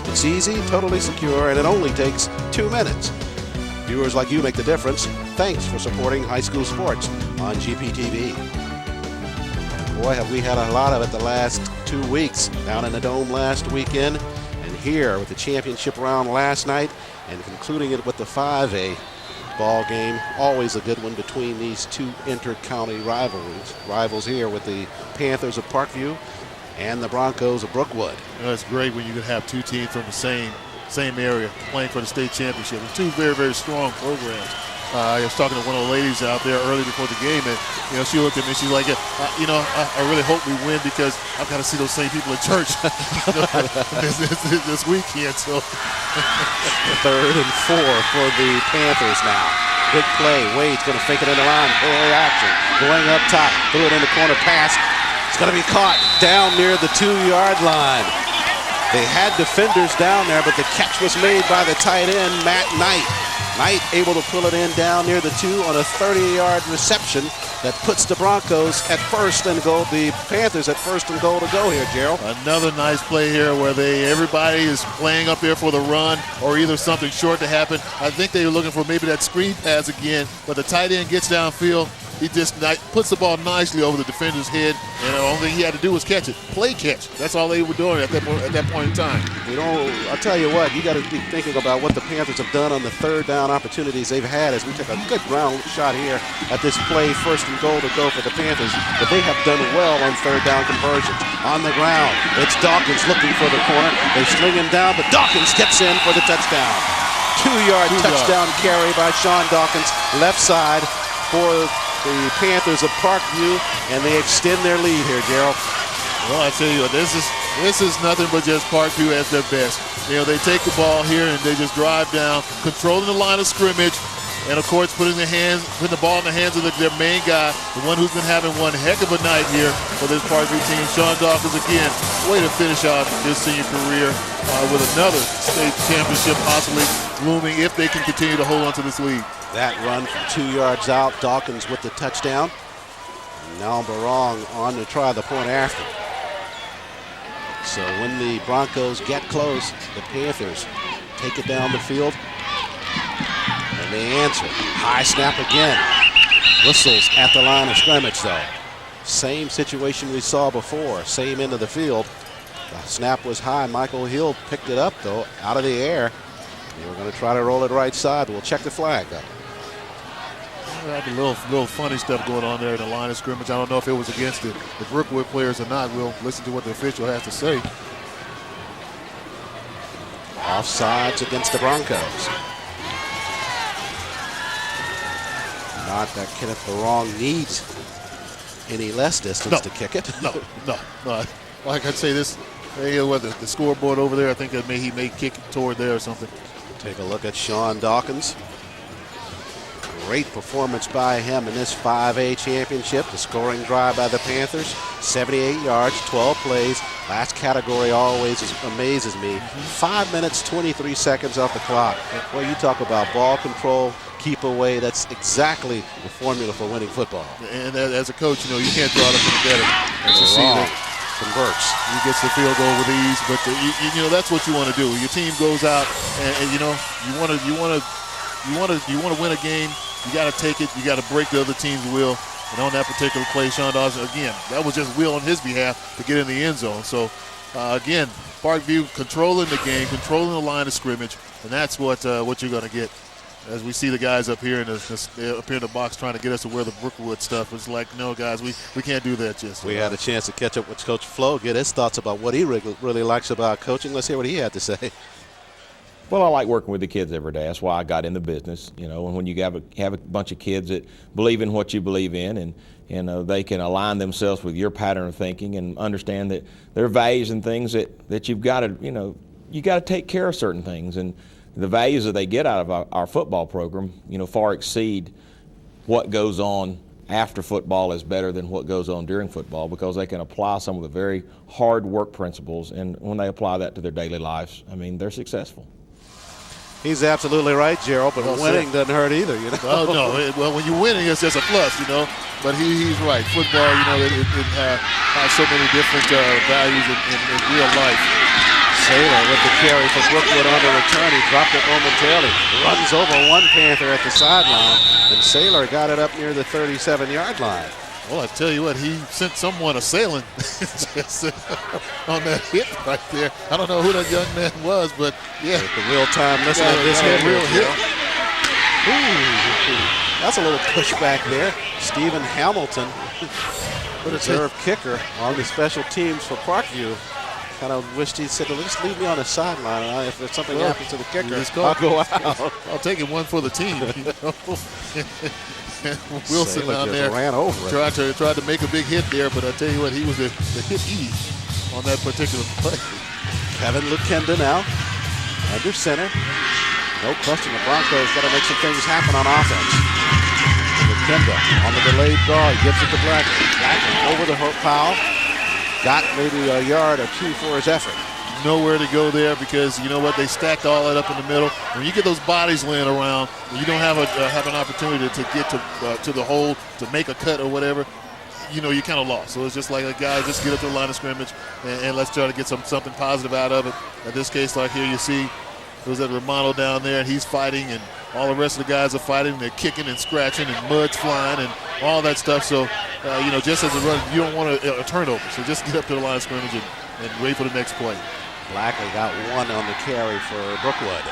It's easy, totally secure, and it only takes 2 minutes. Viewers like you make the difference. Thanks for supporting high school sports on GPTV. Boy, have we had a lot of it the last 2 weeks. Down in the Dome last weekend, and here with the championship round last night, and concluding it with the 5A ball game. Always a good one between these 2 inter-county rivals here with the Panthers of Parkview and the Broncos of Brookwood. It's great when you can have 2 teams from the same area playing for the state championship. And 2 very, very strong programs. I was talking to one of the ladies out there early before the game, and she looked at me. She's like, I really hope we win because I've got to see those same people at church this weekend. So 3rd and 4 for the Panthers now. Big play. Wade's going to fake it in the line. Play action. Going up top. Threw it in the corner pass. It's going to be caught down near the 2-yard line. They had defenders down there, but the catch was made by the tight end, Matt Knight. Knight able to pull it in down near the 2 on a 30-yard reception that puts the Broncos at 1st and goal. The Panthers at 1st and goal to go here, Gerald. Another nice play here where everybody is playing up there for the run or either something short to happen. I think they were looking for maybe that screen pass again, but the tight end gets downfield. He just puts the ball nicely over the defender's head, and the only thing he had to do was catch it. Play catch. That's all they were doing at that point in time. I'll tell you what, you got to be thinking about what the Panthers have done on the 3rd down opportunities they've had as we took a good ground shot here at this play, 1st and goal to go for the Panthers. But they have done well on 3rd down conversions. On the ground, it's Dawkins looking for the corner. They sling him down, but Dawkins gets in for the touchdown. 2-yard touchdown carry by Sean Dawkins, left side for the Panthers of Parkview, and they extend their lead here, Gerald. Well, I tell you, this is nothing but just Parkview at their best. They take the ball here and they just drive down, controlling the line of scrimmage, and of course putting the ball in the hands of their main guy, the one who's been having one heck of a night here for this Parkview team, Sean Dawkins again. Way to finish out his senior career with another state championship possibly looming if they can continue to hold on to this lead. That run from 2 yards out, Dawkins with the touchdown. Now Barong on to try the point after. So when the Broncos get close, the Panthers take it down the field. And they answer. High snap again. Whistles at the line of scrimmage, though. Same situation we saw before. Same end of the field. The snap was high. Michael Hill picked it up, though, out of the air. We're going to try to roll it right side. We'll check the flag, though. A little funny stuff going on there in the line of scrimmage. I don't know if it was against the Brookwood players or not. We'll listen to what the official has to say. Offsides against the Broncos. Not that Kenneth Barong needs any less distance to kick it. No. Like I'd say this, the scoreboard over there, I think that he may kick it toward there or something. Take a look at Sean Dawkins. Great performance by him in this 5A championship. The scoring drive by the Panthers, 78 yards, 12 plays. Last category always amazes me. 5 minutes, 23 seconds off the clock. Well, you talk about ball control, keep away. That's exactly the formula for winning football. And as a coach, you can't draw them any better. As you see that converts. He gets the field goal with ease, but that's what you want to do. Your team goes out, and you want to win a game. You got to take it. You got to break the other team's will. And on that particular play, Sean Dawson, again, that was just will on his behalf to get in the end zone. So, again, Parkview controlling the game, controlling the line of scrimmage, and that's what you're going to get. As we see the guys up here in the box trying to get us to wear the Brookwood stuff, it's like, no, guys, we can't do that just. We had a chance to catch up with Coach Flo, get his thoughts about what he really likes about coaching. Let's hear what he had to say. Well, I like working with the kids every day. That's why I got in the business. And when you have a bunch of kids that believe in what you believe in, and they can align themselves with your pattern of thinking and understand that there are values and things that you've got to, you got to take care of certain things. And the values that they get out of our football program, far exceed what goes on after football is better than what goes on during football, because they can apply some of the very hard work principles. And when they apply that to their daily lives, they're successful. He's absolutely right, Gerald, but winning doesn't hurt either, Well, no. Well, when you're winning, it's just a plus, But he's right. Football, it has so many different values in real life. Saylor with the carry for Brookwood on the return. He dropped it momentarily. Runs over one Panther at the sideline, and Saylor got it up near the 37-yard line. Well, I tell you what, he sent someone a-sailing on that hit right there. I don't know who that young man was, but yeah. With the real-time listening to this hit. Real hit. Ooh, that's a little pushback there. Stephen Hamilton, reserve kicker on the special teams for Parkview. Kind of wished he said, just leave me on the sideline. If something happens to the kicker, I'll go out. I'll take it one for the team. Wilson down there ran over it. Tried to make a big hit there, but I tell you what, he was the hit E on that particular play. Kevin Lukenda now under center. No question the Broncos got to make some things happen on offense. Lukenda on the delayed draw. He gives it to Blackman. Blackman over the pile. Got maybe a yard or two for his effort. Nowhere to go there, because you know what, they stacked all that up in the middle. When you get those bodies laying around, when you don't have an opportunity to get to the hole to make a cut or whatever, you kind of lost. So it's just like a guy, just get up to the line of scrimmage and let's try to get something positive out of it. In this case, like here you see, it was at Romano down there, and he's fighting, and all the rest of the guys are fighting. They're kicking and scratching, and mud's flying, and all that stuff. So, just as a run, you don't want a turnover. So just get up to the line of scrimmage and wait for the next play. Blackley got one on the carry for Brookwood.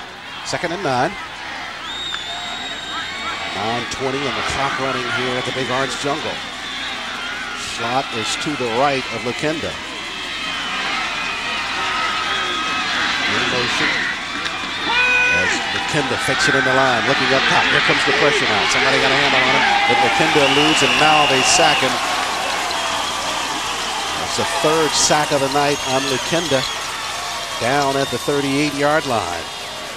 2nd and 9. 9:20 and the clock running here at the Big Orange Jungle. Slot is to the right of Lukenda. In motion as Lukenda fakes it in the line, looking up top. Here comes the pressure now. Somebody got a handle on him, but Lukenda eludes, and now they sack him. That's the 3rd sack of the night on Lukenda. Down at the 38-yard line.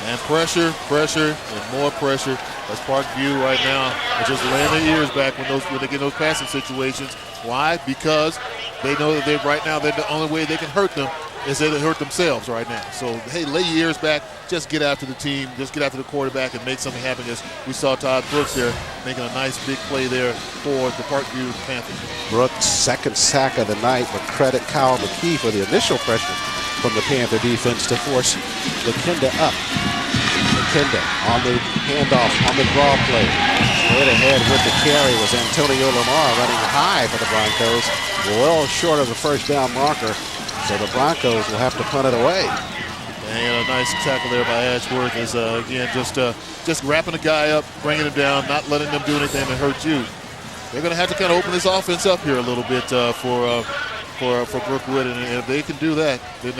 And pressure, and more pressure. As Parkview right now is just laying their ears back when they get in those passing situations. Why? Because they know that right now the only way they can hurt them is they hurt themselves right now. So, hey, lay your ears back. Just get after the team. Just get after the quarterback and make something happen. As we saw Todd Brooks there making a nice big play there for the Parkview Panthers. Brooks' second sack of the night, but credit Kyle McKee for the initial pressure from the Panther defense to force McKinda up. McKinda on the handoff, on the draw play. Straight ahead with the carry was Antonio Lamar running high for the Broncos. Well short of the first down marker, so the Broncos will have to punt it away. And a nice tackle there by Ashworth is, again, just wrapping the guy up, bringing him down, not letting them do anything to hurt you. They're going to have to kind of open this offense up here a little bit for Brookwood, and if they can do that, then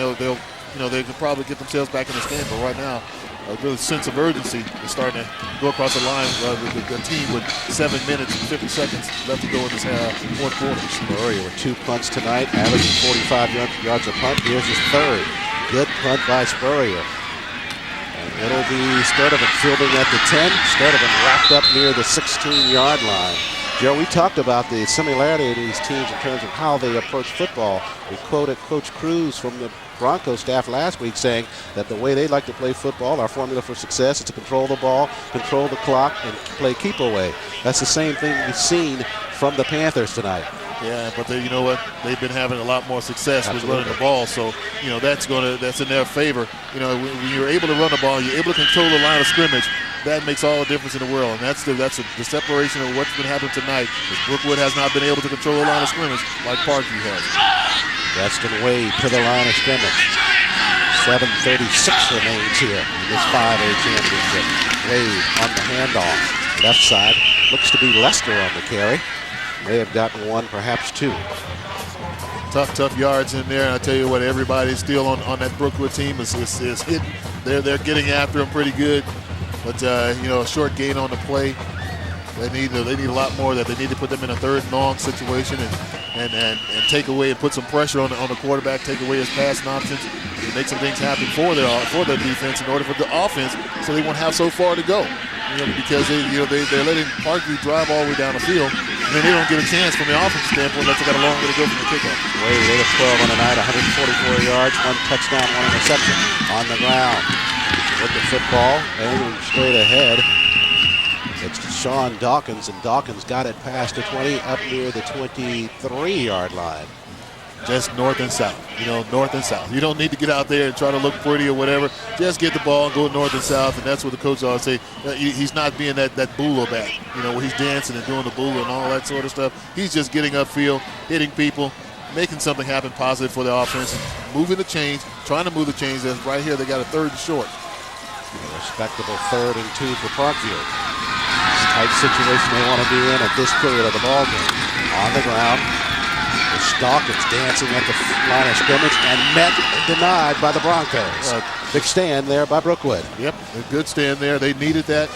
they can probably get themselves back in this game. But right now, a real sense of urgency is starting to go across the line with the team with 7 minutes and 50 seconds left to go in this fourth quarter. Spurrier with 2 punts tonight, averaging 45 yards a punt. Here's his third. Good punt by Spurrier. And it'll be Sturdivant fielding at the 10. Sturdivant wrapped up near the 16-yard line. Joe, we talked about the similarity of these teams in terms of how they approach football. We quoted Coach Cruz from the Broncos staff last week saying that the way they like to play football, our formula for success is to control the ball, control the clock, and play keep away. That's the same thing we've seen from the Panthers tonight. Yeah, but you know what? They've been having a lot more success with running the ball, so that's in their favor. When you're able to run the ball, you're able to control the line of scrimmage. That makes all the difference in the world, and that's the separation of what's been happening tonight. Brookwood has not been able to control the line of scrimmage like Parkview has. Weston Wade to the line of scrimmage. 7:36 remains here in this 5A championship. Wade on the handoff, left side. Looks to be Lester on the carry. May have gotten one, perhaps two. Tough yards in there. And I tell you what, everybody still on that Brookwood team is hitting. They're getting after them pretty good. But a short gain on the play. They need a lot more of that. They need to put them in a third and long situation and take away and put some pressure on the quarterback. Take away his passing options and make some things happen for their defense in order for the offense, so they won't have so far to go. Because they're letting Parkview drive all the way down the field, and then they don't get a chance from the offensive standpoint unless they got a long way to go from the kickoff. Wade 8 of 12 on the night, 144 yards, 1 touchdown, 1 interception on the ground. With the football, aiming straight ahead. It's Sean Dawkins, and Dawkins got it past the 20 up near the 23-yard line. Just north and south, north and south. You don't need to get out there and try to look pretty or whatever. Just get the ball and go north and south, and that's what the coach always say. He's not being that buller back, where he's dancing and doing the buller and all that sort of stuff. He's just getting upfield, hitting people, making something happen positive for the offense, moving the chains, trying to move the chains. That's right here. They got a 3rd and short. A respectable 3rd and 2 for Parkview. Tight situation they want to be in at this period of the ball game. On the ground, Dawkins dancing at the line of scrimmage and denied by the Broncos. Big stand there by Brookwood. Yep, a good stand there. They needed that.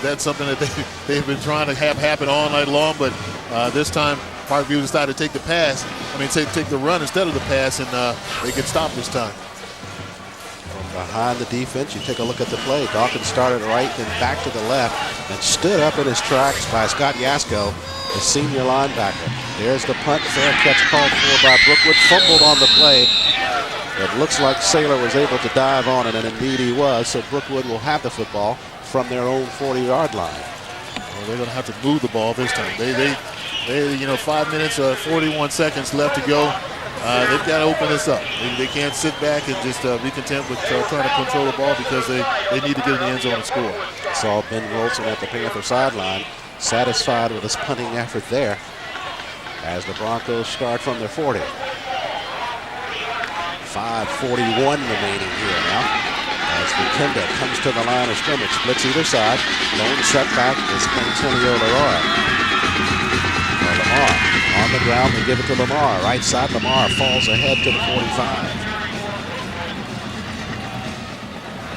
That's something that they've been trying to have happen all night long, but this time Parkview decided to take the pass. Take the run instead of the pass, and they could stop this time. Behind the defense, you take a look at the play. Dawkins started right, then back to the left, and stood up in his tracks by Scott Yasko, the senior linebacker. There's the punt, fair catch called for by Brookwood. Fumbled on the play. It looks like Saylor was able to dive on it, and indeed he was, so Brookwood will have the football from their own 40-yard line. Well, they're going to have to move the ball this time. They 5 minutes, 41 seconds left to go. They've got to open this up. They can't sit back and just be content with trying to control the ball, because they need to get in the end zone and score. Saw Ben Wilson at the Panther sideline, satisfied with his punting effort there as the Broncos start from their 40. 5:41 remaining here now as McKinda comes to the line of scrimmage, splits either side. Lone setback is Antonio Lamar on the ground. They give it to Lamar. Right side, Lamar falls ahead to the 45.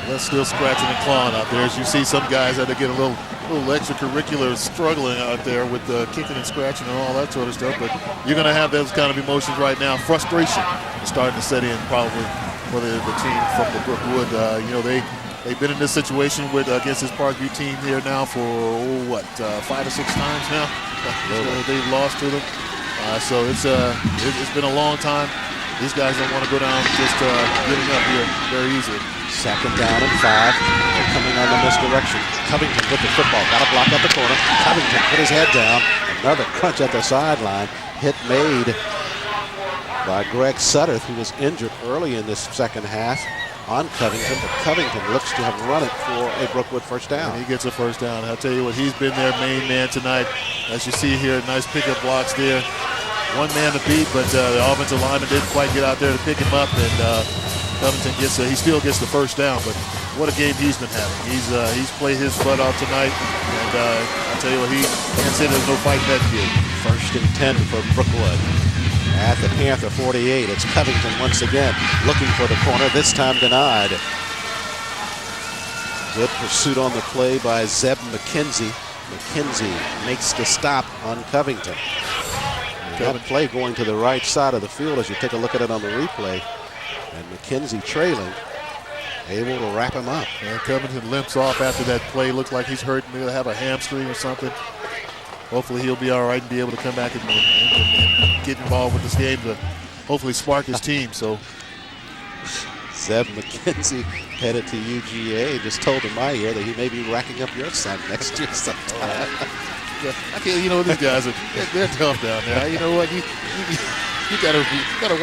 That's still scratching and clawing out there. As you see, some guys had to get a little extracurricular struggling out there with kicking and scratching and all that sort of stuff. But you're going to have those kind of emotions right now. Frustration is starting to set in probably for the team from the Brookwood. They've been in this situation against this Parkview team here now for 5 or 6 times now. They've lost to them. So it's been a long time. these guys don't want to go down just getting up here very easily. Second down and 5. They're coming on the misdirection. Covington with the football. Got a block at the corner. Covington put his head down. Another crunch at the sideline. Hit made by Greg Sutterth, who was injured early in this second half on Covington, but Covington looks to have run it for a Brookwood first down. And he gets a first down. I'll tell you what, he's been their main man tonight. As you see here, nice pickup blocks there. One man to beat, but the offensive lineman didn't quite get out there to pick him up, and Covington gets he still gets the first down, but what a game he's been having. He's played his butt off tonight, and I'll tell you what, he can't say there's no fight in that field. First and 10 for Brookwood. At the Panther 48, it's Covington once again looking for the corner, this time denied. Good pursuit on the play by Zeb McKenzie. McKenzie makes the stop on Covington. That play going to the right side of the field as you take a look at it on the replay. And McKenzie trailing, able to wrap him up. And Covington limps off after that play. Looks like he's hurt, maybe have a hamstring or something. Hopefully he'll be all right and be able to come back and get involved with this game to hopefully spark his team. So Zeb McKenzie headed to UGA. Just told in my ear that he may be racking up your son next year sometime. You know, these guys they're tough down there. You know what? You gotta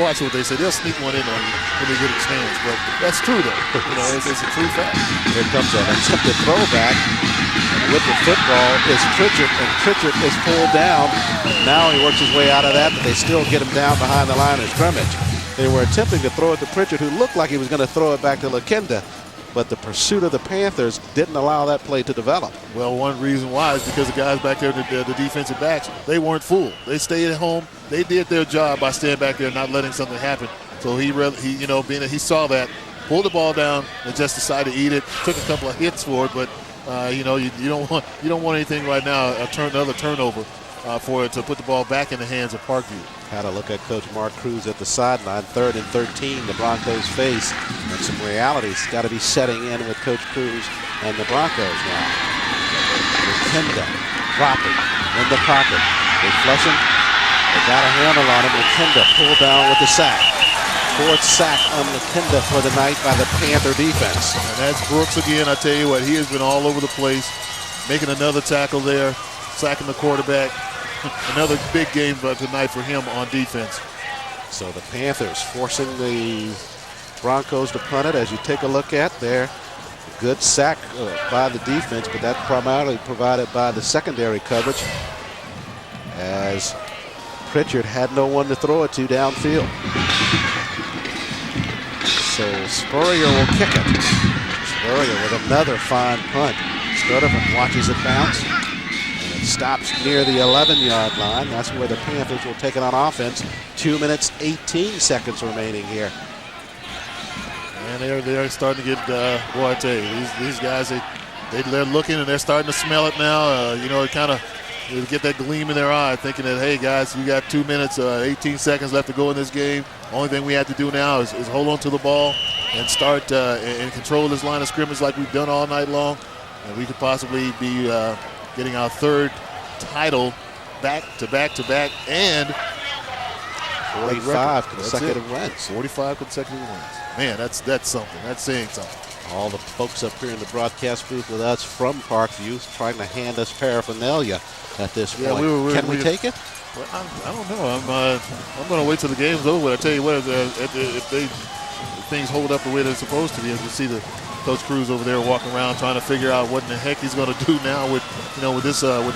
watch what they say. They'll sneak one in on you when they get a chance. But that's true, though. You know, it's a true fact. Here comes an attempted throwback. With the football is Pritchard, and Pritchard is pulled down. Now he works his way out of that, but they still get him down behind the line of scrimmage. They were attempting to throw it to Pritchard, who looked like he was going to throw it back to Lakenda, but the pursuit of the Panthers didn't allow that play to develop. Well, one reason why is because the guys back there, the defensive backs, they weren't fooled. They stayed at home. They did their job by staying back there and not letting something happen. So he you know, being that he saw that, pulled the ball down, and just decided to eat it. Took a couple of hits for it, but you know, you don't want anything right now. Another turnover for it to put the ball back in the hands of Parkview. Had a look at Coach Mark Cruz at the sideline. 3rd and 13, the Broncos face, and some realities got to be setting in with Coach Cruz and the Broncos now. Lakenda dropping in the pocket. They flush him. They got a handle on him. Lakenda pulled down with the sack. 4th sack on Lakenda for the night by the Panther defense. And that's Brooks again. I tell you what, he has been all over the place, making another tackle there, sacking the quarterback. Another big game tonight for him on defense. So the Panthers forcing the Broncos to punt it. As you take a look at there, good sack by the defense, but that primarily provided by the secondary coverage, as Pritchard had no one to throw it to downfield. So Spurrier will kick it. Spurrier with another fine punt. Sturdivant watches it bounce. And it stops near the 11-yard line. That's where the Panthers will take it on offense. 2 minutes, 18 seconds remaining here. And they're starting to get, boy, I tell you, these guys, they're looking and they're starting to smell it now. You know, it kind of get that gleam in their eye, thinking that, hey, guys, we got 2 minutes, 18 seconds left to go in this game. Only thing we have to do now is hold on to the ball and start and control this line of scrimmage like we've done all night long. And we could possibly be getting our 3rd title back to back and 45 consecutive wins. 45 consecutive wins. Man, that's something. That's saying something. All the folks up here in the broadcast booth with us from Parkview trying to hand us paraphernalia at this point. Can we take it? Well, I don't know. I'm going to wait till the game's over. I tell you what, if things hold up the way they're supposed to be, as you see the Coach Cruz over there walking around trying to figure out what in the heck he's going to do now with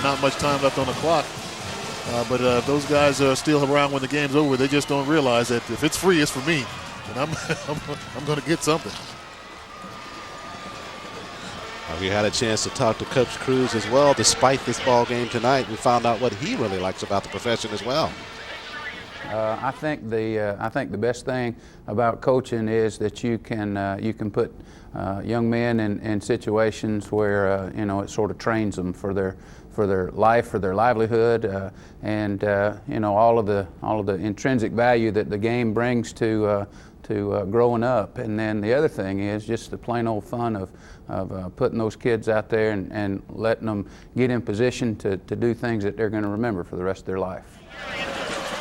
not much time left on the clock. But if those guys are still around when the game's over, they just don't realize that if it's free, it's for me, and I'm going to get something. We had a chance to talk to Coach Cruz as well. Despite this ball game tonight, we found out what he really likes about the profession as well. I think the best thing about coaching is that you can put young men in situations where it sort of trains them for their life, for their livelihood, and all of the intrinsic value that the game brings to growing up. And then the other thing is just the plain old fun of putting those kids out there and letting them get in position to do things that they're going to remember for the rest of their life.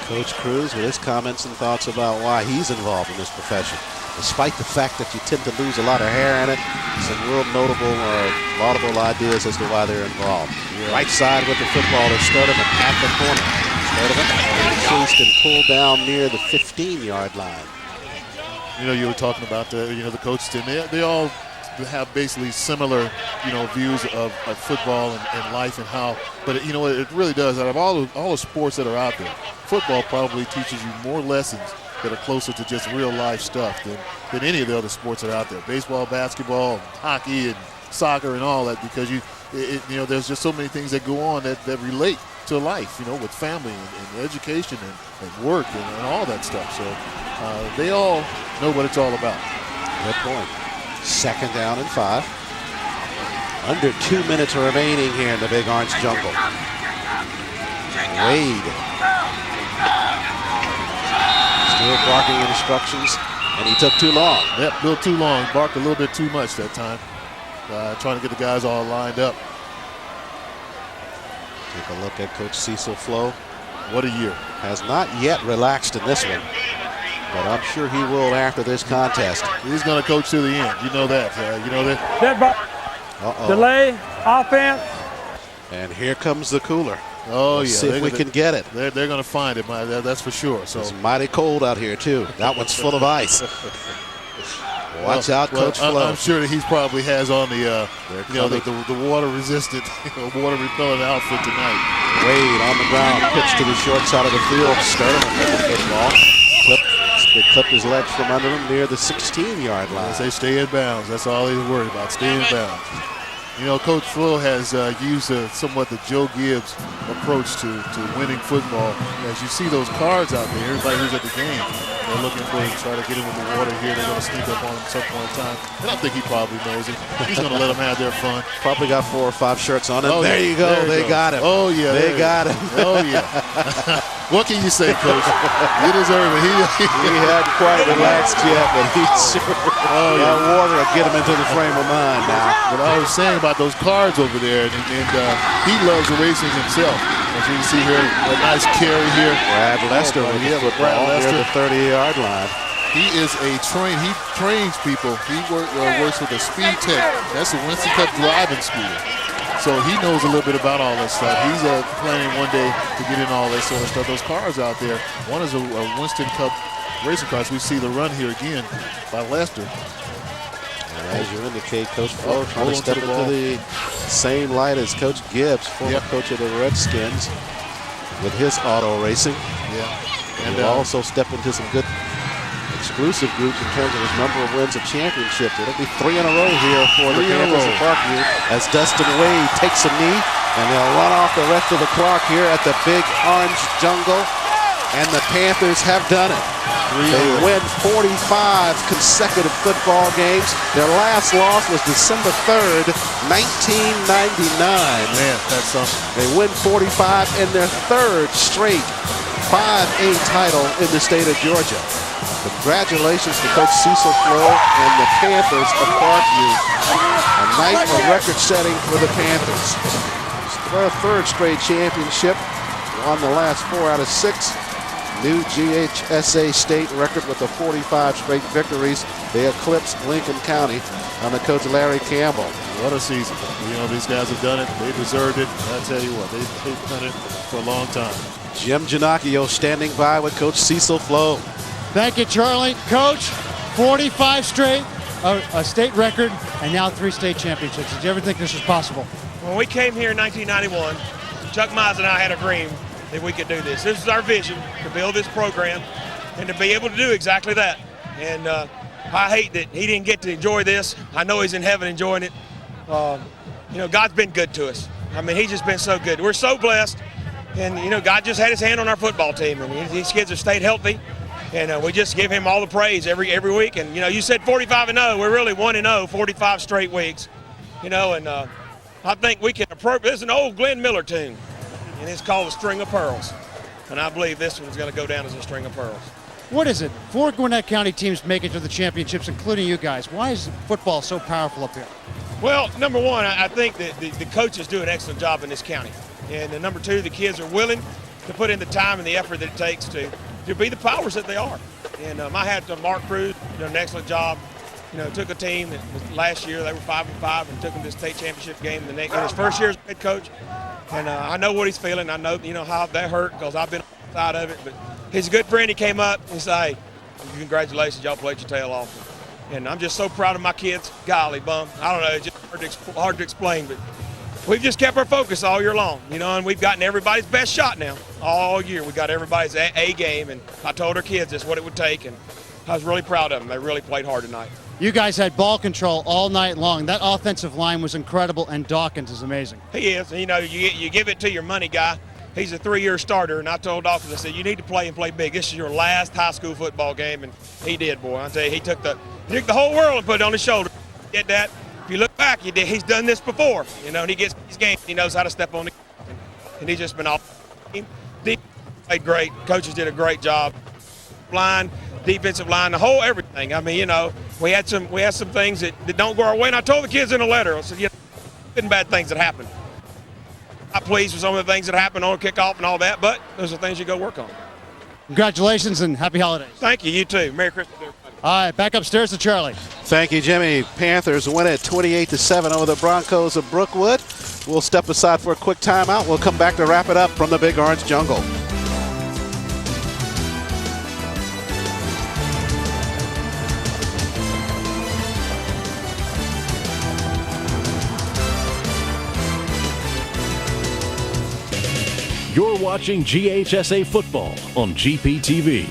Coach Cruz with his comments and thoughts about why he's involved in this profession. Despite the fact that you tend to lose a lot of hair in it, some real notable or laudable ideas as to why they're involved. Right side with the football is Sturdivant at the corner. Sturdivant chased and pulled down near the 15-yard line. You know, you were talking about the coach team. They all have basically similar, views of football and life and how. But you know what, it really does. Out of all the sports that are out there, football probably teaches you more lessons that are closer to just real life stuff than any of the other sports that are out there. Baseball, basketball, hockey, and soccer, and all that. Because there's just so many things that go on that relate to life. With family and education and work and all that stuff. So they all know what it's all about. Good point. 2nd down and 5. Under 2 minutes remaining here in the Big Orange Jungle. Wade. Still barking instructions, and he took too long. Yep, a little too long. Barked a little bit too much that time. Trying to get the guys all lined up. Take a look at Coach Cecil Flo. What a year. Has not yet relaxed in this one, but I'm sure he will after this contest. He's going to coach to the end. You know that. Dead ball. Delay, offense. And here comes the cooler. Oh, Let's see if we can get it. They're going to find it, that's for sure. So it's mighty cold out here, too. That one's full of ice. Watch out, Coach Flo. I'm sure that he probably has on the water-resistant, water-repellent outfit tonight. Wade on the ground, pitch to the short side of the field. Sturdivant with the football. They clipped his legs from under him near the 16-yard line. They stay in bounds. That's all he's worried about, stay in bounds. Coach Flo has used somewhat the Joe Gibbs approach to winning football. As you see those cards out there, everybody who's at the game, they're looking for him to try to get him in the water here. They're going to sneak up on him at some point in time. And I think he probably knows it. He's going to let them have their fun. Probably got 4 or 5 shirts on him. Oh, there you go. They got him. Oh, yeah. They got him. Oh, yeah. What can you say, Coach? You deserve it. He hadn't quite relaxed yet, but he's sure. Oh, that water will get him into the frame of mind now. But I was saying about those cards over there, and he loves racing himself. As you can see here, a nice carry here. Brad Lester with the football near the 30-yard line. He is he trains people. He works with a speed tech. That's the Winston Cup driving school. So he knows a little bit about all this stuff. He's planning one day to get in all this sort of stuff. Those cars out there, one is a Winston Cup racing car. We see the run here again by Lester. And as you indicate, Coach Flo trying to step into the same light as Coach Gibbs, former coach of the Redskins, with his auto racing. Yeah. And he'll also step into some good exclusive groups in terms of his number of wins of championships. It'll be 3 in a row here for the Panthers of Parkview as Dustin Wade takes a knee, and they'll run off the rest of the clock here at the Big Orange Jungle, and the Panthers have done it. They win 45 consecutive football games. Their last loss was December 3rd, 1999. Man, that's something. They win 45 in their 3rd straight 5A title in the state of Georgia. Congratulations to Coach Cecil Flo and the Panthers of Parkview. A night of record setting for the Panthers. It's their 3rd straight championship. Won the last 4 out of 6. New GHSA state record with the 45 straight victories. They eclipsed Lincoln County under Coach Larry Campbell. What a season. These guys have done it. They deserved it. I tell you what, they've done it for a long time. Jim Giannacchio standing by with Coach Cecil Flo. Thank you, Charlie. Coach, 45 straight, a state record, and now 3 state championships. Did you ever think this was possible? When we came here in 1991, Chuck Mize and I had a dream that we could do this. This is our vision, to build this program and to be able to do exactly that. And I hate that he didn't get to enjoy this. I know he's in heaven enjoying it. God's been good to us. I mean, he's just been so good. We're so blessed. And, God just had his hand on our football team. And these kids have stayed healthy. And we just give him all the praise every week. And, you said 45-0. We're really 1-0, 45 straight weeks. And I think we can appropriate. This is an old Glenn Miller tune. And it's called A String of Pearls. And I believe this one's going to go down as a string of pearls. What is it? 4 Gwinnett County teams make it to the championships, including you guys. Why is football so powerful up here? Well, number one, I think that the coaches do an excellent job in this county. And number two, the kids are willing to put in the time and the effort that it takes to be the powers that they are. And I had to Mark Cruz did an excellent job. Took a team that was last year, they were 5-5, and took them to the state championship game in his first year as head coach. And I know what he's feeling. I know, how that hurt because I've been on the side of it. But he's a good friend. He came up and said, hey, congratulations, y'all played your tail off. And I'm just so proud of my kids. Golly, bum. I don't know, it's just hard to explain, but we've just kept our focus all year long, and we've gotten everybody's best shot now all year. We got everybody's A game, and I told our kids that's what it would take, and I was really proud of them. They really played hard tonight. You guys had ball control all night long. That offensive line was incredible, and Dawkins is amazing. He is. You give it to your money guy. He's a 3-year starter, and I told Dawkins, I said, you need to play and play big. This is your last high school football game, and he did, boy. I tell you, he took the whole world and put it on his shoulder. He did that. If you look back, he's done this before. And he gets these games. He knows how to step on the game, and he's just been off. He played great. Coaches did a great job. Line, defensive line, the whole everything. I mean, we had some things that don't go our way, and I told the kids in a letter, I said, been bad things that happen. I'm pleased with some of the things that happened on kickoff and all that, but those are things you go work on. Congratulations and happy holidays. Thank you. You too. Merry Christmas, everybody. All right, back upstairs to Charlie. Thank you, Jimmy. Panthers win it 28-7 over the Broncos of Brookwood. We'll step aside for a quick timeout. We'll come back to wrap it up from the Big Orange Jungle. You're watching GHSA football on GPTV.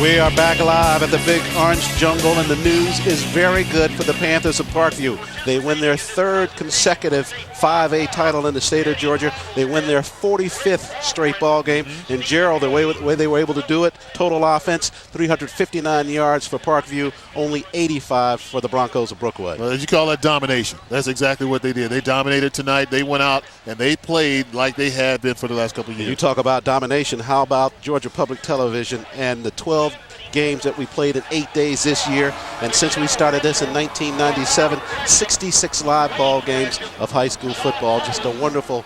We are back live at the Big Orange Jungle, and the news is very good for the Panthers of Parkview. They win their third consecutive 5A title in the state of Georgia. They win their 45th straight ball game. And Gerald, the way they were able to do it, total offense, 359 yards for Parkview, only 85 for the Broncos of Brookwood. Well, you call that domination. That's exactly what they did. They dominated tonight. They went out and they played like they had been for the last couple of years. You talk about domination. How about Georgia Public Television and the 12 games that we played in 8 days this year, and since we started this in 1997, 66 live ball games of high school football. Just a wonderful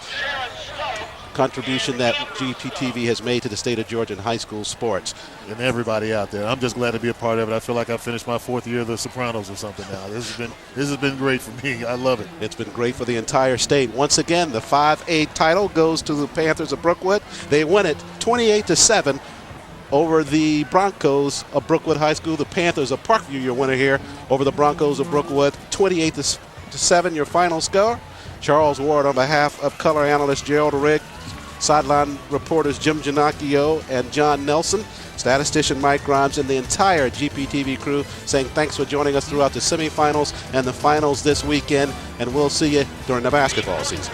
contribution that GPTV has made to the state of Georgia in high school sports. And everybody out there, I'm just glad to be a part of it. I feel like I finished my 4th year of The Sopranos or something now. This has been great for me. I love it. It's been great for the entire state. Once again, the 5A title goes to the Panthers of Brookwood. They win it 28-7 over the Broncos of Brookwood High School. The Panthers of Parkview, your winner here, over the Broncos of Brookwood. 28-7, your final score. Charles Ward on behalf of color analyst Gerald Riggs, sideline reporters Jim Giannacchio and John Nelson, statistician Mike Grimes, and the entire GPTV crew saying thanks for joining us throughout the semifinals and the finals this weekend, and we'll see you during the basketball season.